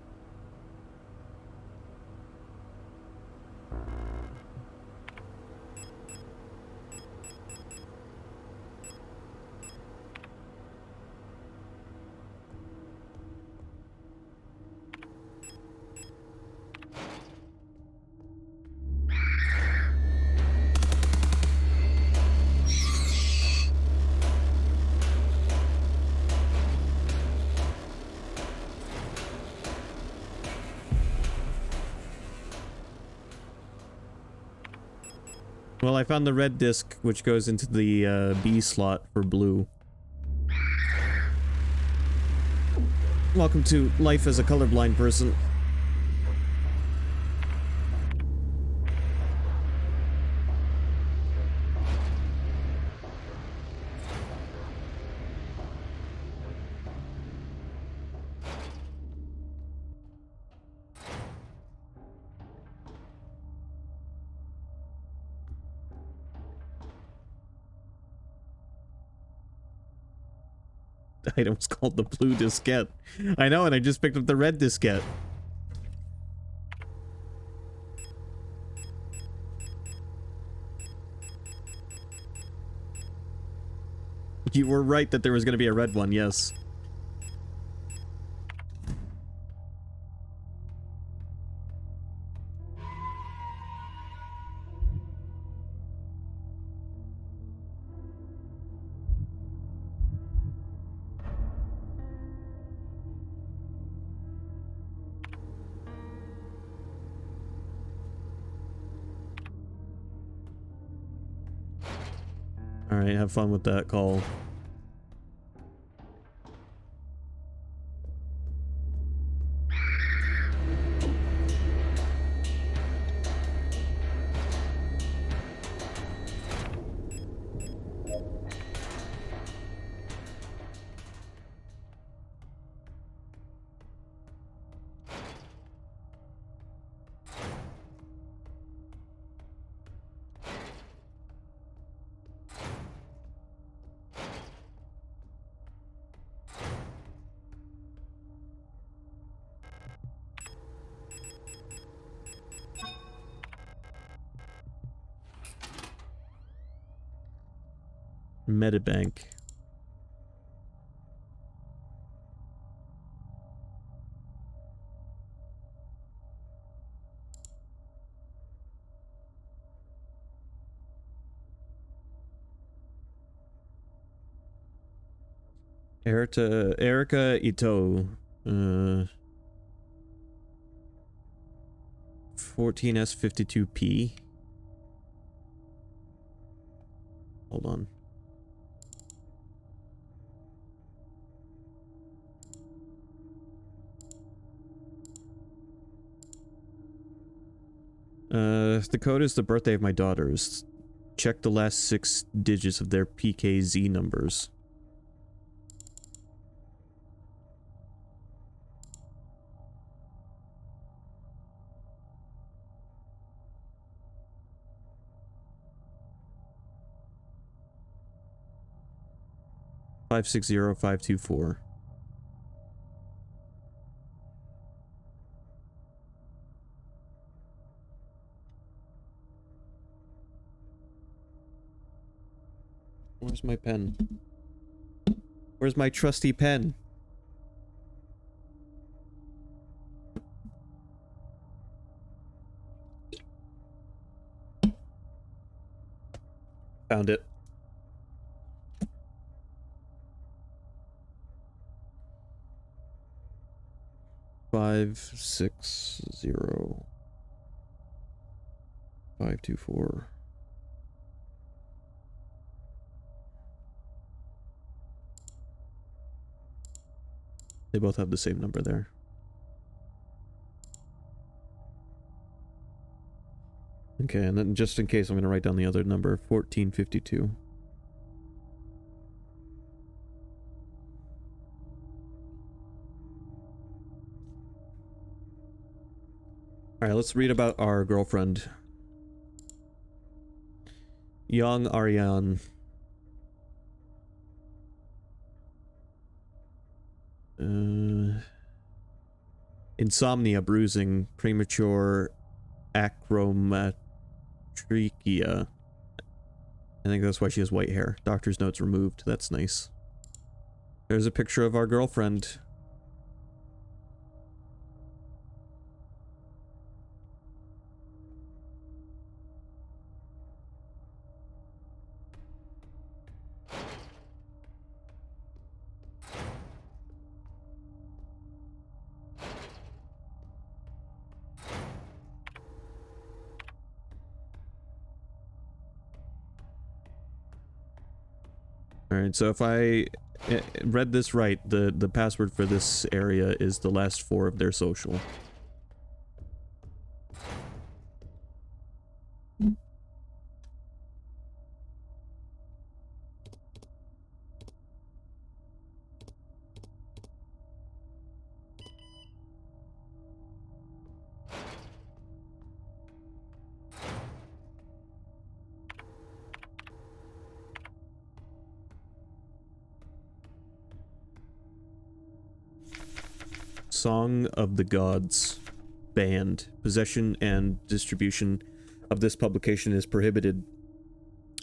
Well, I found the red disc, which goes into the B slot for blue. Welcome to life as a colorblind person. The item's called the blue diskette. I know, and I just picked up the red diskette. You were right that there was going to be a red one, yes. Alright, have fun with that call. Metabank. Erika Ito. 14S52P. Hold on. The code is the birthday of my daughters. Check the last 6 digits of their PKZ numbers. Five 560-524. Where's my pen? Where's my trusty pen? Found it. 560-524. They both have the same number there. Okay, and then just in case, I'm going to write down the other number, 1452. Alright, let's read about our girlfriend. Young Ariane. Insomnia, bruising, premature acromegalia. I think that's why she has white hair. Doctor's notes removed. That's nice. There's a picture of our girlfriend. Alright, so if I read this right, the password for this area is the last 4 of their social. Song of the Gods. Banned. Possession and distribution of this publication is prohibited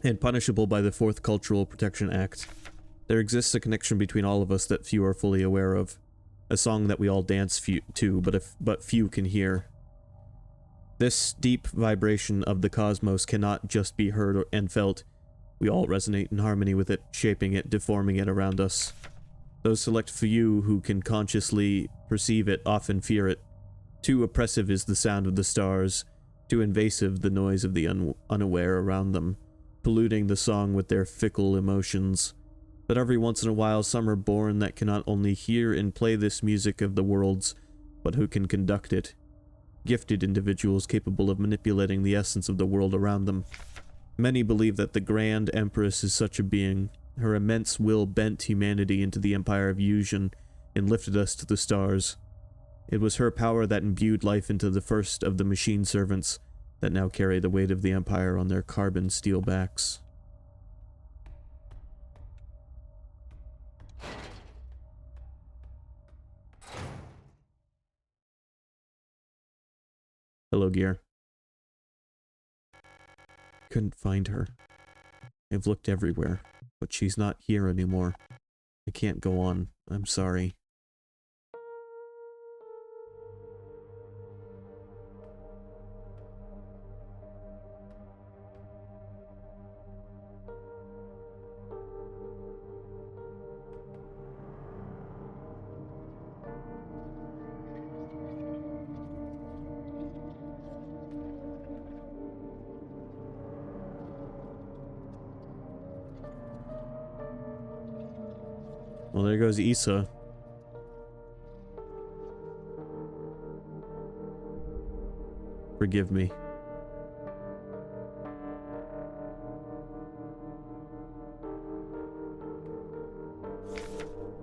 and punishable by the 4th Cultural Protection Act. There exists a connection between all of us that few are fully aware of. A song that we all dance to, but few can hear. This deep vibration of the cosmos cannot just be heard and felt. We all resonate in harmony with it, shaping it, deforming it around us. Those select few who can consciously perceive it often fear it. Too oppressive is the sound of the stars, too invasive the noise of the unaware around them, polluting the song with their fickle emotions. But every once in a while some are born that cannot only hear and play this music of the worlds, but who can conduct it. Gifted individuals capable of manipulating the essence of the world around them. Many believe that the Grand Empress is such a being. Her immense will bent humanity into the empire of Yuuzhan and lifted us to the stars. It was her power that imbued life into the first of the machine servants that now carry the weight of the empire on their carbon steel backs. Hello, Gear. Couldn't find her. I've looked everywhere, but she's not here anymore. I can't go on. I'm sorry. Well, there goes Issa. Forgive me.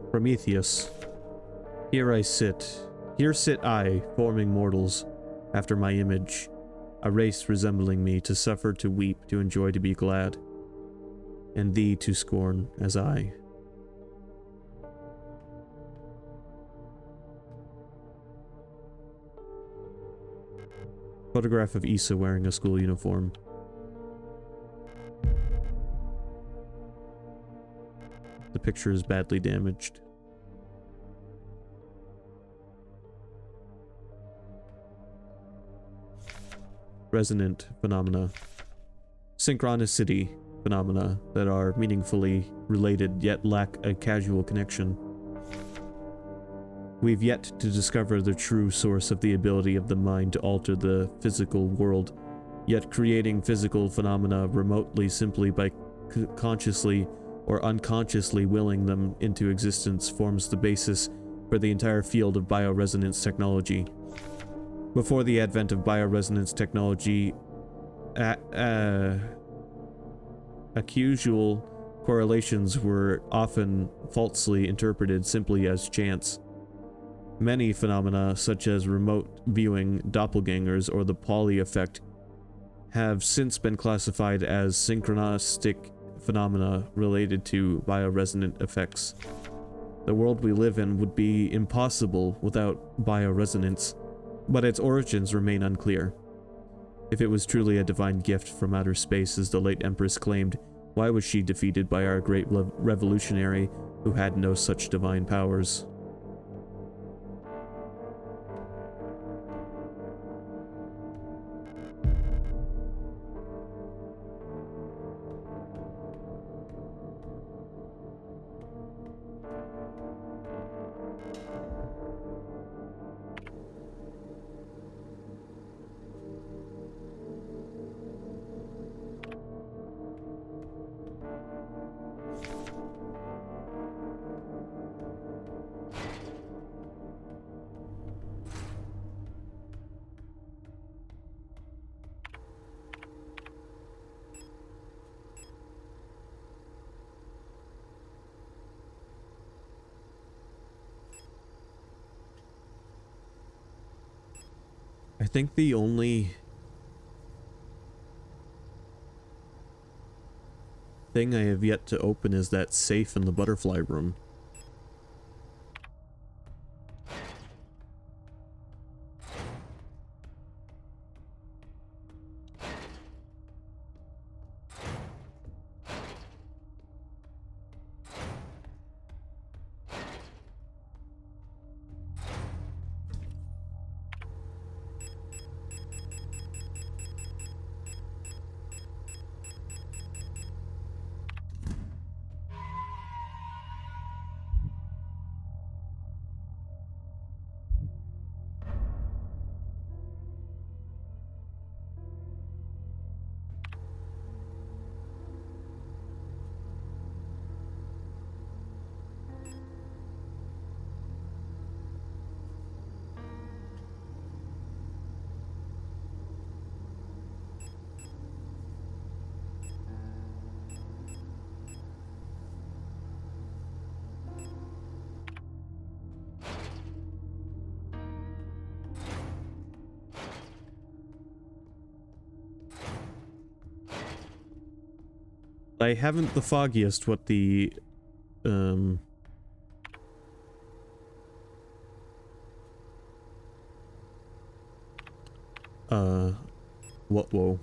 Prometheus. Here sit I, forming mortals, after my image, a race resembling me, to suffer, to weep, to enjoy, to be glad, and thee to scorn as I. Photograph of Issa wearing a school uniform. The picture is badly damaged. Resonant phenomena. Synchronicity phenomena that are meaningfully related yet lack a causal connection. We've yet to discover the true source of the ability of the mind to alter the physical world, yet creating physical phenomena remotely simply by consciously or unconsciously willing them into existence forms the basis for the entire field of bioresonance technology. Before the advent of bioresonance technology, causal correlations were often falsely interpreted simply as chance. Many phenomena, such as remote viewing, doppelgangers, or the Pauli effect, have since been classified as synchronistic phenomena related to bioresonant effects. The world we live in would be impossible without bioresonance, but its origins remain unclear. If it was truly a divine gift from outer space, as the late Empress claimed, why was she defeated by our great revolutionary who had no such divine powers? I think the only thing I have yet to open is that safe in the butterfly room. I haven't the foggiest what the, whoa.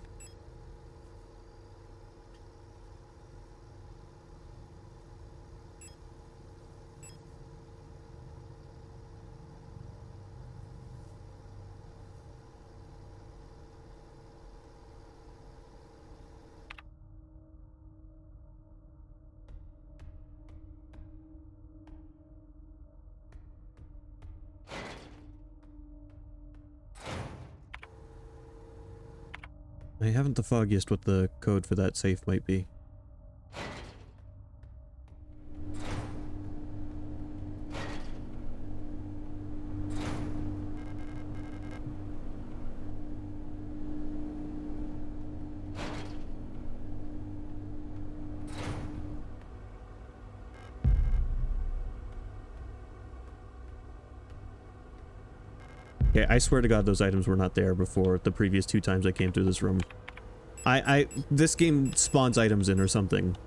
I haven't the foggiest what the code for that safe might be. Okay, I swear to God those items were not there before the previous 2 times I came through this room. This game spawns items in or something.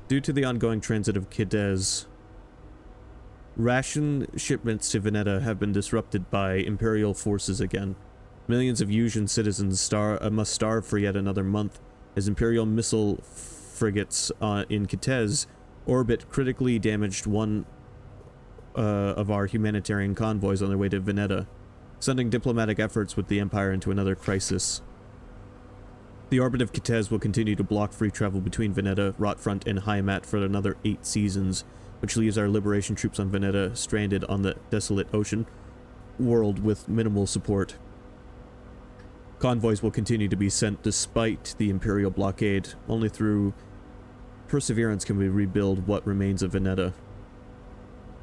Due to the ongoing transit of Kitez, ration shipments to Veneta have been disrupted by Imperial forces again. Millions of Yuuzhan citizens must starve for yet another month as Imperial missile frigates in Kitez orbit critically damaged one of our humanitarian convoys on their way to Veneta, sending diplomatic efforts with the Empire into another crisis. The orbit of Kitez will continue to block free travel between Veneta, Rotfront, and Heimat for another 8 seasons, which leaves our liberation troops on Veneta stranded on the desolate ocean world with minimal support. Convoys will continue to be sent despite the Imperial blockade. Only through perseverance can we rebuild what remains of Veneta.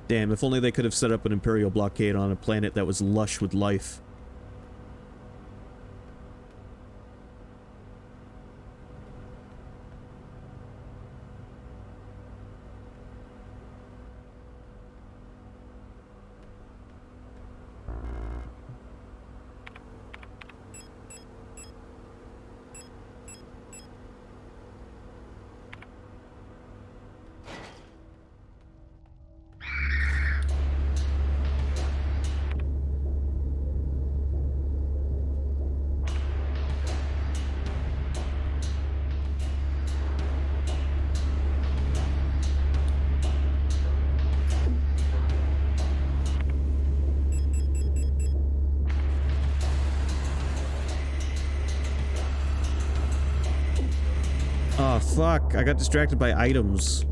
Damn, if only they could have set up an Imperial blockade on a planet that was lush with life. Oh, fuck. I got distracted by items.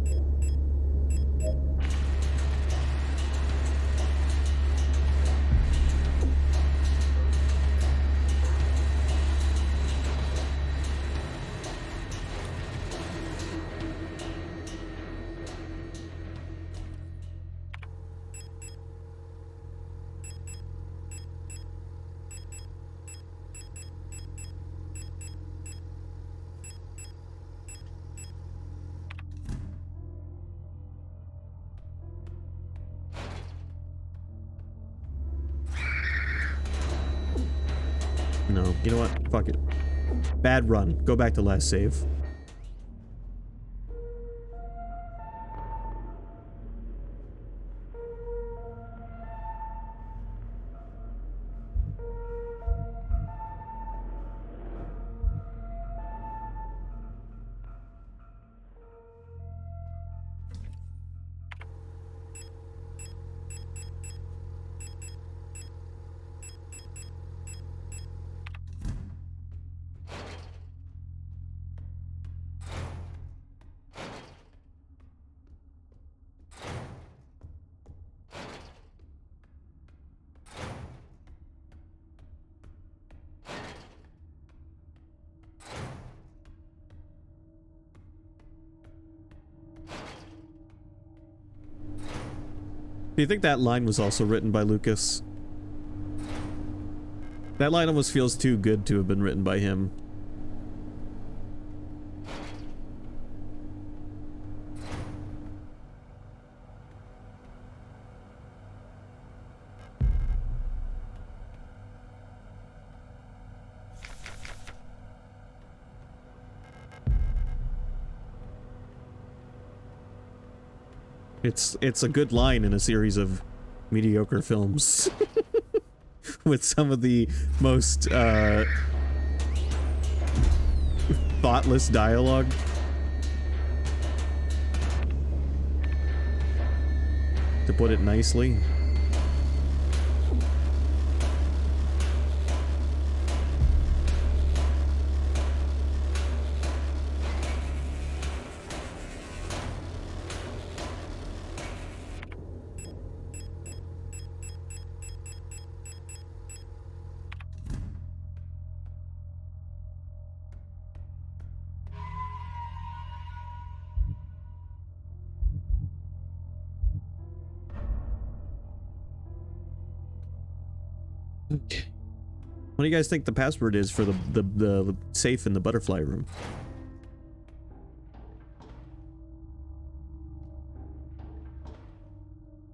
No, you know what? Fuck it. Bad run. Go back to last save. Do you think that line was also written by Lucas? That line almost feels too good to have been written by him. It's a good line in a series of mediocre films with some of the most thoughtless dialogue. To put it nicely. Okay. What do you guys think the password is for the safe in the butterfly room?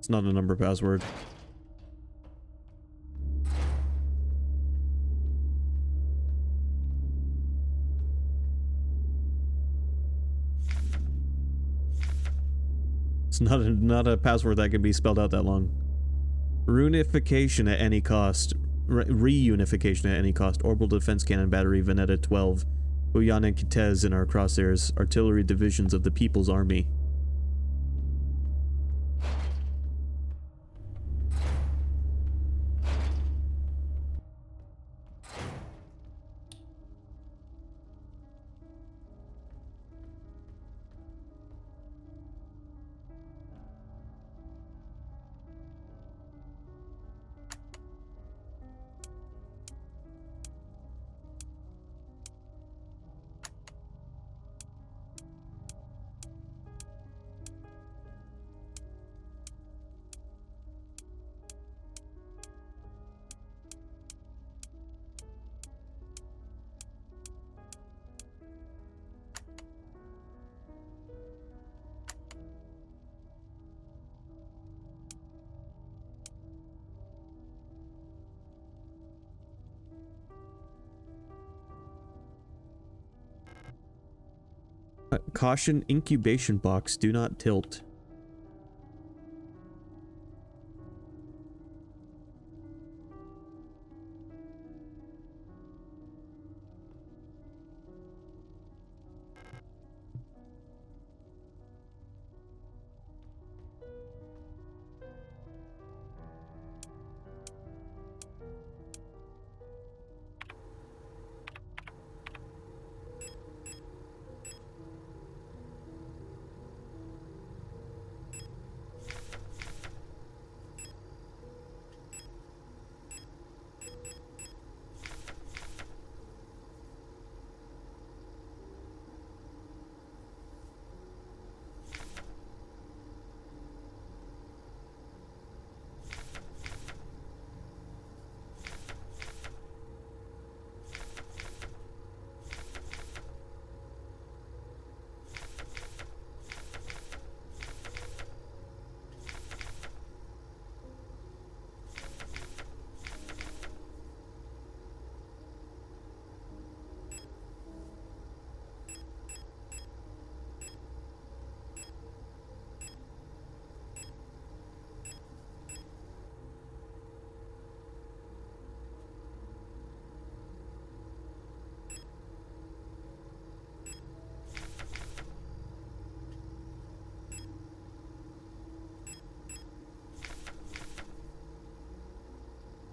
It's not a number password. It's not a password that can be spelled out that long. Reunification at any cost. Reunification at any cost. Orbital Defense Cannon Battery, Veneta 12. Buyan and Kitez in our crosshairs. Artillery divisions of the People's Army. Caution, incubation box, do not tilt.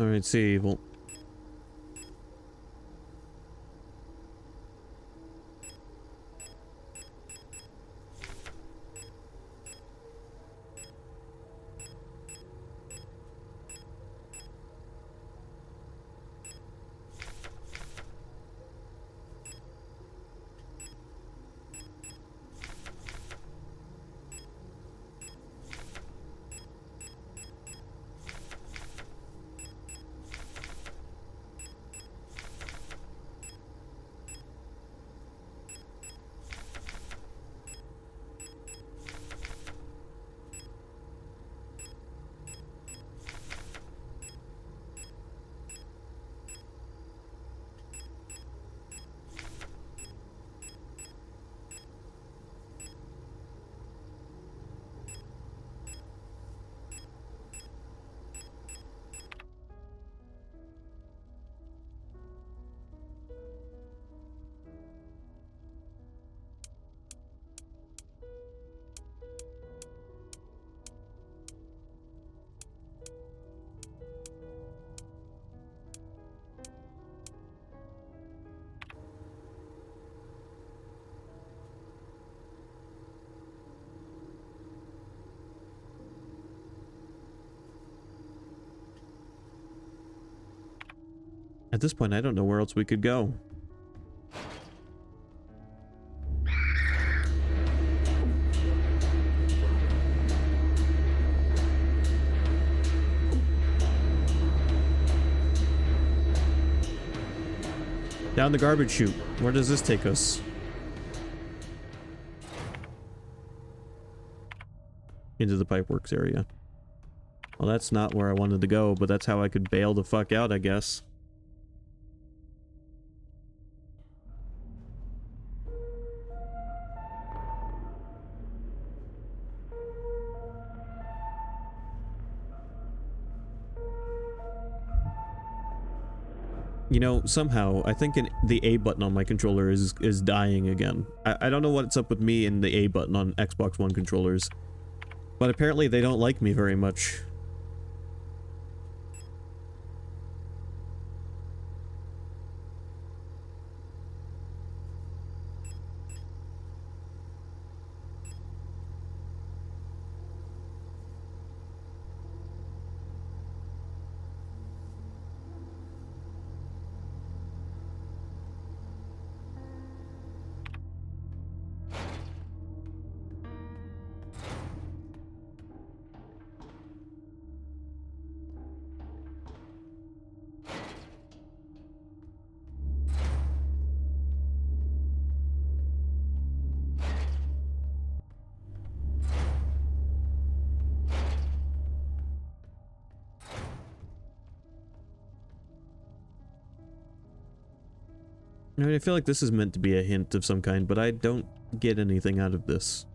Alright, see, well... At this point, I don't know where else we could go. Down the garbage chute. Where does this take us? Into the pipeworks area. Well, that's not where I wanted to go, but that's how I could bail the fuck out, I guess. You know, somehow, I think the A button on my controller is dying again. I don't know what's up with me and the A button on Xbox One controllers, but apparently they don't like me very much. I mean, I feel like this is meant to be a hint of some kind, but I don't get anything out of this.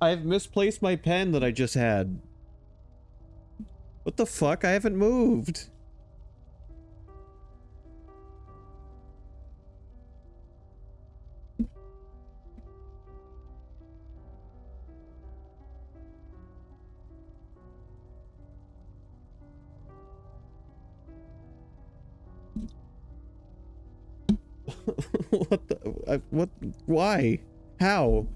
I've misplaced my pen that I just had. What the fuck? I haven't moved. What the... what? Why? How?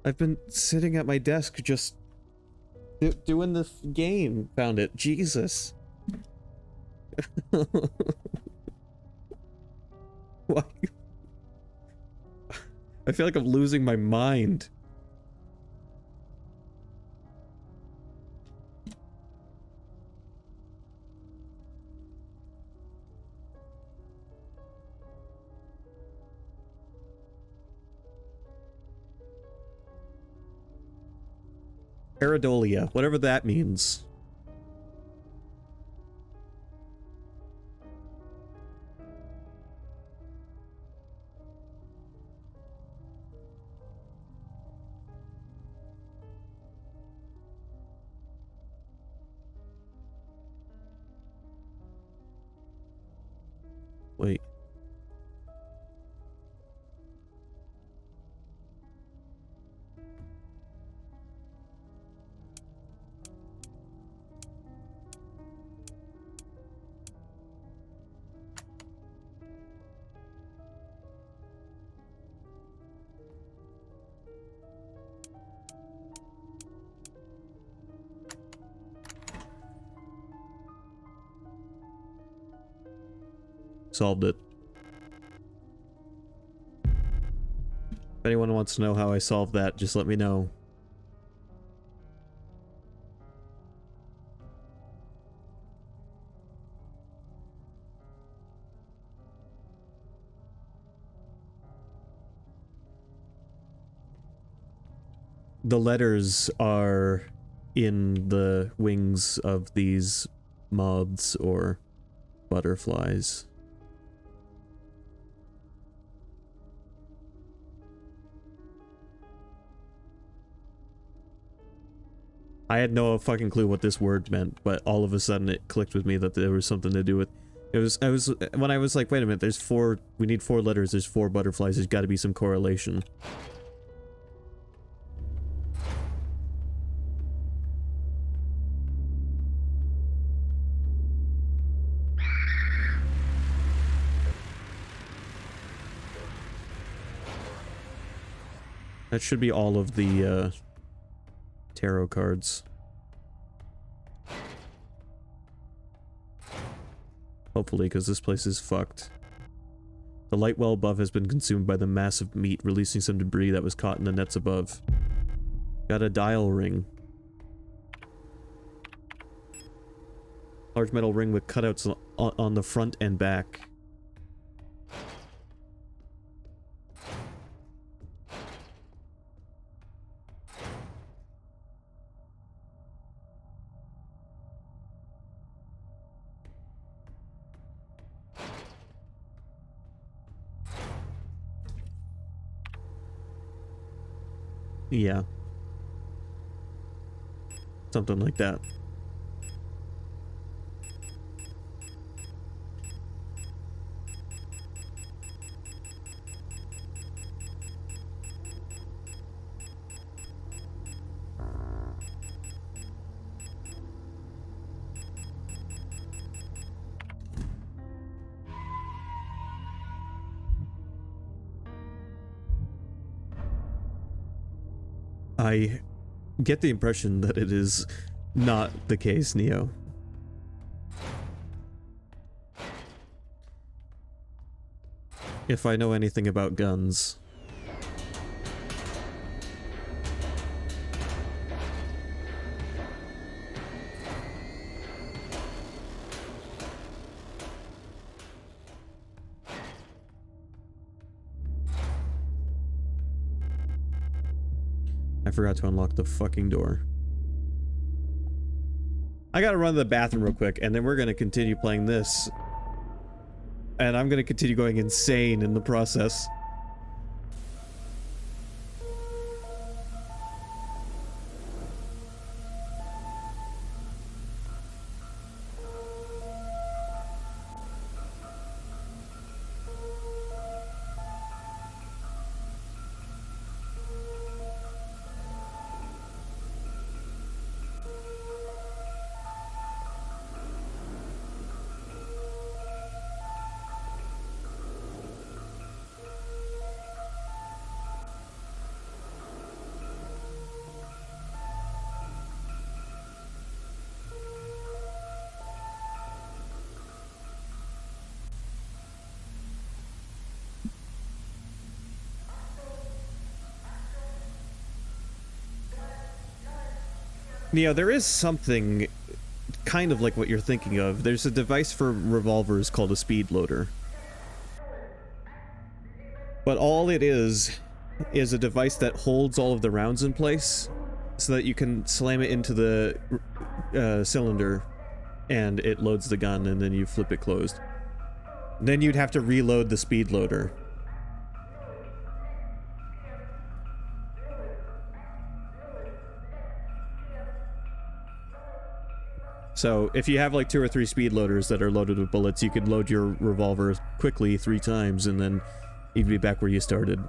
I've been sitting at my desk just doing the game. Found it. Jesus. Why? I feel like I'm losing my mind. Pareidolia, whatever that means. Wait. Solved it. If anyone wants to know how I solved that, just let me know. The letters are in the wings of these moths or butterflies. I had no fucking clue what this word meant, but all of a sudden it clicked with me that there was something to do with when I was like, wait a minute, we need 4 letters, there's 4 butterflies, there's gotta be some correlation. That should be all of the tarot cards. Hopefully, because this place is fucked. The light well above has been consumed by the mass of meat, releasing some debris that was caught in the nets above. Got a dial ring. Large metal ring with cutouts on the front and back. Yeah. Something like that. I get the impression that it is not the case, Neo. If I know anything about guns. I forgot to unlock the fucking door. I gotta run to the bathroom real quick, and then we're gonna continue playing this. And I'm gonna continue going insane in the process. Neo, there is something kind of like what you're thinking of. There's a device for revolvers called a speed loader. But all it is a device that holds all of the rounds in place so that you can slam it into the cylinder and it loads the gun and then you flip it closed. Then you'd have to reload the speed loader. So, if you have like 2 or 3 speed loaders that are loaded with bullets, you could load your revolver quickly 3 times, and then you'd be back where you started.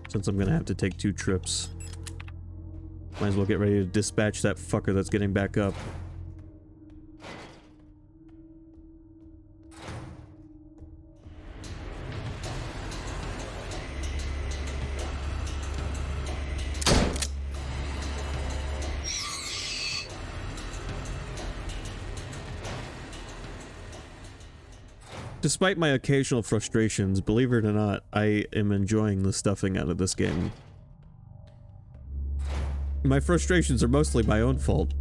Since I'm gonna have to take 2 trips. Might as well get ready to dispatch that fucker that's getting back up. Despite my occasional frustrations, believe it or not, I am enjoying the stuffing out of this game. My frustrations are mostly my own fault.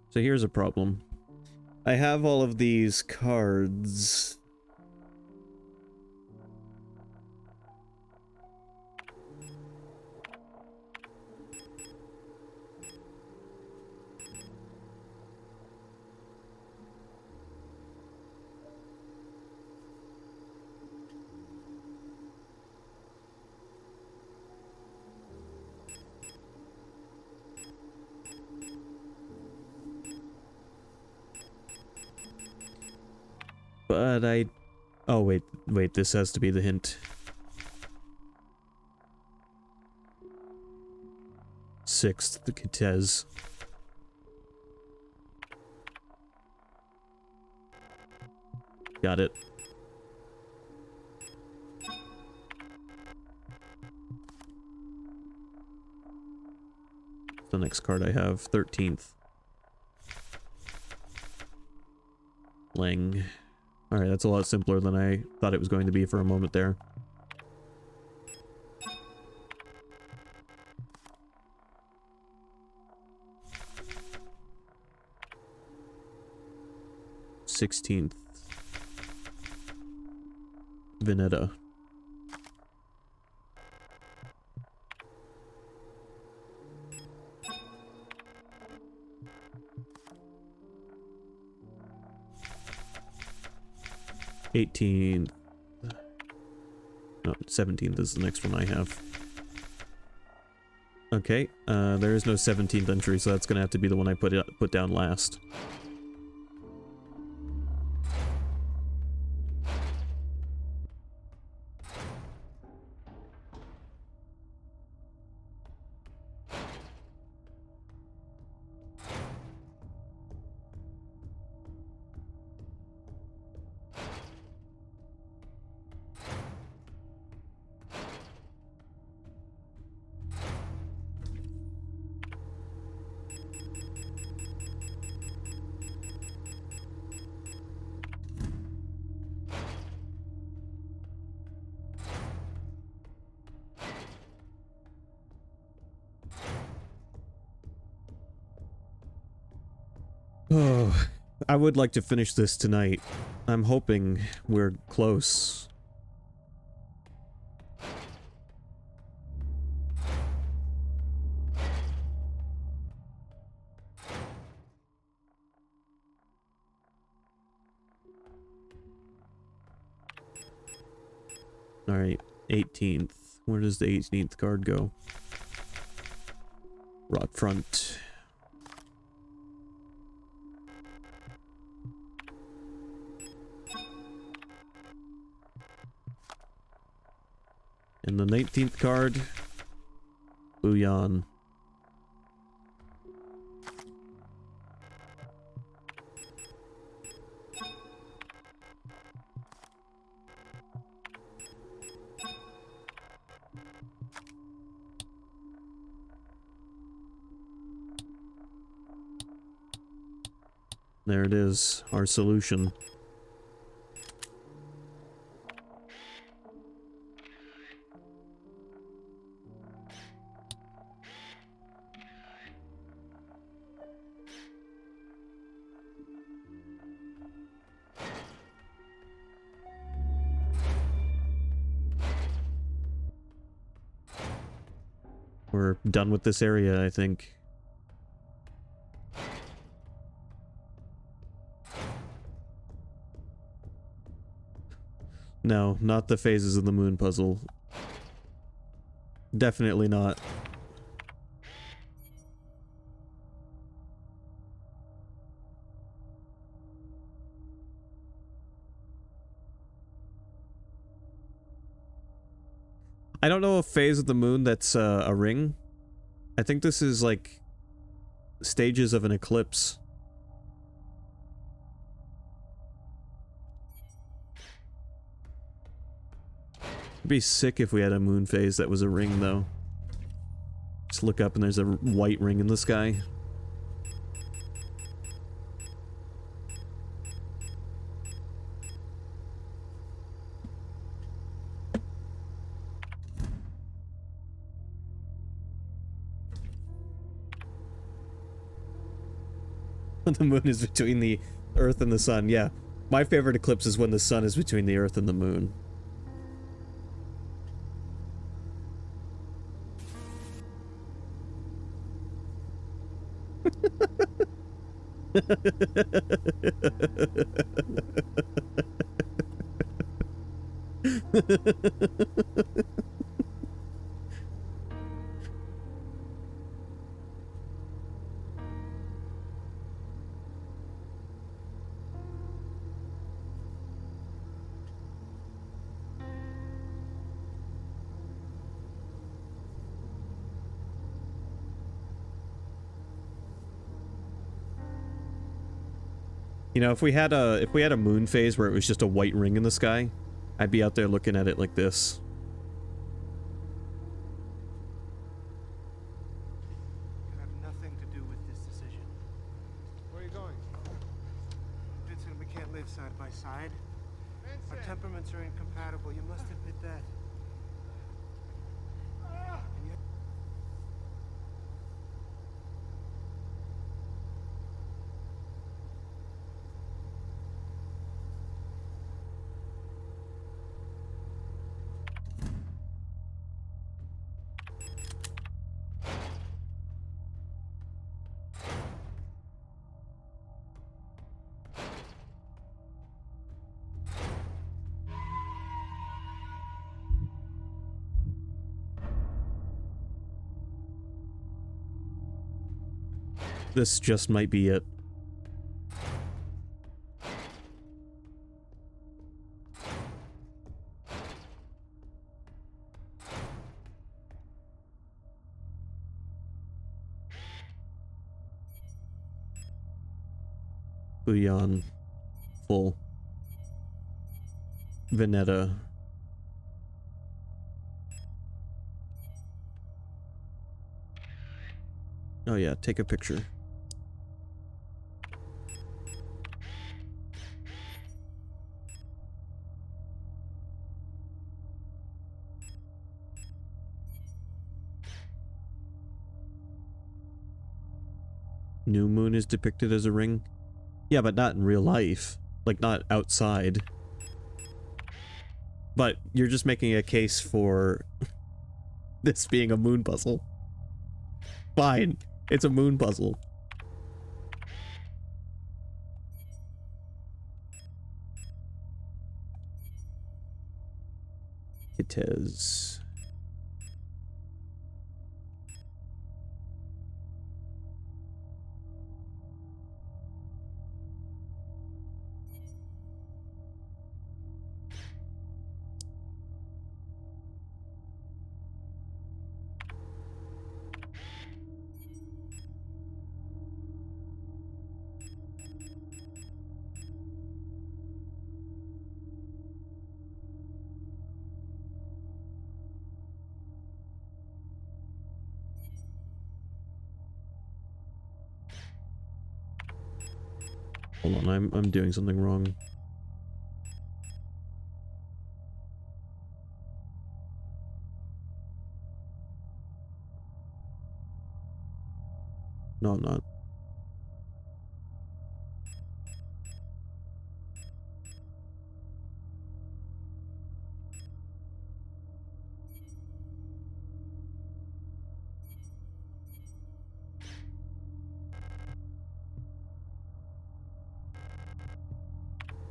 So here's a problem. I have all of these cards. But I... Oh, wait, this has to be the hint. Sixth, the Kitez. Got it. The next card I have, 13th. Lang. Alright, that's a lot simpler than I thought it was going to be for a moment there. Sixteenth. Veneta. Eighteenth. No, 17th is the next one I have. Okay, there is no 17th entry, so that's gonna have to be the one I put down last. Oh, I would like to finish this tonight. I'm hoping we're close. Alright, 18th. Where does the 18th card go? Rock front. And the 19th card, Bouillon. There it is, our solution. We're done with this area, I think. No, not the phases of the moon puzzle. Definitely not. I don't know a phase of the moon that's a ring. I think this is like stages of an eclipse. It'd be sick if we had a moon phase that was a ring, though. Just look up and there's a white ring in the sky. The moon is between the Earth and the sun. Yeah, my favorite eclipse is when the sun is between the Earth and the moon. You know, if we had a moon phase where it was just a white ring in the sky, I'd be out there looking at it like this. You have nothing to do with this decision. Where are you going? Vincent, we can't live side by side. Our temperaments are incompatible. You must admit that. And yet... This just might be it. Bouillon. Full. Veneta. Oh yeah, take a picture. New moon is depicted as a ring? Yeah, but not in real life. Like, not outside. But you're just making a case for this being a moon puzzle. Fine. It's a moon puzzle. Kitez. Hold on, I'm doing something wrong. No, I'm not.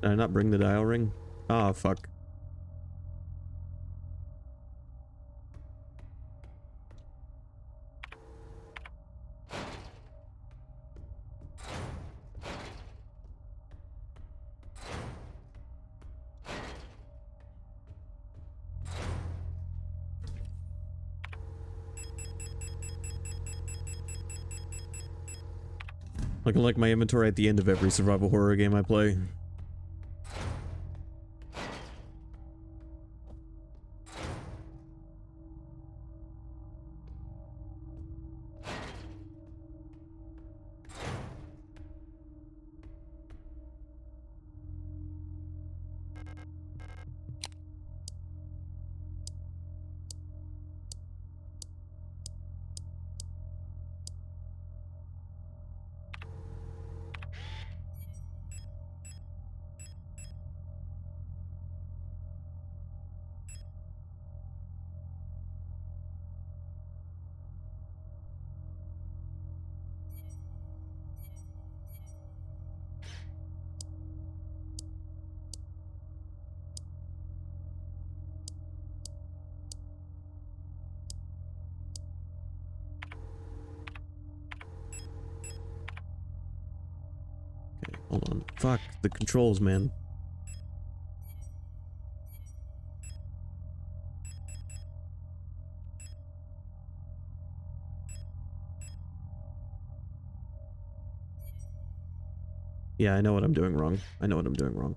Did I not bring the dial ring? Ah, fuck. Looking like my inventory at the end of every survival horror game I play. Hold on. Fuck, the controls, man. Yeah, I know what I'm doing wrong. I know what I'm doing wrong.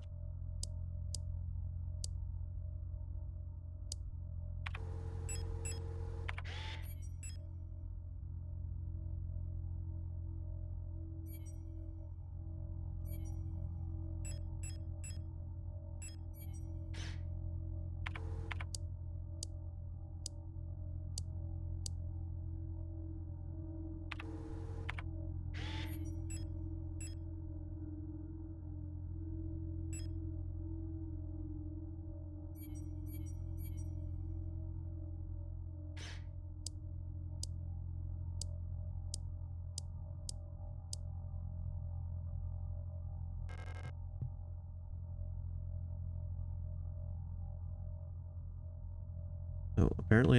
Oh, apparently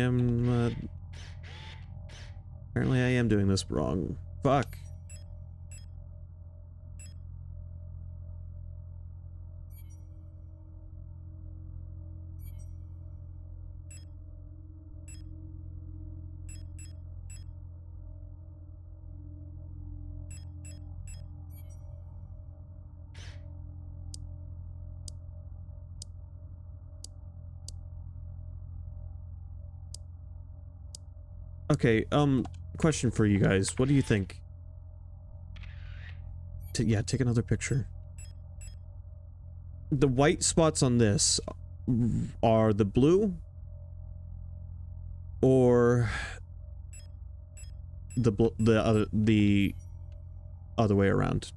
apparently I am doing this wrong. Fuck. Okay, question for you guys. What do you think? Yeah, take another picture. The white spots on this are the blue or the other way around.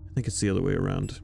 I think it's the other way around.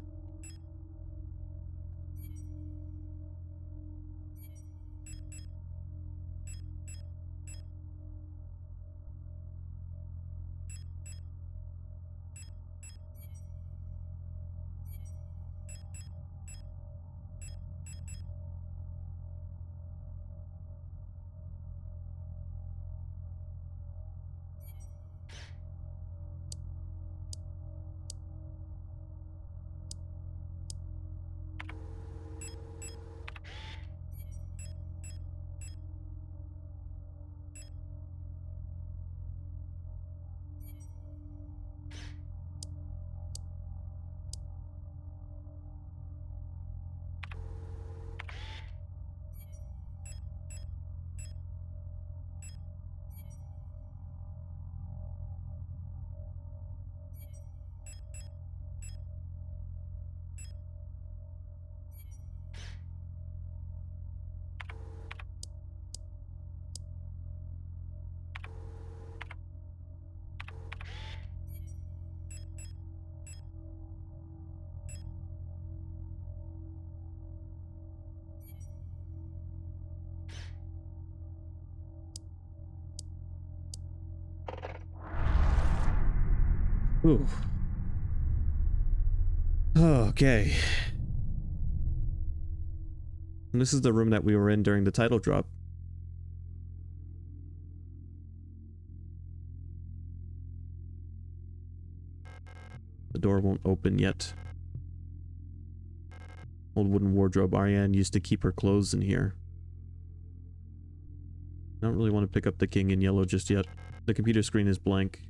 Ooh. Okay. And this is the room that we were in during the title drop. The door won't open yet. Old wooden wardrobe. Ariane used to keep her clothes in here. I don't really want to pick up the king in yellow just yet. The computer screen is blank.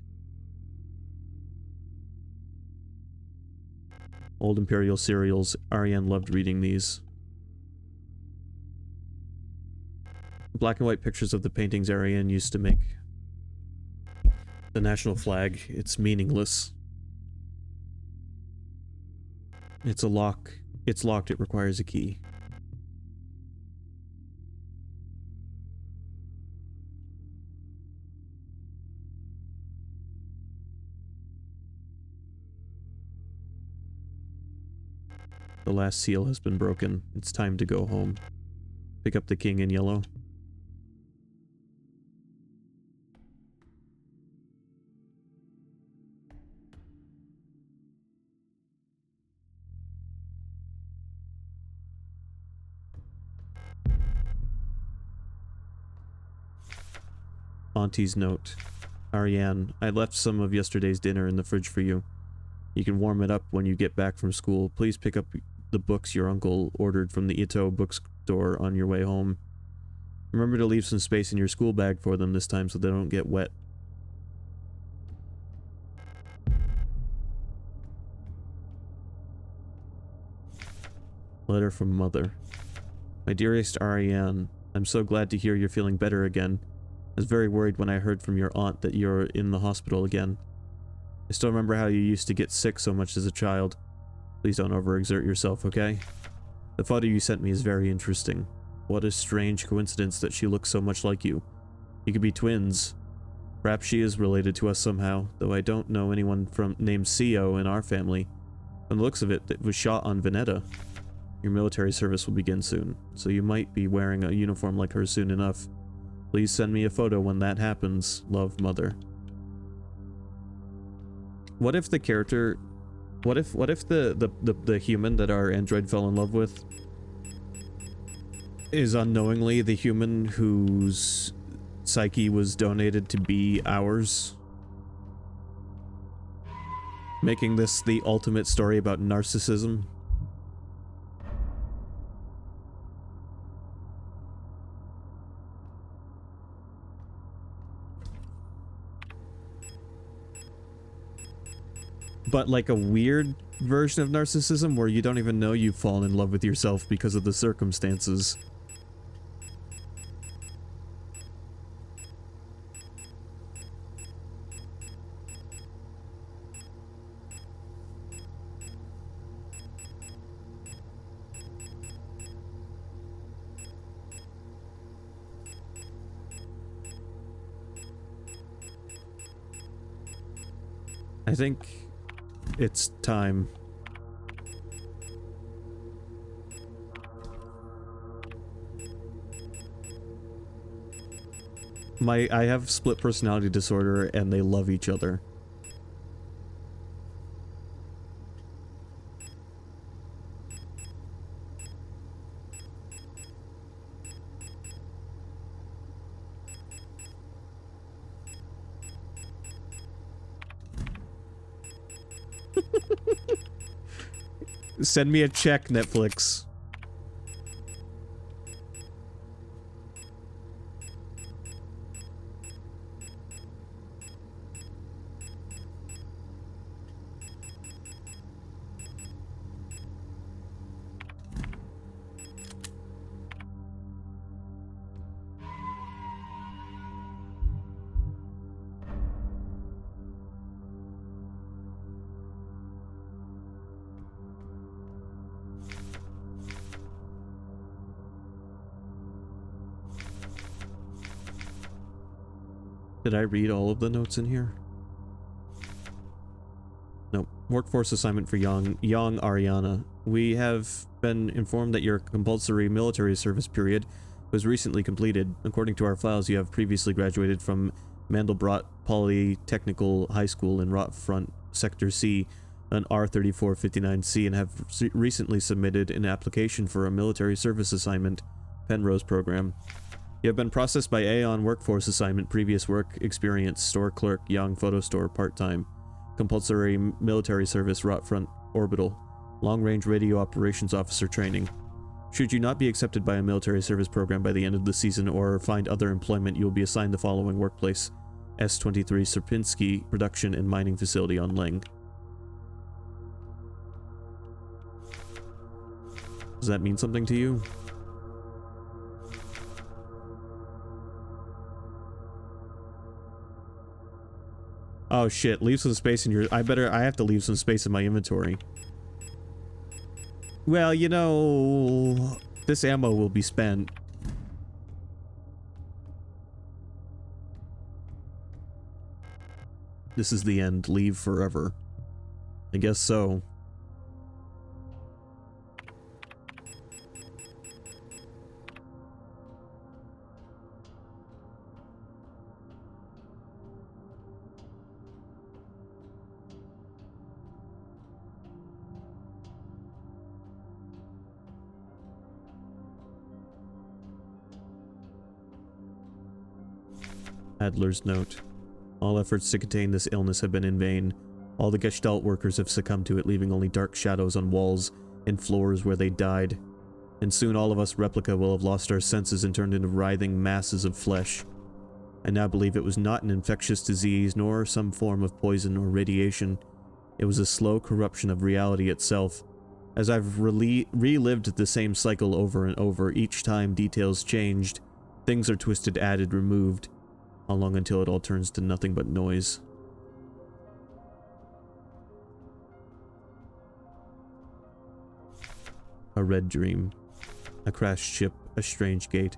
Old Imperial serials. Ariane loved reading these. Black and white pictures of the paintings Ariane used to make. The national flag. It's meaningless. It's a lock. It's locked. It requires a key. The last seal has been broken. It's time to go home. Pick up the king in yellow. Auntie's note. Ariane, I left some of yesterday's dinner in the fridge for you. You can warm it up when you get back from school. Please pick up the books your uncle ordered from the Ito bookstore on your way home. Remember to leave some space in your school bag for them this time so they don't get wet. Letter from Mother. My dearest Ariane, I'm so glad to hear you're feeling better again. I was very worried when I heard from your aunt that you're in the hospital again. I still remember how you used to get sick so much as a child. Please don't overexert yourself, okay? The photo you sent me is very interesting. What a strange coincidence that she looks so much like you. You could be twins. Perhaps she is related to us somehow, though I don't know anyone named CEO in our family. From the looks of it, it was shot on Veneta. Your military service will begin soon, so you might be wearing a uniform like her soon enough. Please send me a photo when that happens. Love, Mother. What if the character... What if the human that our android fell in love with is unknowingly the human whose psyche was donated to be ours? Making this the ultimate story about narcissism. But like a weird version of narcissism where you don't even know you've fallen in love with yourself because of the circumstances. I think it's time. I have split personality disorder and they love each other. Send me a check, Netflix. Did I read all of the notes in here? Nope. Workforce assignment for young Ariana. We have been informed that your compulsory military service period was recently completed. According to our files, you have previously graduated from Mandelbrot Polytechnical High School in Rotfront Sector C, an R3459C, and have recently submitted an application for a military service assignment, Penrose program. You have been processed by Aeon Workforce Assignment, previous work experience, store clerk, young photo store, part-time. Compulsory military service, Rotfront Orbital. Long-range radio operations officer training. Should you not be accepted by a military service program by the end of the season or find other employment, you will be assigned the following workplace. S-23 Sierpinski Production and Mining Facility on Leng. Does that mean something to you? Oh shit, leave some space in your... I have to leave some space in my inventory. Well, you know... This ammo will be spent. This is the end. Leave forever. I guess so. Adler's note. All efforts to contain this illness have been in vain. All the Gestalt workers have succumbed to it, leaving only dark shadows on walls and floors where they died. And soon all of us replica will have lost our senses and turned into writhing masses of flesh. I now believe it was not an infectious disease, nor some form of poison or radiation. It was a slow corruption of reality itself. As I've relived the same cycle over and over, each time details changed, things are twisted, added, removed. How long until it all turns to nothing but noise? A red dream. A crashed ship, a strange gate,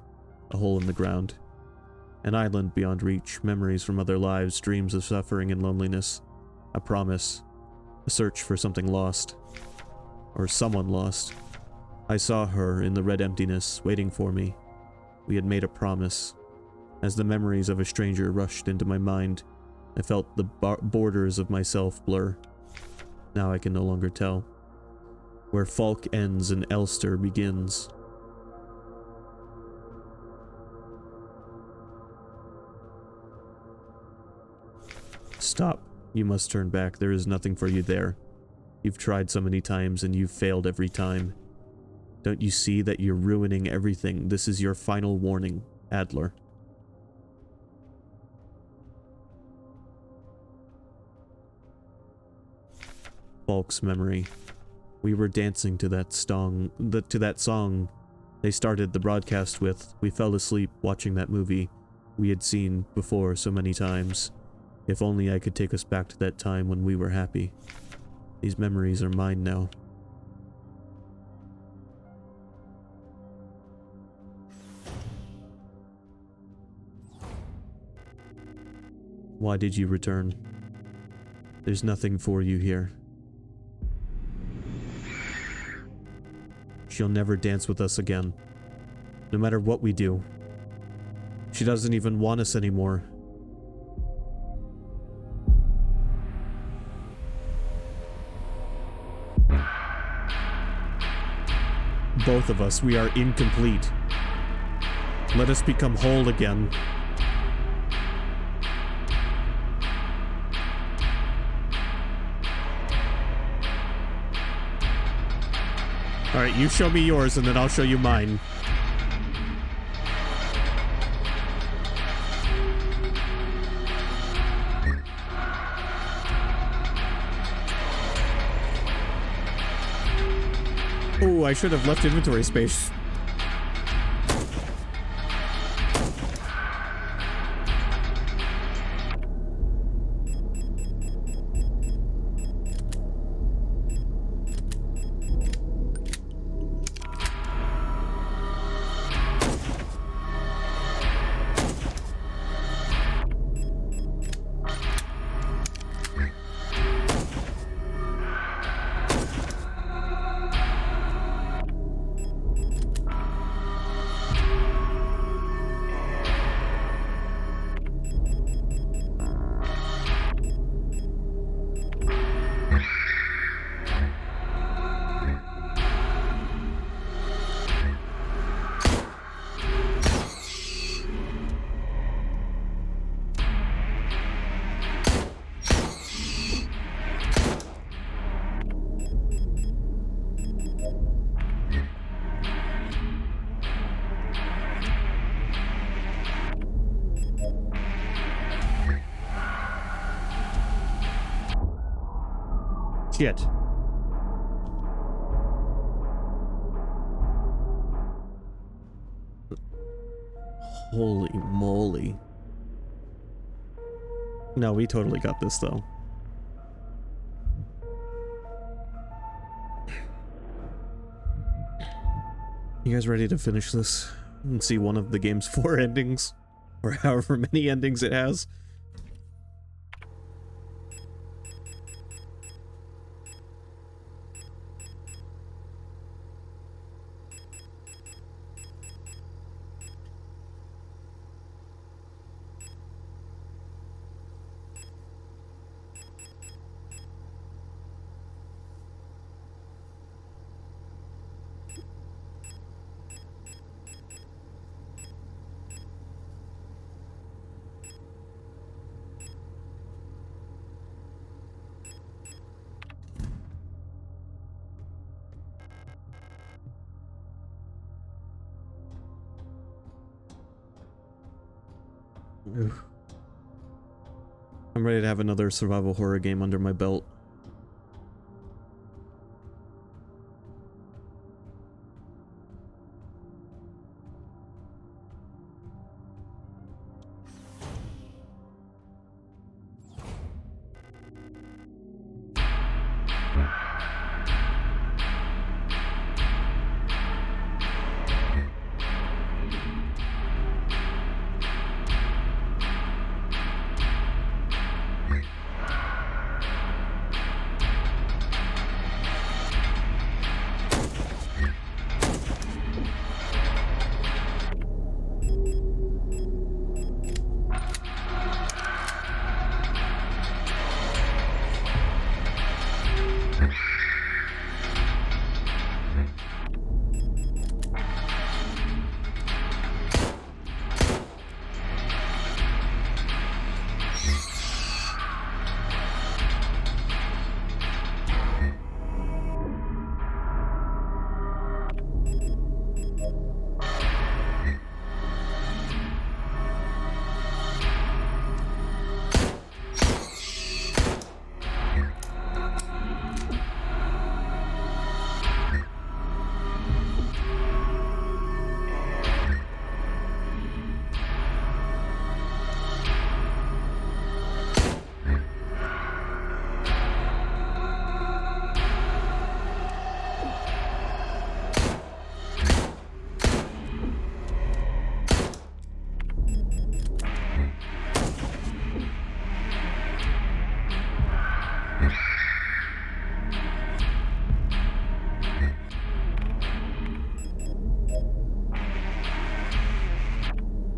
a hole in the ground. An island beyond reach, memories from other lives, dreams of suffering and loneliness. A promise. A search for something lost. Or someone lost. I saw her in the red emptiness, waiting for me. We had made a promise. As the memories of a stranger rushed into my mind, I felt the borders of myself blur. Now I can no longer tell. Where Falk ends and Elster begins. Stop. You must turn back. There is nothing for you there. You've tried so many times and you've failed every time. Don't you see that you're ruining everything? This is your final warning, Adler. Falk's memory. We were dancing to that song they started the broadcast with. We fell asleep watching that movie we had seen before so many times. If only I could take us back to that time when we were happy. These memories are mine now. Why did you return? There's nothing for you here. She'll never dance with us again. No matter what we do. She doesn't even want us anymore. Both of us, we are incomplete. Let us become whole again. Alright, you show me yours and then I'll show you mine. Oh, I should have left inventory space. Shit. Holy moly. No, we totally got this though. You guys ready to finish this and see one of the game's 4 endings? Or however many endings it has? I'm ready to have another survival horror game under my belt.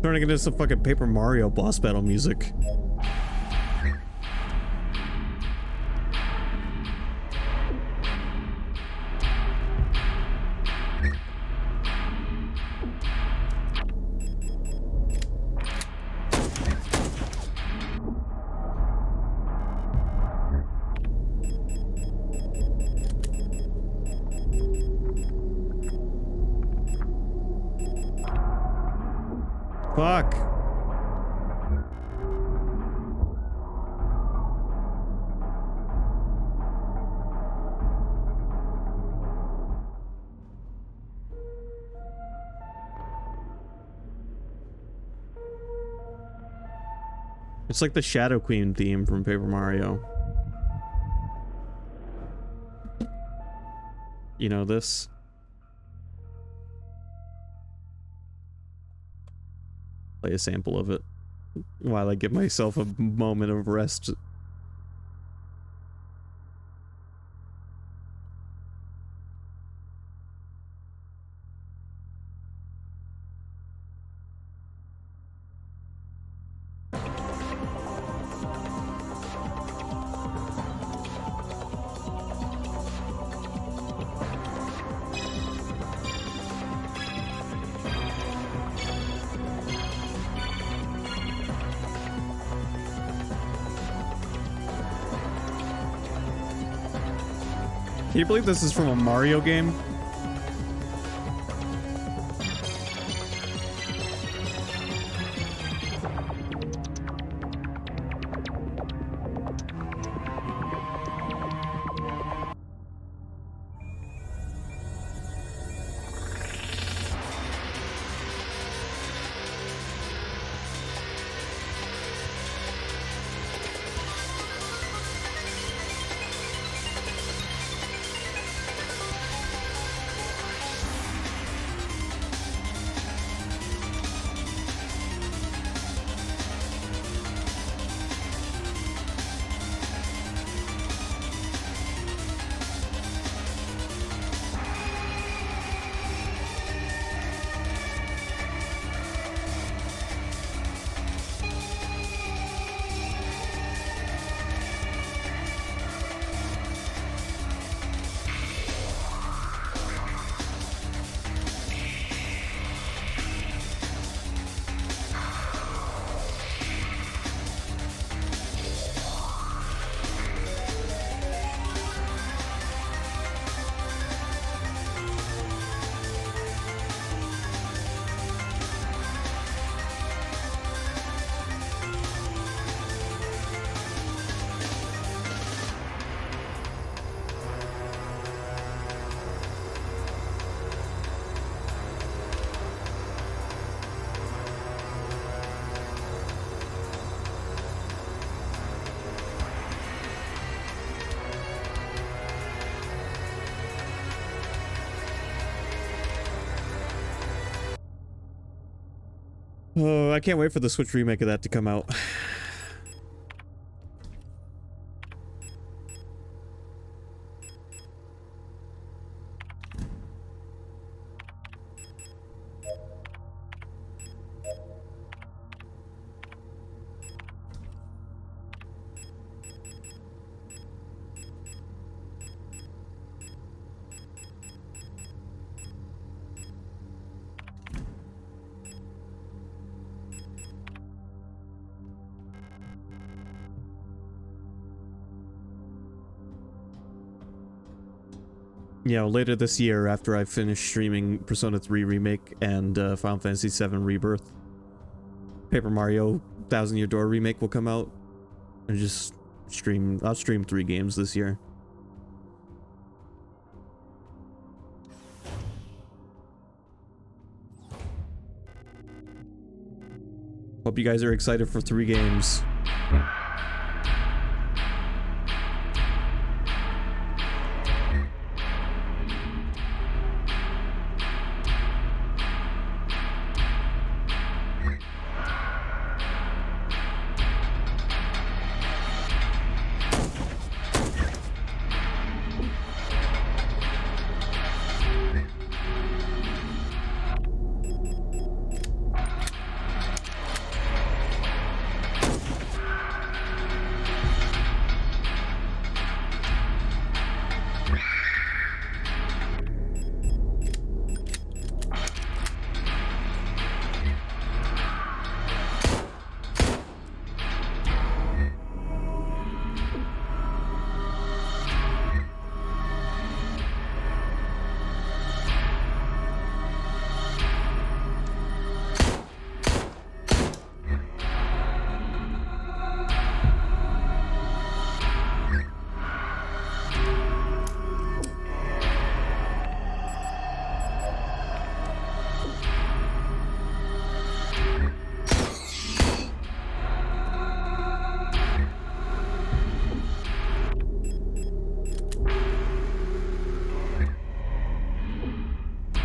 Turning into some fucking Paper Mario boss battle music. Fuck. It's like the Shadow Queen theme from Paper Mario. You know this? Play a sample of it while I give myself a moment of rest. Can you believe this is from a Mario game? Oh, I can't wait for the Switch remake of that to come out. Yeah, later this year, after I finish streaming Persona 3 Remake and Final Fantasy 7 Rebirth, Paper Mario Thousand Year Door Remake will come out. And just stream, I'll stream 3 games this year. Hope you guys are excited for 3 games.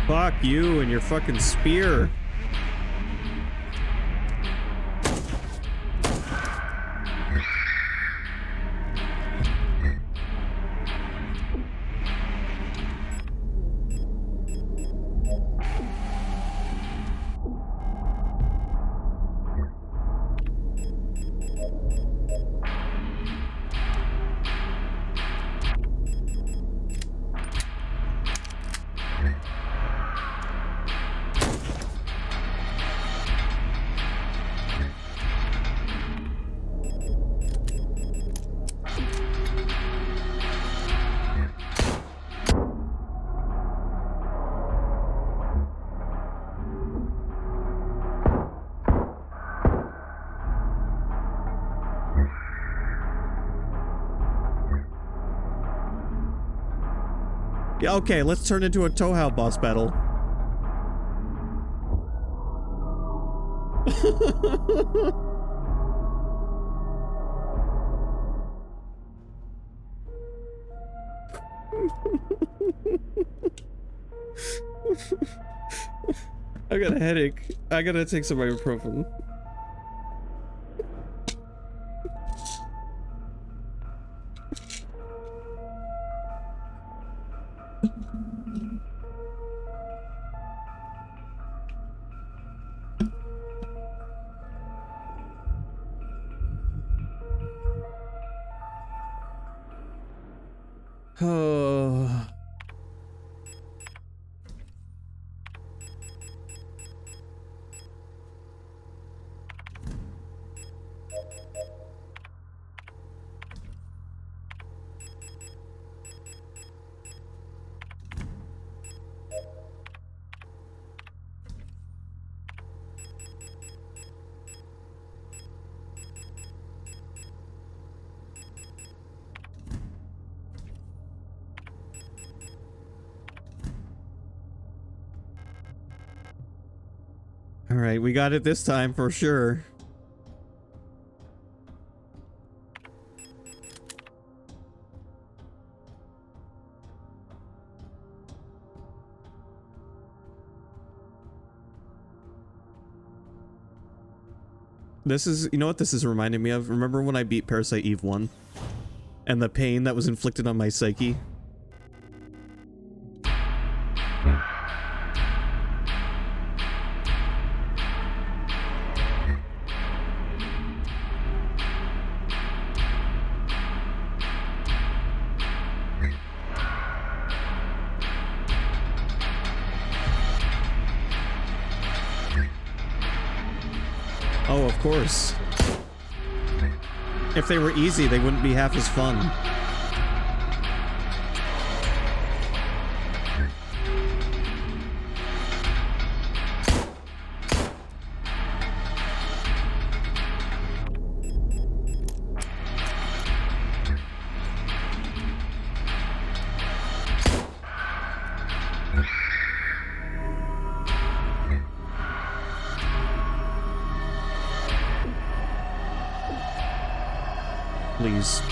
Fuck you and your fucking spear. Yeah, okay, let's turn into a Touhou boss battle. I got a headache. I gotta take some ibuprofen. Oh. All right, we got it this time for sure. This is, you know what this is reminding me of? Remember when I beat Parasite Eve 1? And the pain that was inflicted on my psyche? Oh, of course. If they were easy, they wouldn't be half as fun. Please.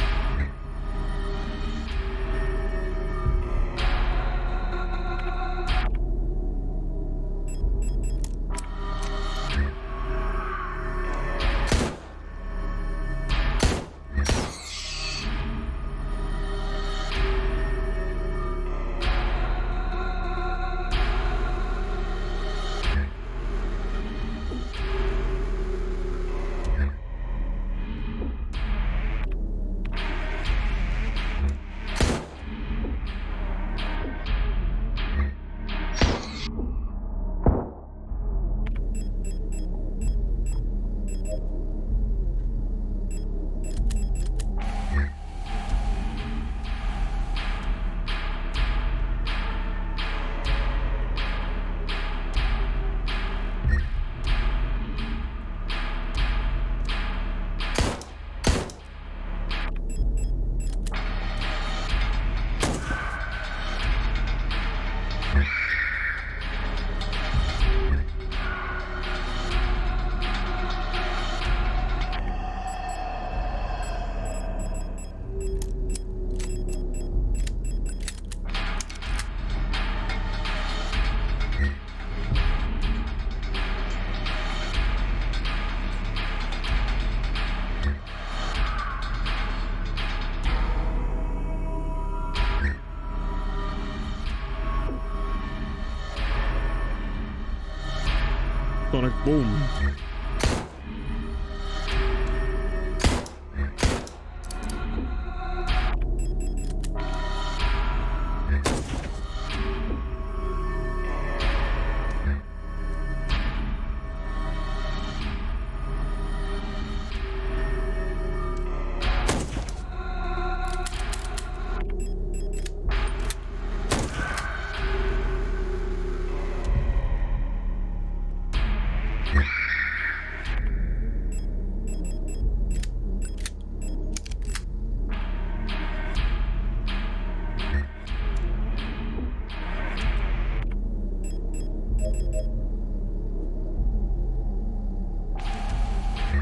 Sonic boom.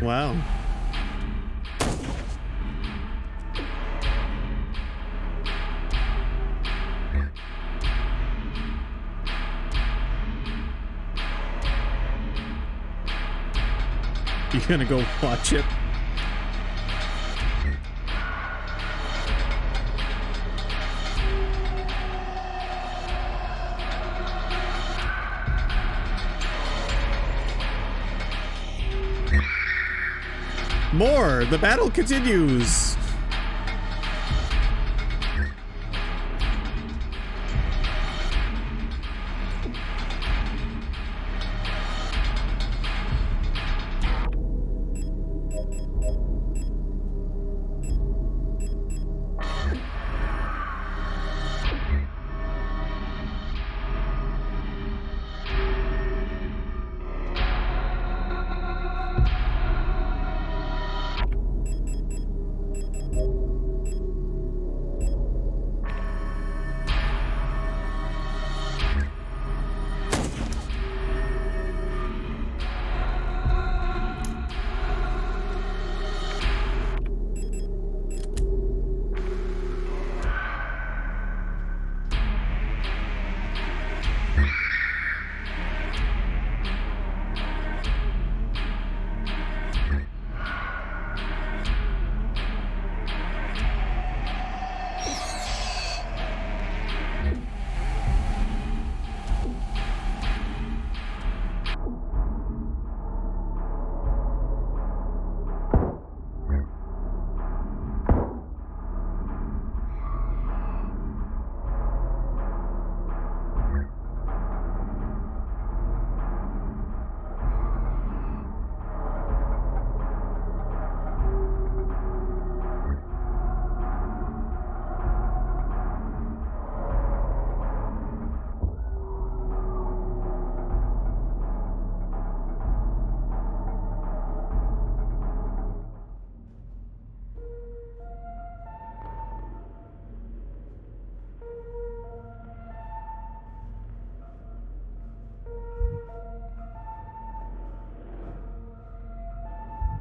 Wow. You gonna go watch it? More! The battle continues!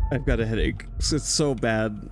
I've got a headache. It's so bad.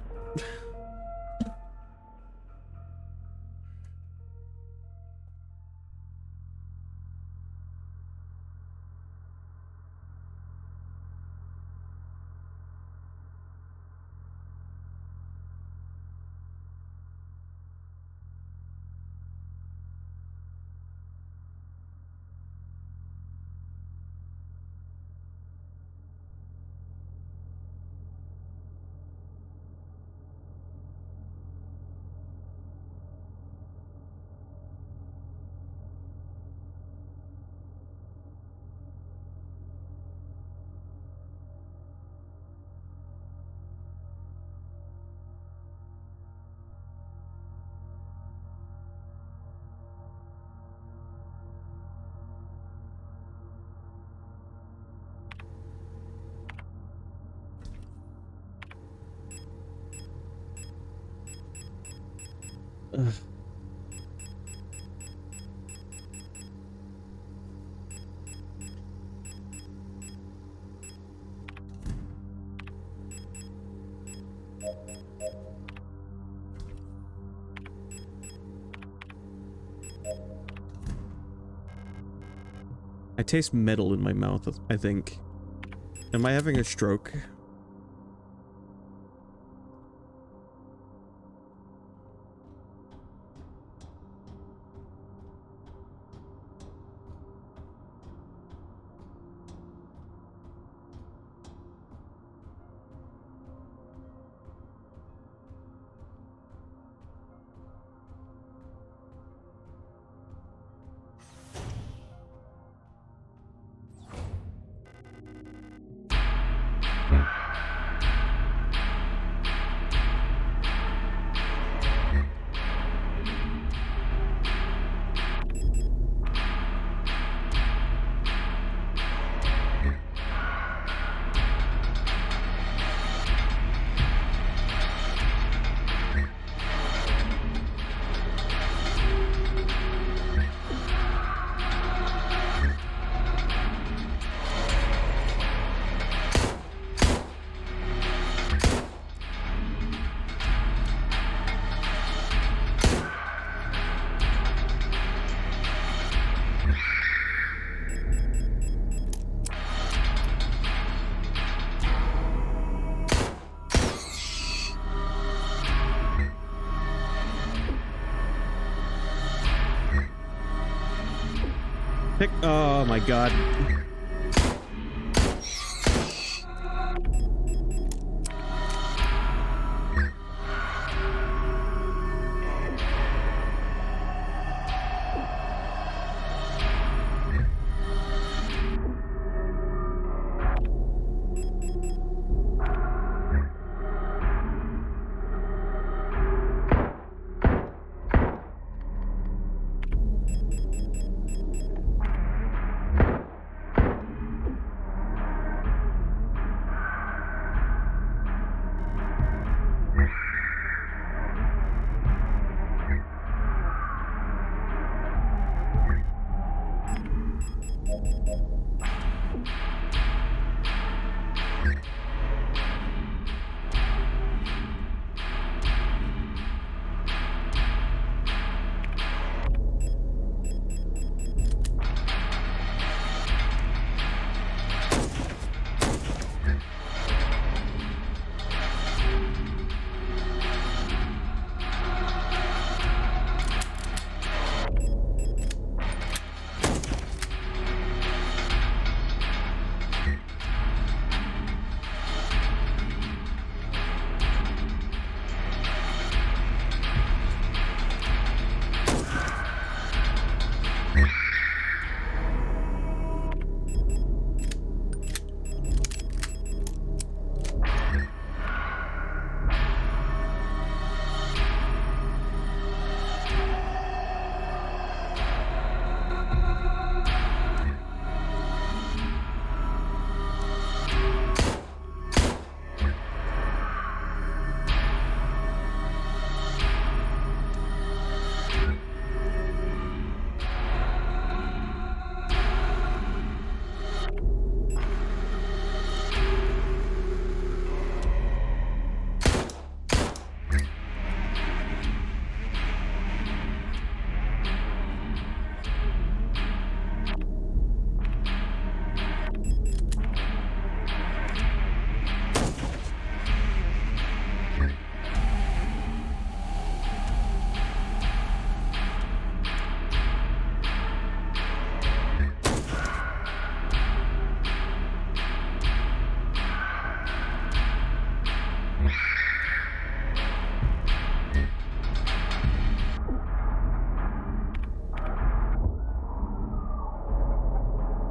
Ugh. I taste metal in my mouth, I think. Am I having a stroke? Oh my god.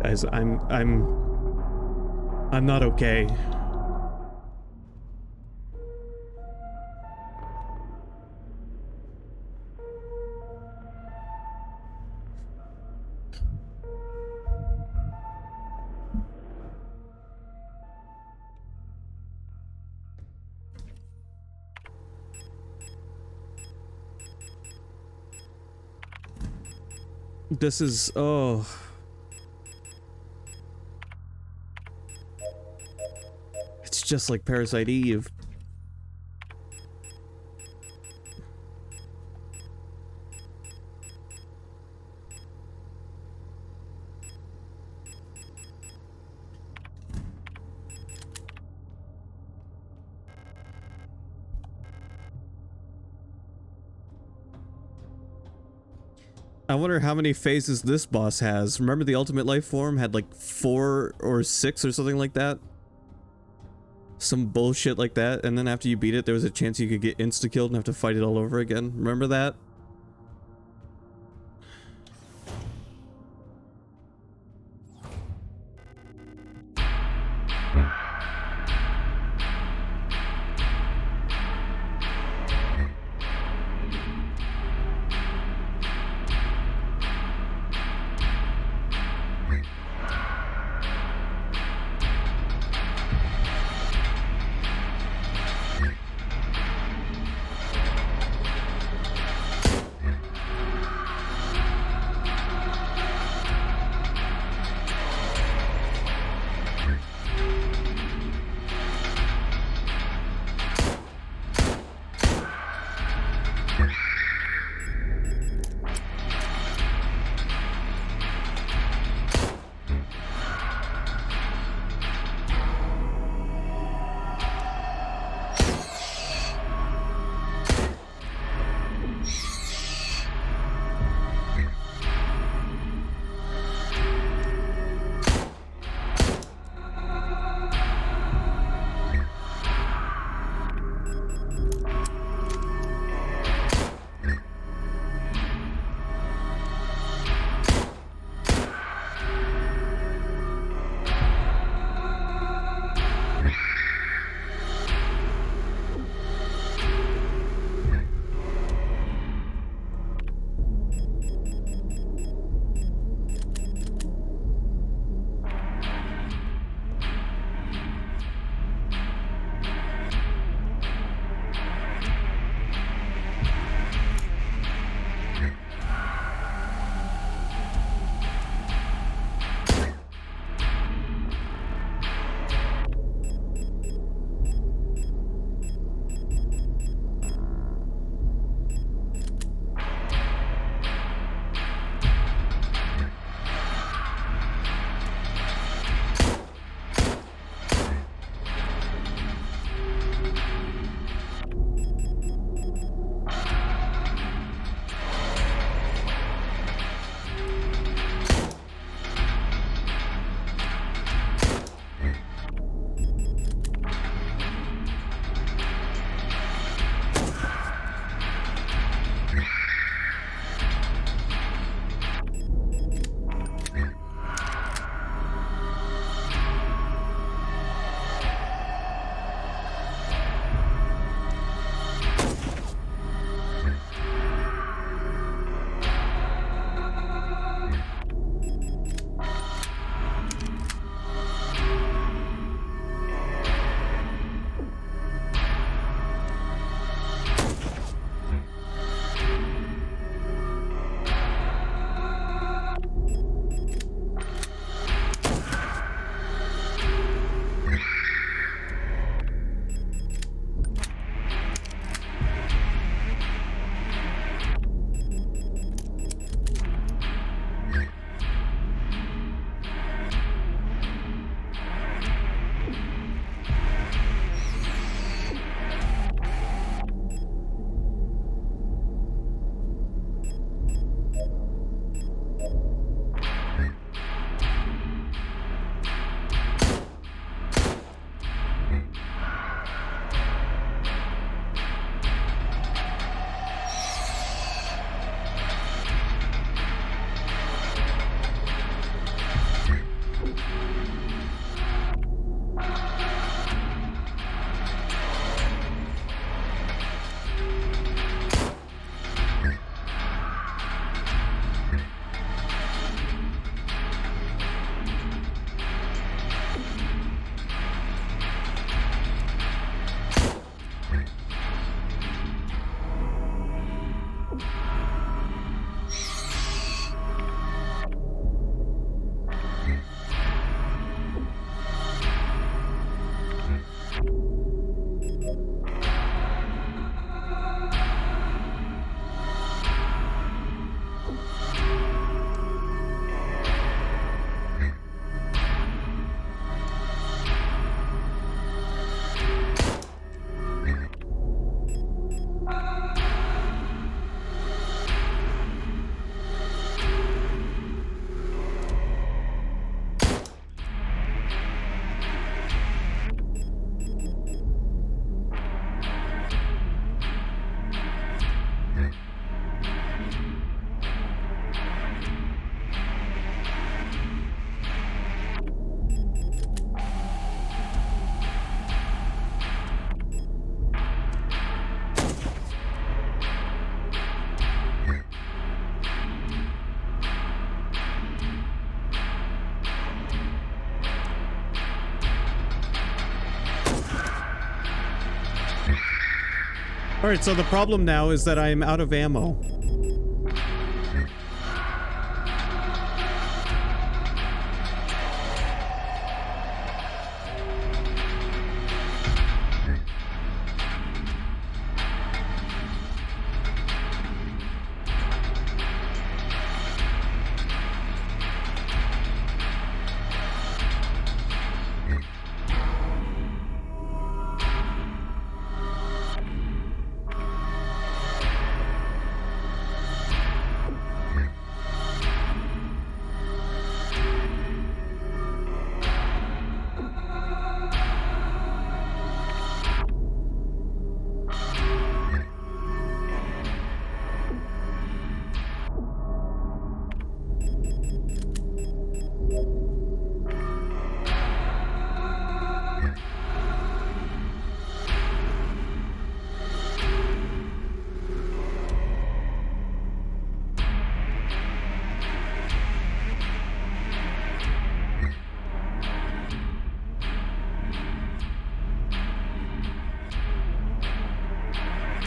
Guys, I'm not okay. This is, oh. It's just like Parasite Eve. I wonder how many phases this boss has. Remember the Ultimate Life Form had like 4 or 6 or something like that? Some bullshit like that, and then after you beat it, there was a chance you could get insta-killed and have to fight it all over again. Remember that? Alright, so the problem now is that I am out of ammo.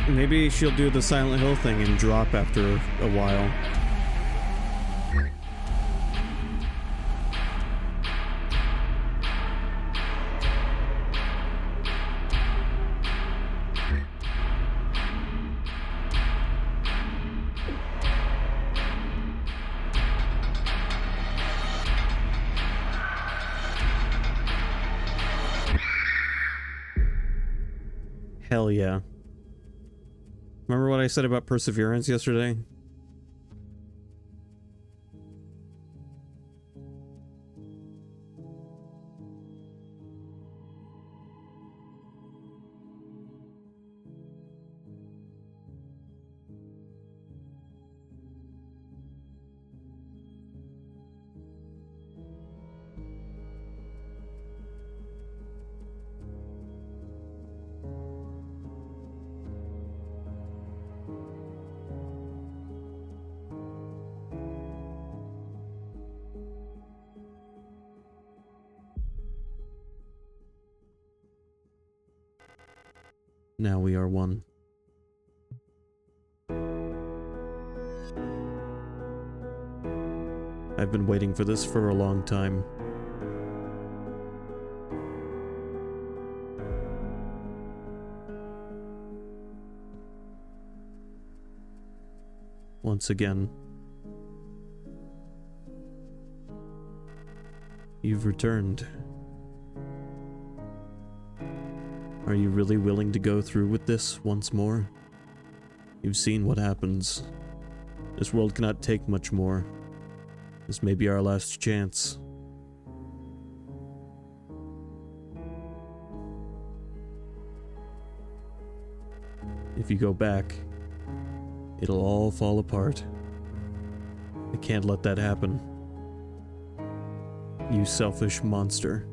Maybe she'll do the Silent Hill thing and drop after a while. Hell yeah. Remember what I said about perseverance yesterday? Now we are one. I've been waiting for this for a long time. Once again, you've returned. Are you really willing to go through with this once more? You've seen what happens. This world cannot take much more. This may be our last chance. If you go back, it'll all fall apart. I can't let that happen. You selfish monster.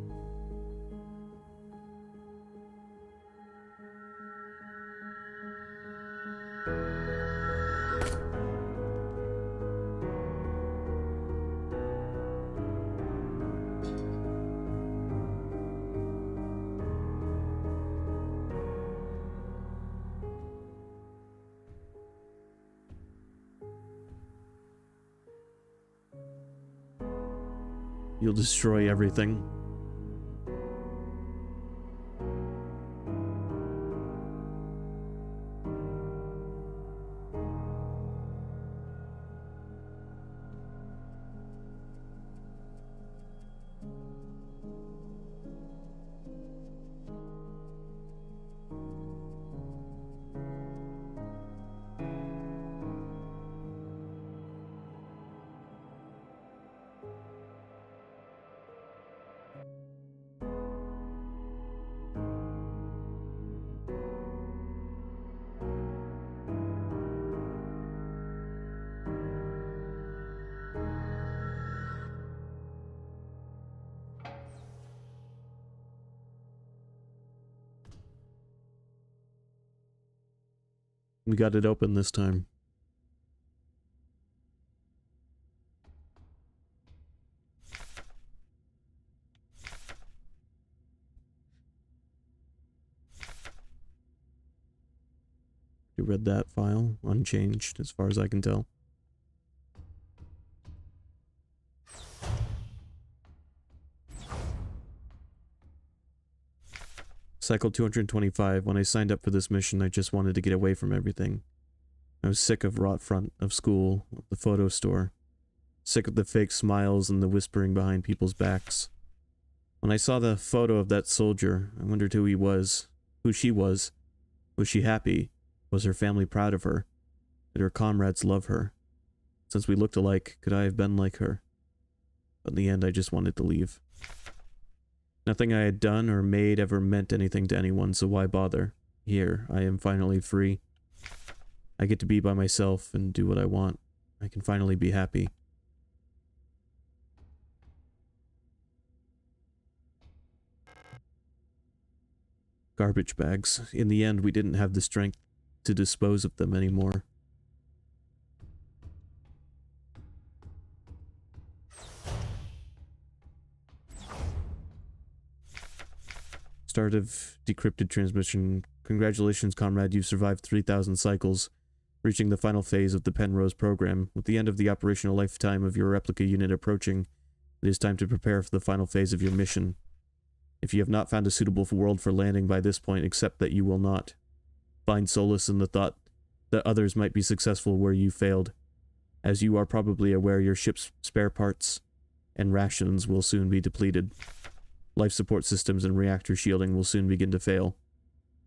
You'll destroy everything. We got it open this time. You read that file, unchanged as far as I can tell. Cycle 225. When I signed up for this mission, I just wanted to get away from everything. I was sick of rot front, of school, of the photo store. Sick of the fake smiles and the whispering behind people's backs. When I saw the photo of that soldier, I wondered who he was, who she was. Was she happy? Was her family proud of her? Did her comrades love her? Since we looked alike, could I have been like her? But in the end, I just wanted to leave. Nothing I had done or made ever meant anything to anyone, so why bother? Here, I am finally free. I get to be by myself and do what I want. I can finally be happy. Garbage bags. In the end, we didn't have the strength to dispose of them anymore. Start of decrypted transmission. Congratulations, comrade, you've survived 3,000 cycles, reaching the final phase of the Penrose program. With the end of the operational lifetime of your replica unit approaching, it is time to prepare for the final phase of your mission. If you have not found a suitable world for landing by this point, accept that you will not. Find solace in the thought that others might be successful where you failed. As you are probably aware, your ship's spare parts and rations will soon be depleted. Life support systems and reactor shielding will soon begin to fail,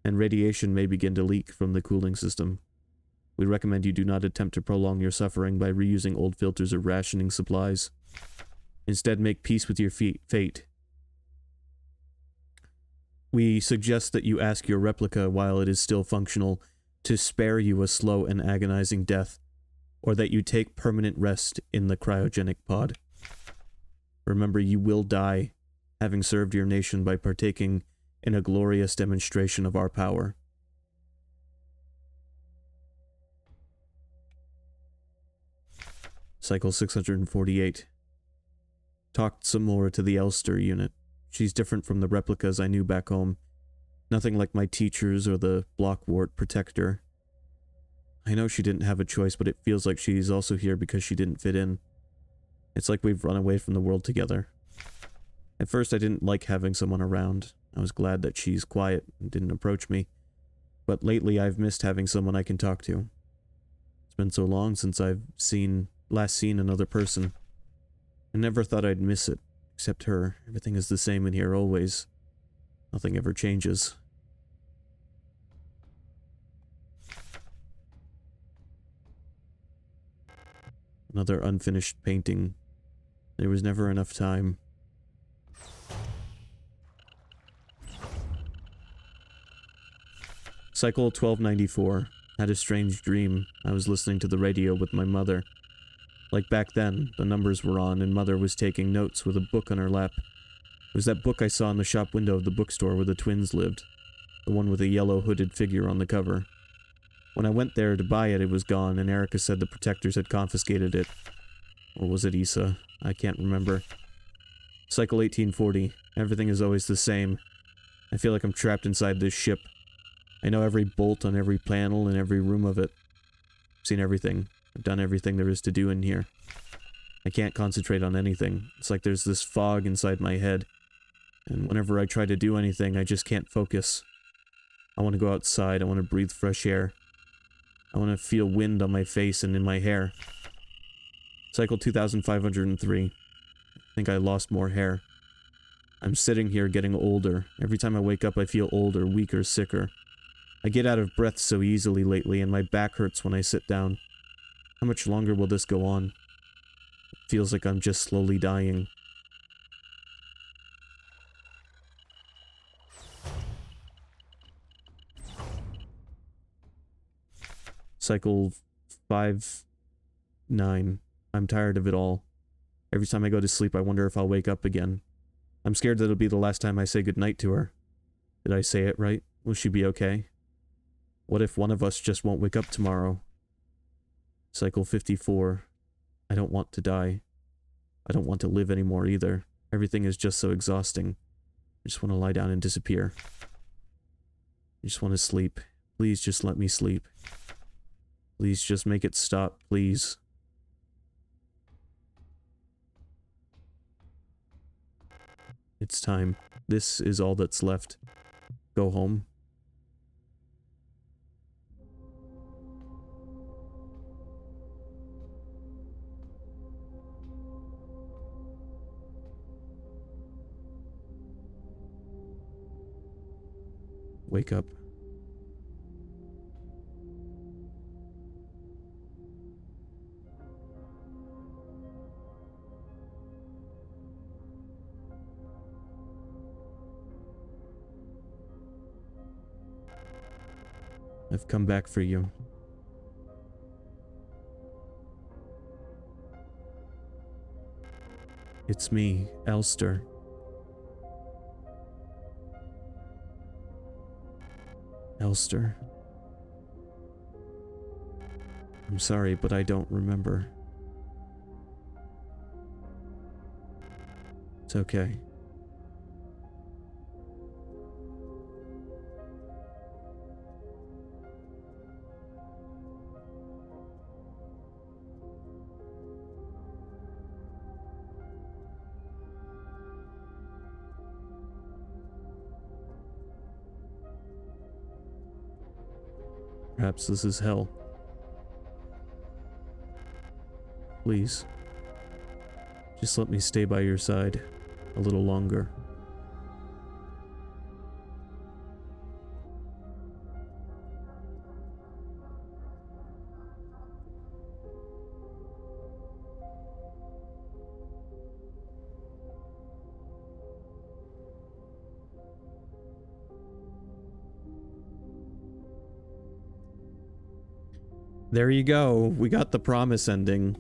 and radiation may begin to leak from the cooling system. We recommend you do not attempt to prolong your suffering by reusing old filters or rationing supplies. Instead, make peace with your fate. We suggest that you ask your replica while it is still functional to spare you a slow and agonizing death, or that you take permanent rest in the cryogenic pod. Remember, you will die, having served your nation by partaking in a glorious demonstration of our power. Cycle 648. Talked some more to the Elster unit. She's different from the replicas I knew back home. Nothing like my teachers or the Blockwart protector. I know she didn't have a choice, but it feels like she's also here because she didn't fit in. It's like we've run away from the world together. At first, I didn't like having someone around. I was glad that she's quiet and didn't approach me. But lately, I've missed having someone I can talk to. It's been so long since I've last seen another person. I never thought I'd miss it, except her. Everything is the same in here always. Nothing ever changes. Another unfinished painting. There was never enough time. Cycle 1294. Had a strange dream. I was listening to the radio with my mother. Like back then, the numbers were on and Mother was taking notes with a book on her lap. It was that book I saw in the shop window of the bookstore where the twins lived. The one with a yellow hooded figure on the cover. When I went there to buy it, it was gone, and Erica said the protectors had confiscated it. Or was it Issa? I can't remember. Cycle 1840. Everything is always the same. I feel like I'm trapped inside this ship. I know every bolt on every panel in every room of it. I've seen everything. I've done everything there is to do in here. I can't concentrate on anything. It's like there's this fog inside my head. And whenever I try to do anything, I just can't focus. I want to go outside. I want to breathe fresh air. I want to feel wind on my face and in my hair. Cycle 2503. I think I lost more hair. I'm sitting here getting older. Every time I wake up, I feel older, weaker, sicker. I get out of breath so easily lately, and my back hurts when I sit down. How much longer will this go on? It feels like I'm just slowly dying. Cycle 59. I'm tired of it all. Every time I go to sleep, I wonder if I'll wake up again. I'm scared that it'll be the last time I say goodnight to her. Did I say it right? Will she be okay? What if one of us just won't wake up tomorrow? Cycle 54. I don't want to die. I don't want to live anymore either. Everything is just so exhausting. I just want to lie down and disappear. I just want to sleep. Please just let me sleep. Please just make it stop, please. It's time. This is all that's left. Go home. Wake up. I've come back for you. It's me, Elster. Elster. I'm sorry, but I don't remember. It's okay. Perhaps this is hell. Please. Just let me stay by your side a little longer. There you go. We got the promise ending.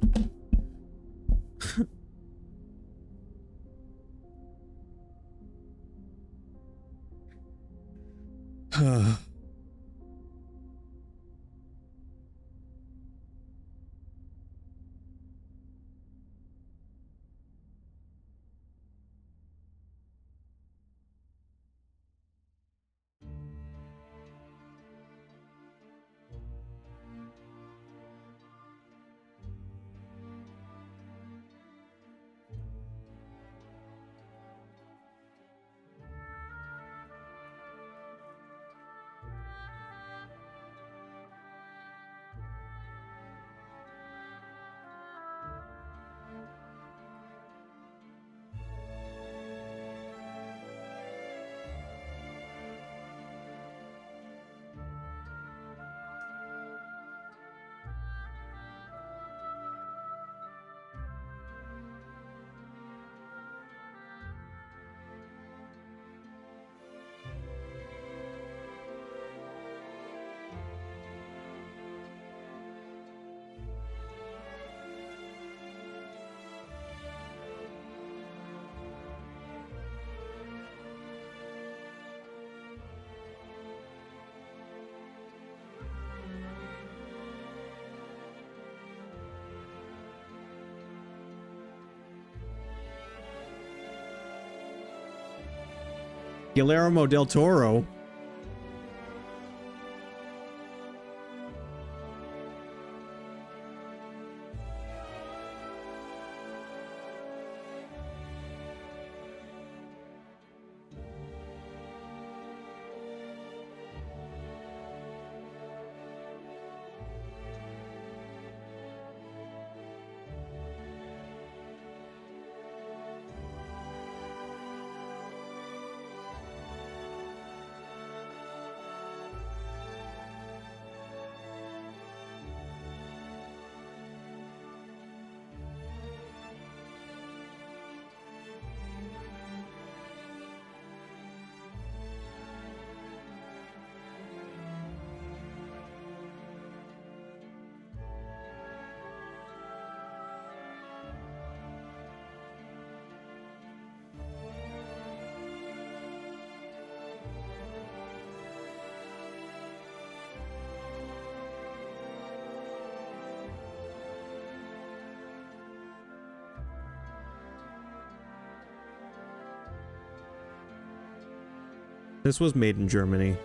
Guillermo del Toro. This was made in Germany.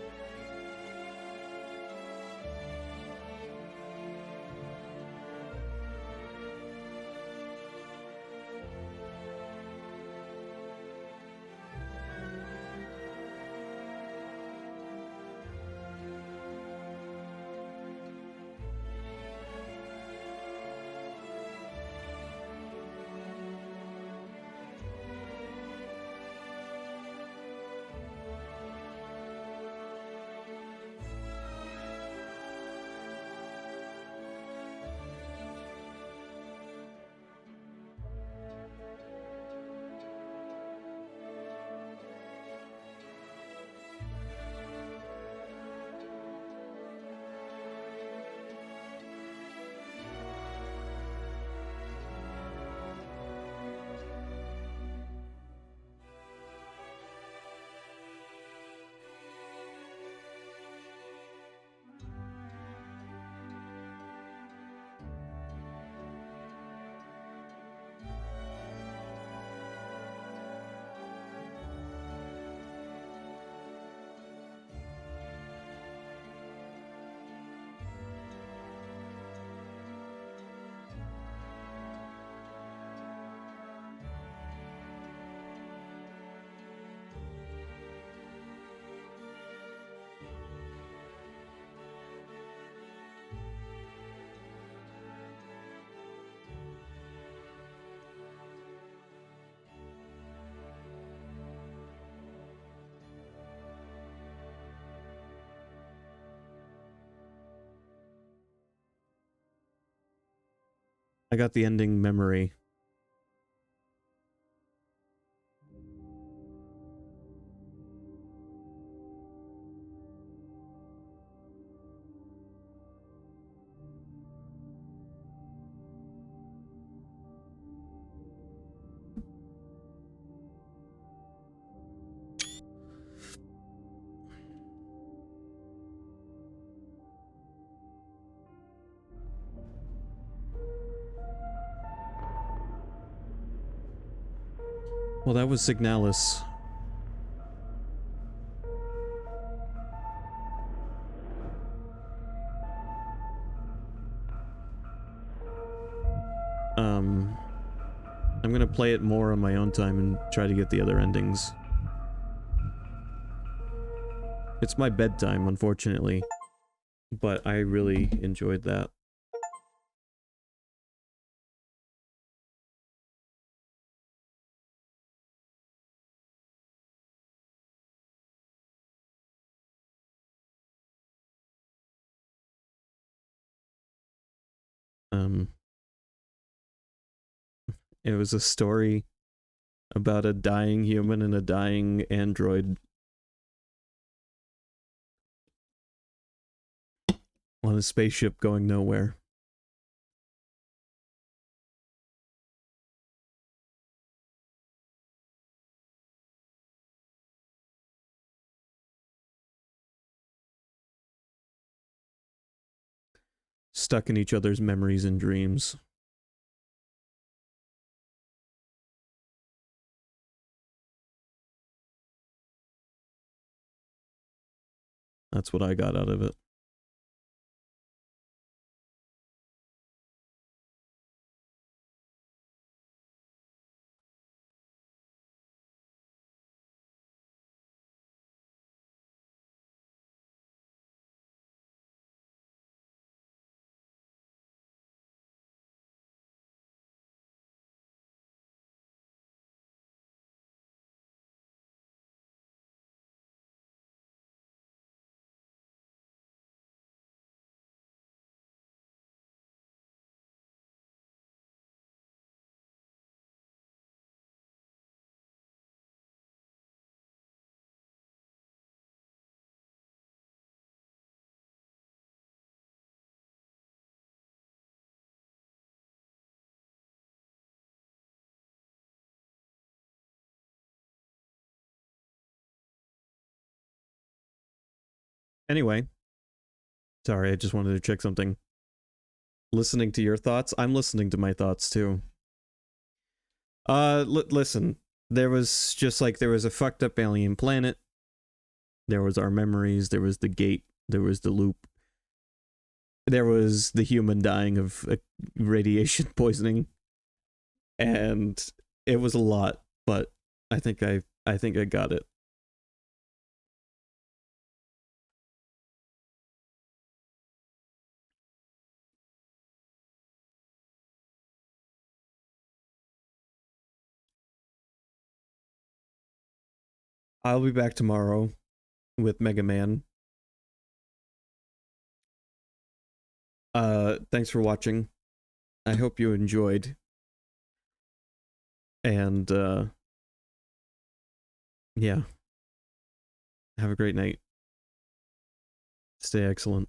I got the ending memory. Well, that was Signalis. I'm gonna play it more on my own time and try to get the other endings. It's my bedtime, unfortunately, but I really enjoyed that. It was a story about a dying human and a dying android on a spaceship going nowhere. Stuck in each other's memories and dreams. That's what I got out of it. Anyway, sorry, I just wanted to check something. Listening to your thoughts, I'm listening to my thoughts too. Listen, there was just like, there was a fucked up alien planet. There was our memories, there was the gate, there was the loop. There was the human dying of radiation poisoning. And it was a lot, but I think I got it. I'll be back tomorrow with Mega Man. Thanks for watching. I hope you enjoyed. And, yeah. Have a great night. Stay excellent.